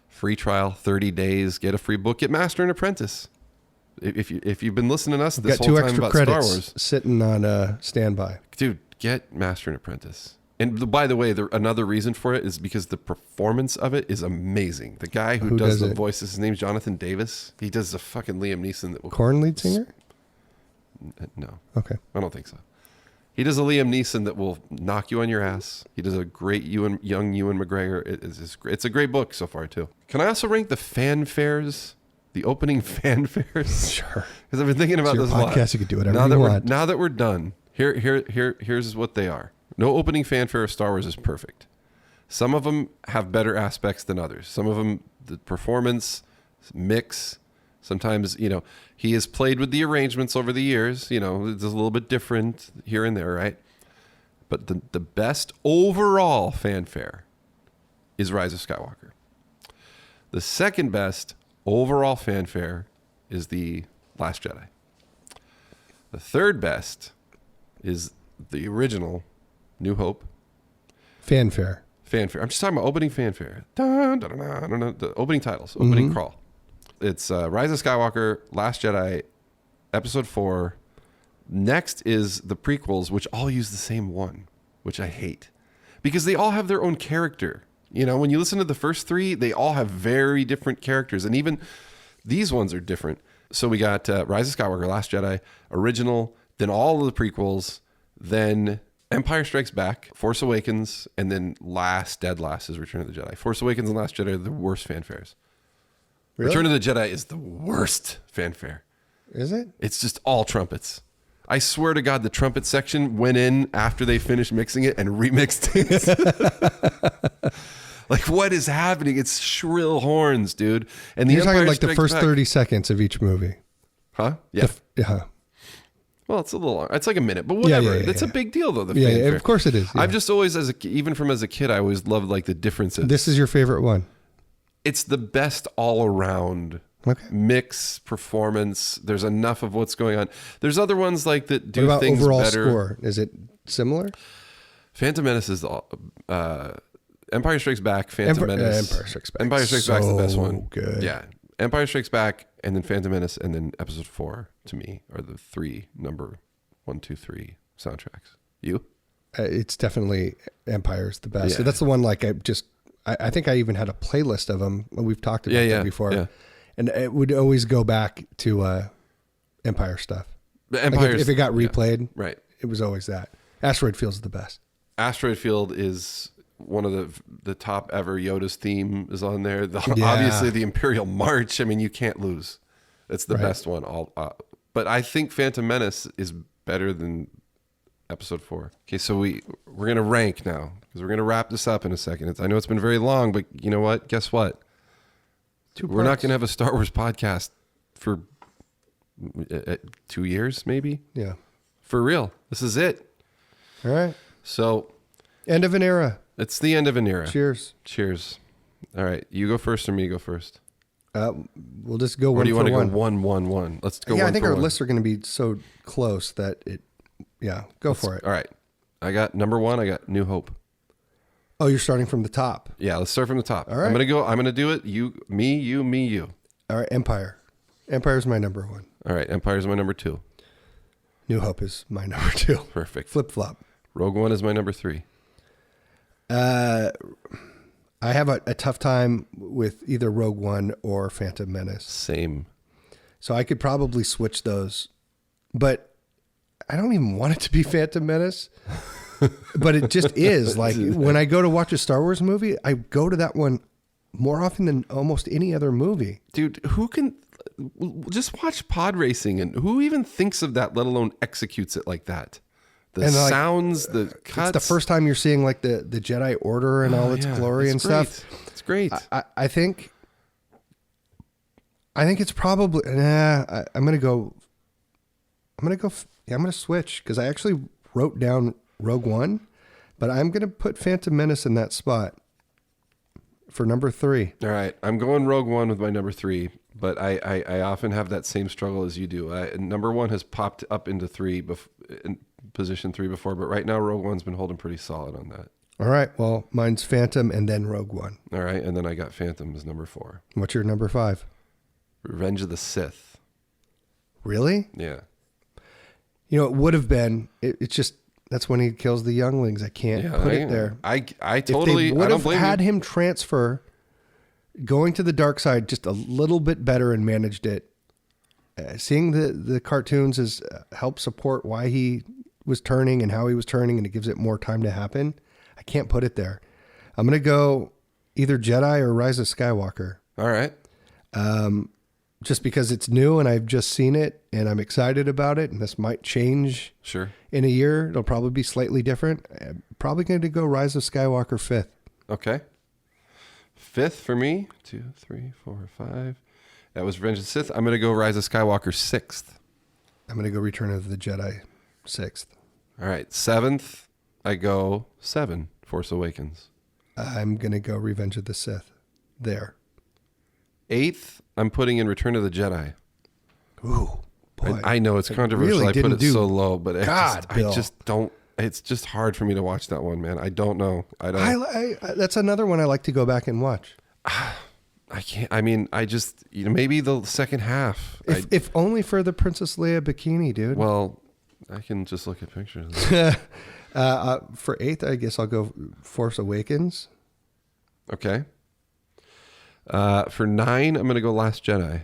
Free trial, 30 days, get a free book, get Master and Apprentice. If you've been listening to us this whole time about Star Wars, sitting on standby. Dude, get Master and Apprentice. And by the way, another reason for it is because the performance of it is amazing. The guy who does the voices, his name's Jonathan Davis. He does the fucking Liam Neeson that will Korn lead singer? No. Okay. I don't think so. He does a Liam Neeson that will knock you on your ass. He does a great young Ewan McGregor. It's a great book so far too. Can I also rank the fanfares? The opening fanfares? Sure. Because I've been thinking about this a lot. You could do whatever you want. Now that we're done, here's what they are. No opening fanfare of Star Wars is perfect. Some of them have better aspects than others. Some of them, the performance, mix. Sometimes, he has played with the arrangements over the years. It's a little bit different here and there, right? But the best overall fanfare is Rise of Skywalker. The second best overall fanfare is The Last Jedi. The third best is the original New Hope. Fanfare. I'm just talking about opening fanfare. Dun, dun, dun, dun, dun, dun, the opening titles, opening crawl. It's Rise of Skywalker, Last Jedi, Episode 4. Next is the prequels, which all use the same one, which I hate. Because they all have their own character. You know, when you listen to the first three, they all have very different characters. And even these ones are different. So we got Rise of Skywalker, Last Jedi, original, then all of the prequels, then Empire Strikes Back, Force Awakens, and then dead last is Return of the Jedi. Force Awakens and Last Jedi are the worst fanfares. Really? Return of the Jedi is the worst fanfare. Is it? It's just all trumpets. I swear to God, the trumpet section went in after they finished mixing it and remixed it. Like, what is happening? It's shrill horns, dude. And you're talking like the first 30 seconds of each movie. Huh? Yeah. Yeah. Well, it's a little long. It's like a minute, but whatever. It's a big deal, though. The fanfare. Of course it is. Yeah. I've just always, even from as a kid, I always loved like the differences. This is your favorite one. It's the best all around. Okay. Mix, performance. There's enough of what's going on. There's other ones like that do what about things overall better. Score? Is it similar? Phantom Menace is Empire Strikes Back, Phantom Menace. Empire Strikes Back. Empire Strikes Back is the best one. Good. Yeah. Empire Strikes Back, and then Phantom Menace, and then Episode 4 to me are the three number 1, 2, 3 soundtracks. You? It's definitely Empire's the best. Yeah. So that's the one. Like I think I even had a playlist of them. We've talked about that before. Yeah. And it would always go back to Empire stuff. Like if it got replayed, right? It was always that. Asteroid Field's the best. Asteroid Field is one of the top ever. Yoda's theme is on there. Obviously, the Imperial March. I mean, you can't lose. It's the best one. But I think Phantom Menace is better than Episode 4. Okay, so we're gonna rank now because we're gonna wrap this up in a second. I know it's been very long, but you know what? Guess what? We're not going to have a Star Wars podcast for 2 years, maybe. Yeah. For real. This is it. All right. So. End of an era. It's the end of an era. Cheers. Cheers. All right. You go first or me go first? We'll just go one for one. Or do you want to go 1, 1, 1? Let's go 1 for 1. Yeah, I think our lists are going to be so close that go for it. All right. I got number 1. I got New Hope. Oh, you're starting from the top. Yeah, let's start from the top. All right. I'm gonna do it. You, me. All right, Empire. Empire's my number 1. All right, Empire's my number 2. New Hope is my number 2. Perfect. Flip flop. Rogue One is my number 3. I have a tough time with either Rogue One or Phantom Menace. Same. So I could probably switch those, but I don't even want it to be Phantom Menace. But it just is. Like when I go to watch a Star Wars movie, I go to that one more often than almost any other movie. Dude, who can just watch pod racing and who even thinks of that, let alone executes it like that? The sounds, the cuts. It's the first time you're seeing like the Jedi Order and all its glory and stuff. It's great. I think it's probably, I'm going to switch because I actually wrote down Rogue One, but I'm going to put Phantom Menace in that spot for number 3. All right. I'm going Rogue One with my number 3, but I often have that same struggle as you do. Number 1 has popped up into 3, in position 3 before, but right now Rogue One's been holding pretty solid on that. All right. Well, mine's Phantom and then Rogue One. All right. And then I got Phantom as number 4. What's your number 5? Revenge of the Sith. Really? Yeah. You know, it would have been, it's just, that's when he kills the younglings. I can't put it there. I totally, if they would I don't blame have had you. him transfer, going to the dark side just a little bit better and managed it. Seeing the cartoons has helped support why he was turning and how he was turning, and it gives it more time to happen. I can't put it there. I'm going to go either Jedi or Rise of Skywalker. All right. Just because it's new and I've just seen it and I'm excited about it, and this might change in a year. It'll probably be slightly different. I'm probably going to go Rise of Skywalker 5th. Okay. 5th for me. 2, 3, 4, 5. That was Revenge of the Sith. I'm going to go Rise of Skywalker 6th. I'm going to go Return of the Jedi 6th. All right. 7th, I go 7, Force Awakens. I'm going to go Revenge of the Sith there. 8th, I'm putting in Return of the Jedi. Ooh, boy. I know it's controversial. really I put didn't it so low, but Bill. I just don't. It's just hard for me to watch that one, man. I don't know. I don't. I that's another one I like to go back and watch. I can't. I mean, I just maybe the second half. If only for the Princess Leia bikini, dude. Well, I can just look at pictures. For 8th, I guess I'll go Force Awakens. Okay. For 9, I'm gonna go Last Jedi.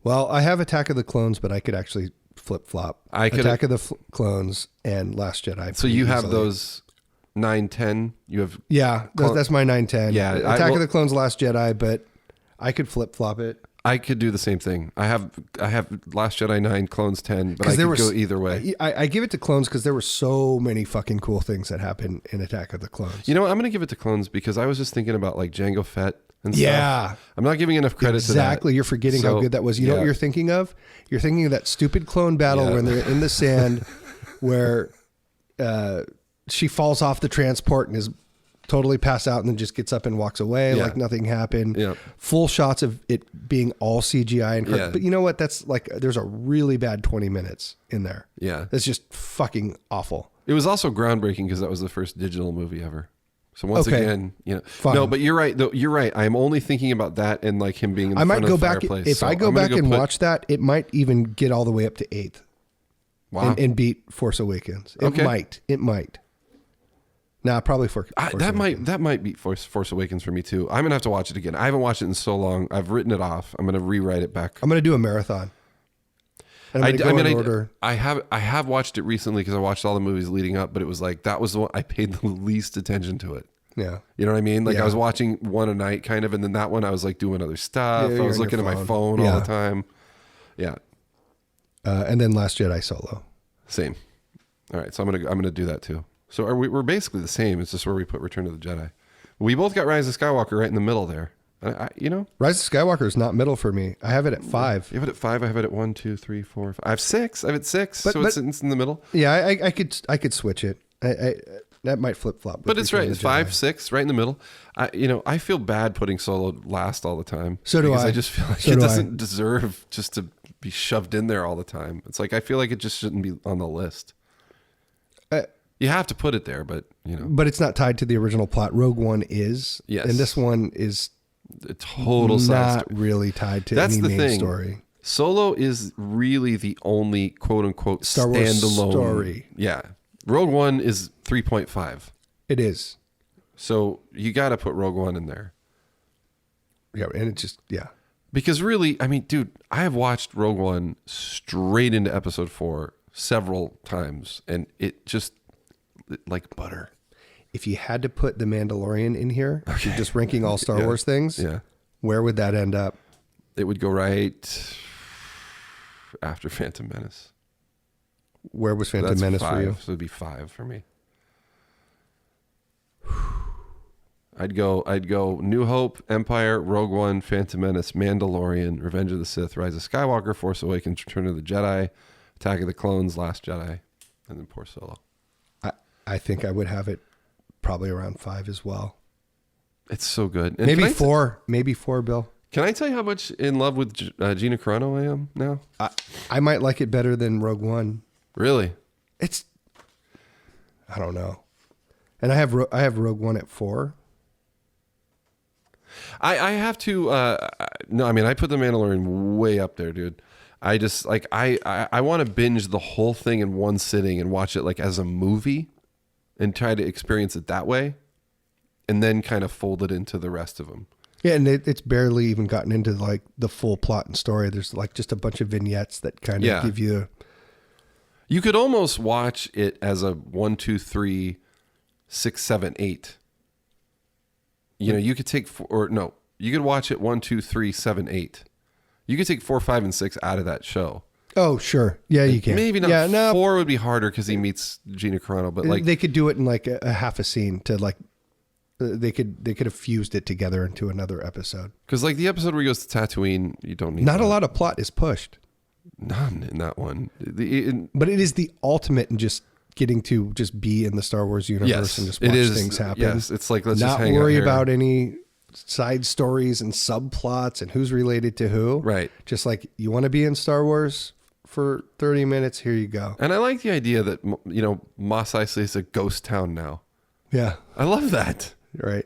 Well, I have Attack of the Clones, but I could actually flip flop. Attack of the Clones and Last Jedi. So you have those 9, 10. You have that's my 9, 10. Yeah, Attack of the Clones, Last Jedi, but I could flip flop it. I could do the same thing. I have Last Jedi 9, Clones 10, but I could go either way. I give it to Clones because there were so many fucking cool things that happened in Attack of the Clones. You know, I'm going to give it to Clones because I was just thinking about like Jango Fett and stuff. Yeah. I'm not giving enough credit to that. Exactly. You're forgetting how good that was. You know what you're thinking of? You're thinking of that stupid clone battle when they're in the sand where she falls off the transport and is totally passed out and then just gets up and walks away like nothing happened. Yeah. Full shots of it being all CGI and but you know what? That's like there's a really bad 20 minutes in there. Yeah. That's just fucking awful. It was also groundbreaking because that was the first digital movie ever. So once again, Fine. No, but you're right. Though you're right. I'm only thinking about that and like him being in the front of the fireplace. If I go back and watch that, it might even get all the way up to 8th. Wow. And beat Force Awakens. It might. Nah, probably Force Awakens. That might be Force Awakens for me too. I'm gonna have to watch it again. I haven't watched it in so long. I've written it off. I'm gonna rewrite it back. I'm gonna do a marathon. I have watched it recently because I watched all the movies leading up, but it was like that was the one I paid the least attention to it. Yeah. You know what I mean? Like I was watching one a night kind of, and then that one I was like doing other stuff. I was looking at my phone all the time. Yeah. And then Last Jedi Solo. Same. All right, so I'm gonna do that too. So we're basically the same. It's just where we put Return of the Jedi. We both got Rise of Skywalker right in the middle there. Rise of Skywalker is not middle for me. I have it at 5. You have it at 5. I have it at 1, 2, 3, 4, 5. I have 6. I have it 6. It's in the middle. Yeah, I could switch it. That might flip flop. But it's right. It's 5, 6, right in the middle. I feel bad putting Solo last all the time. So do I. I just feel like it doesn't deserve just to be shoved in there all the time. It's like I feel like it just shouldn't be on the list. You have to put it there, but But it's not tied to the original plot. Rogue One is. Yes. And this one is a total not really tied to any main story. Solo is really the only quote unquote Star Wars standalone story. Yeah. Rogue One is 3.5. It is. So you got to put Rogue One in there. Yeah, and it just Because really, I mean, dude, I have watched Rogue One straight into Episode 4 several times, and it just like butter. If you had to put The Mandalorian in here, if you're just ranking all Star Wars things, where would that end up? It would go right after Phantom Menace. Where was Phantom Menace 5, for you? So it'd be 5 for me. I'd go New Hope, Empire, Rogue One, Phantom Menace, Mandalorian, Revenge of the Sith, Rise of Skywalker, Force Awakens, Return of the Jedi, Attack of the Clones, Last Jedi, and then poor Solo. I think I would have it probably around 5 as well. It's so good. And maybe 4. Maybe 4, Bill. Can I tell you how much in love with Gina Carano I am now? I might like it better than Rogue One. Really? I don't know. And I have Rogue One at 4. I have to. No, I mean I put The Mandalorian way up there, dude. I just like I want to binge the whole thing in one sitting and watch it like as a movie, and try to experience it that way, and then kind of fold it into the rest of them. Yeah, and it's barely even gotten into like the full plot and story. There's like just a bunch of vignettes that kind of give you. You could almost watch it as a 1, 2, 3, 6, 7, 8. You could take you could watch it 1, 2, 3, 7, 8. You could take 4, 5, and 6 out of that show. Oh, sure. Yeah, you can. Maybe not. Yeah, no. 4 would be harder because he meets Gina Carano, but like they could do it in like a half a scene to like they could have fused it together into another episode. Because like the episode where he goes to Tatooine, you don't need not a lot of plot is pushed. None in that one. But it is the ultimate in just getting to just be in the Star Wars universe and just watch things happen. Yes, it's like, let's not just hang worry out here. about any side stories and subplots and who's related to who. Right. Just like, you want to be in Star Wars for 30 minutes, here you go. And I like the idea that, Mos Eisley is a ghost town now. Yeah. I love that. Right.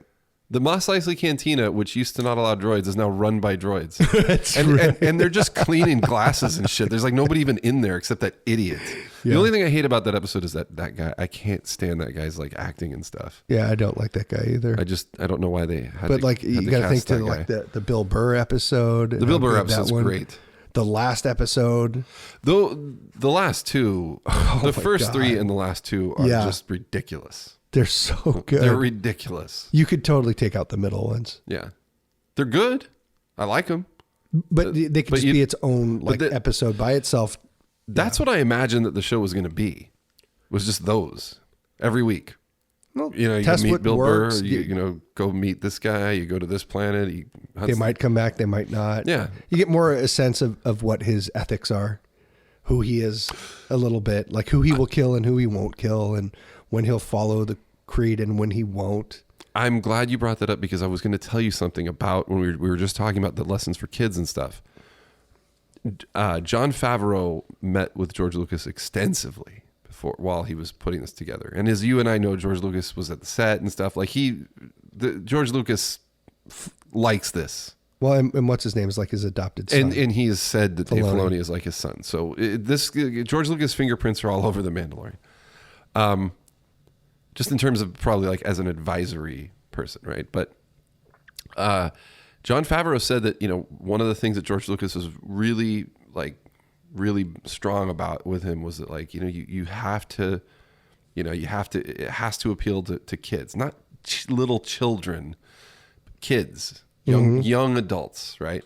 The Mos Eisley Cantina, which used to not allow droids, is now run by droids. That's and they're just cleaning glasses and shit. There's like nobody even in there except that idiot. The only thing I hate about that episode is that guy. I can't stand that guy's like acting and stuff. Yeah, I don't like that guy either. I don't know why they had But like, you got to think to that like guy. the Bill Burr episode. The Bill Burr episode's great. The last episode. Though the last two, the first God. 3 and the last 2 are just ridiculous. They're so good. They're ridiculous. You could totally take out the middle ones. Yeah. They're good. I like them. But they could just be its own like episode by itself. That's what I imagined that the show was going to be. Was just those every week. Well, You test meet what Bill works. Burr, you go meet this guy, you go to this planet. They might come back, they might not. Yeah. You get more a sense of what his ethics are, who he is a little bit, like who he will kill and who he won't kill, and when he'll follow the creed and when he won't. I'm glad you brought that up because I was going to tell you something about when we were just talking about the lessons for kids and stuff. Jon Favreau met with George Lucas extensively while he was putting this together. And as you and I know, George Lucas was at the set and stuff. Like George Lucas likes this. Well, and what's his name is like his adopted son. And he has said that Dave Filoni is like his son. So George Lucas' fingerprints are all over The Mandalorian. Just in terms of probably like as an advisory person, right? But Jon Favreau said that, one of the things that George Lucas was really strong about with him was that like, you have to, it has to appeal to kids, not little children, kids, young adults, right?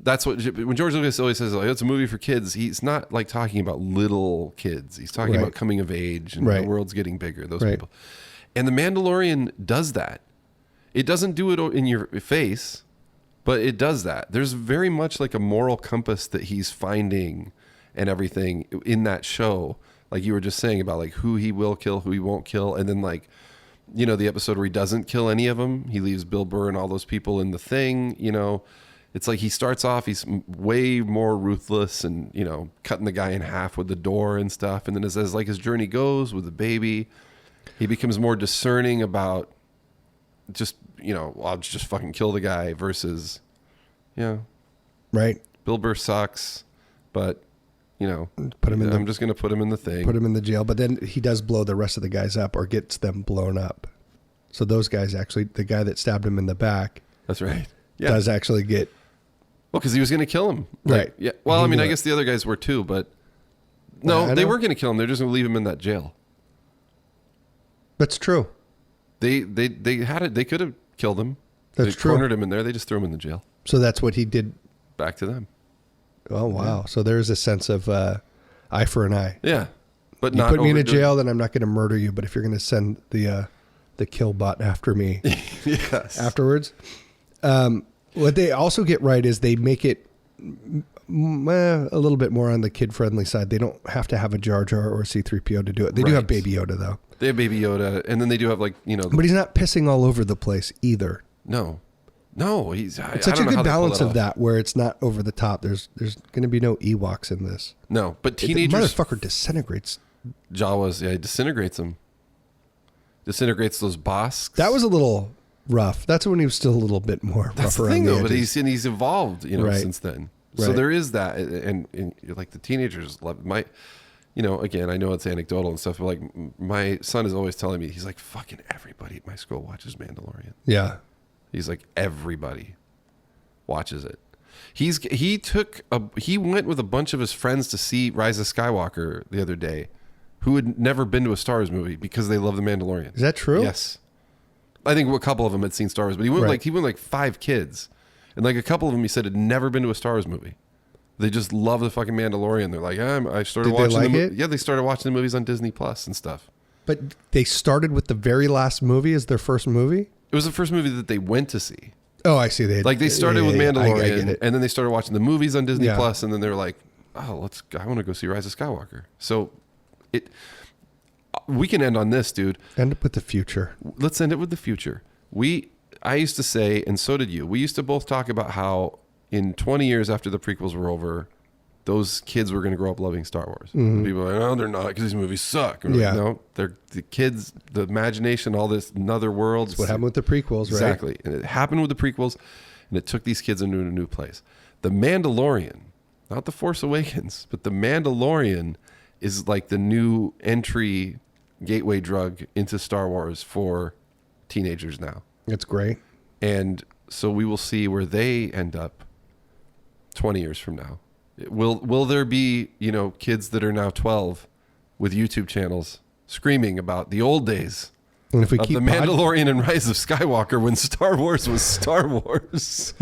That's what, when George Lucas always says, like, it's a movie for kids, he's not like talking about little kids. He's talking about coming of age and the world's getting bigger, those people. And The Mandalorian does that. It doesn't do it in your face, but it does that. There's very much like a moral compass that he's finding and everything in that show. Like you were just saying about like who he will kill, who he won't kill. And then like, the episode where he doesn't kill any of them, he leaves Bill Burr and all those people in the thing, It's like he starts off, he's way more ruthless and, cutting the guy in half with the door and stuff. And then as like his journey goes with the baby, he becomes more discerning about just, I'll just fucking kill the guy versus, right. Bill Burr sucks, but, put him in I'm just going to put him in the thing. Put him in the jail. But then he does blow the rest of the guys up or gets them blown up. So those guys actually, the guy that stabbed him in the back. That's right. Yeah. Does actually get. Well, because he was going to kill him. Right. Yeah. Well, I guess the other guys were too, but no, they weren't going to kill him. They're just going to leave him in that jail. That's true. They had it. They could have killed him. That's they true. Cornered him in there. They just threw him in the jail. So that's what he did. Back to them. Oh, wow. Yeah. So there's a sense of eye for an eye. Yeah. But you put me in a jail, then I'm not going to murder you. But if you're going to send the kill bot after me afterwards. What they also get right is they make it a little bit more on the kid-friendly side. They don't have to have a Jar Jar or a C-3PO to do it. They do have Baby Yoda, though. They have Baby Yoda, and then they do have like, But he's not pissing all over the place either. No, he's... It's such a good balance of that where it's not over the top. There's going to be no Ewoks in this. No, but teenagers... The motherfucker disintegrates. Jawas, he disintegrates them. Disintegrates those Bosks. That was a little rough. That's when he was still a little bit more That's rough the thing, around though, edges. but he's evolved, Right. since then. So Right. there is that, and like the teenagers love my, again, I know it's anecdotal and stuff, but like my son is always telling me, he's like, fucking everybody at my school watches Mandalorian. Yeah. He's like, everybody watches it. He went with a bunch of his friends to see Rise of Skywalker the other day, who had never been to a Star Wars movie because they love the Mandalorian. Is that true? Yes. I think a couple of them had seen Star Wars, but he went like 5 kids. And like a couple of them, he said, had never been to a Star Wars movie. They just love the fucking Mandalorian. They're like, I started Did watching they like it? Yeah, they started watching the movies on Disney Plus and stuff. But they started with the very last movie as their first movie? It was the first movie that they went to see. Oh, I see. They started with Mandalorian, I get it. and then they started watching the movies on Disney Yeah. Plus, and then they were like, I want to go see Rise of Skywalker. So we can end on this, dude. End up with the future. Let's end it with the future. I used to say, and so did you, we used to both talk about how in 20 years after the prequels were over, those kids were going to grow up loving Star Wars. Mm-hmm. People are like, no, they're not, because these movies suck. And yeah. Like, no, they're the kids, the imagination, all this, another worlds. That's what happened with the prequels, right? Exactly. And it happened with the prequels, and it took these kids into a new place. The Mandalorian, not The Force Awakens, but The Mandalorian is like the new entry gateway drug into Star Wars for teenagers now. It's great. And so we will see where they end up 20 years from now. Will there be, kids that are now 12 with YouTube channels screaming about the old days and if we of keep The Mandalorian and Rise of Skywalker when Star Wars was Star Wars?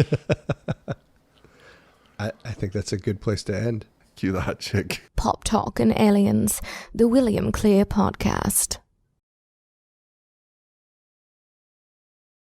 I think that's a good place to end. Cue the hot chick. Pop Talk and Aliens, the William Cleere Podcast.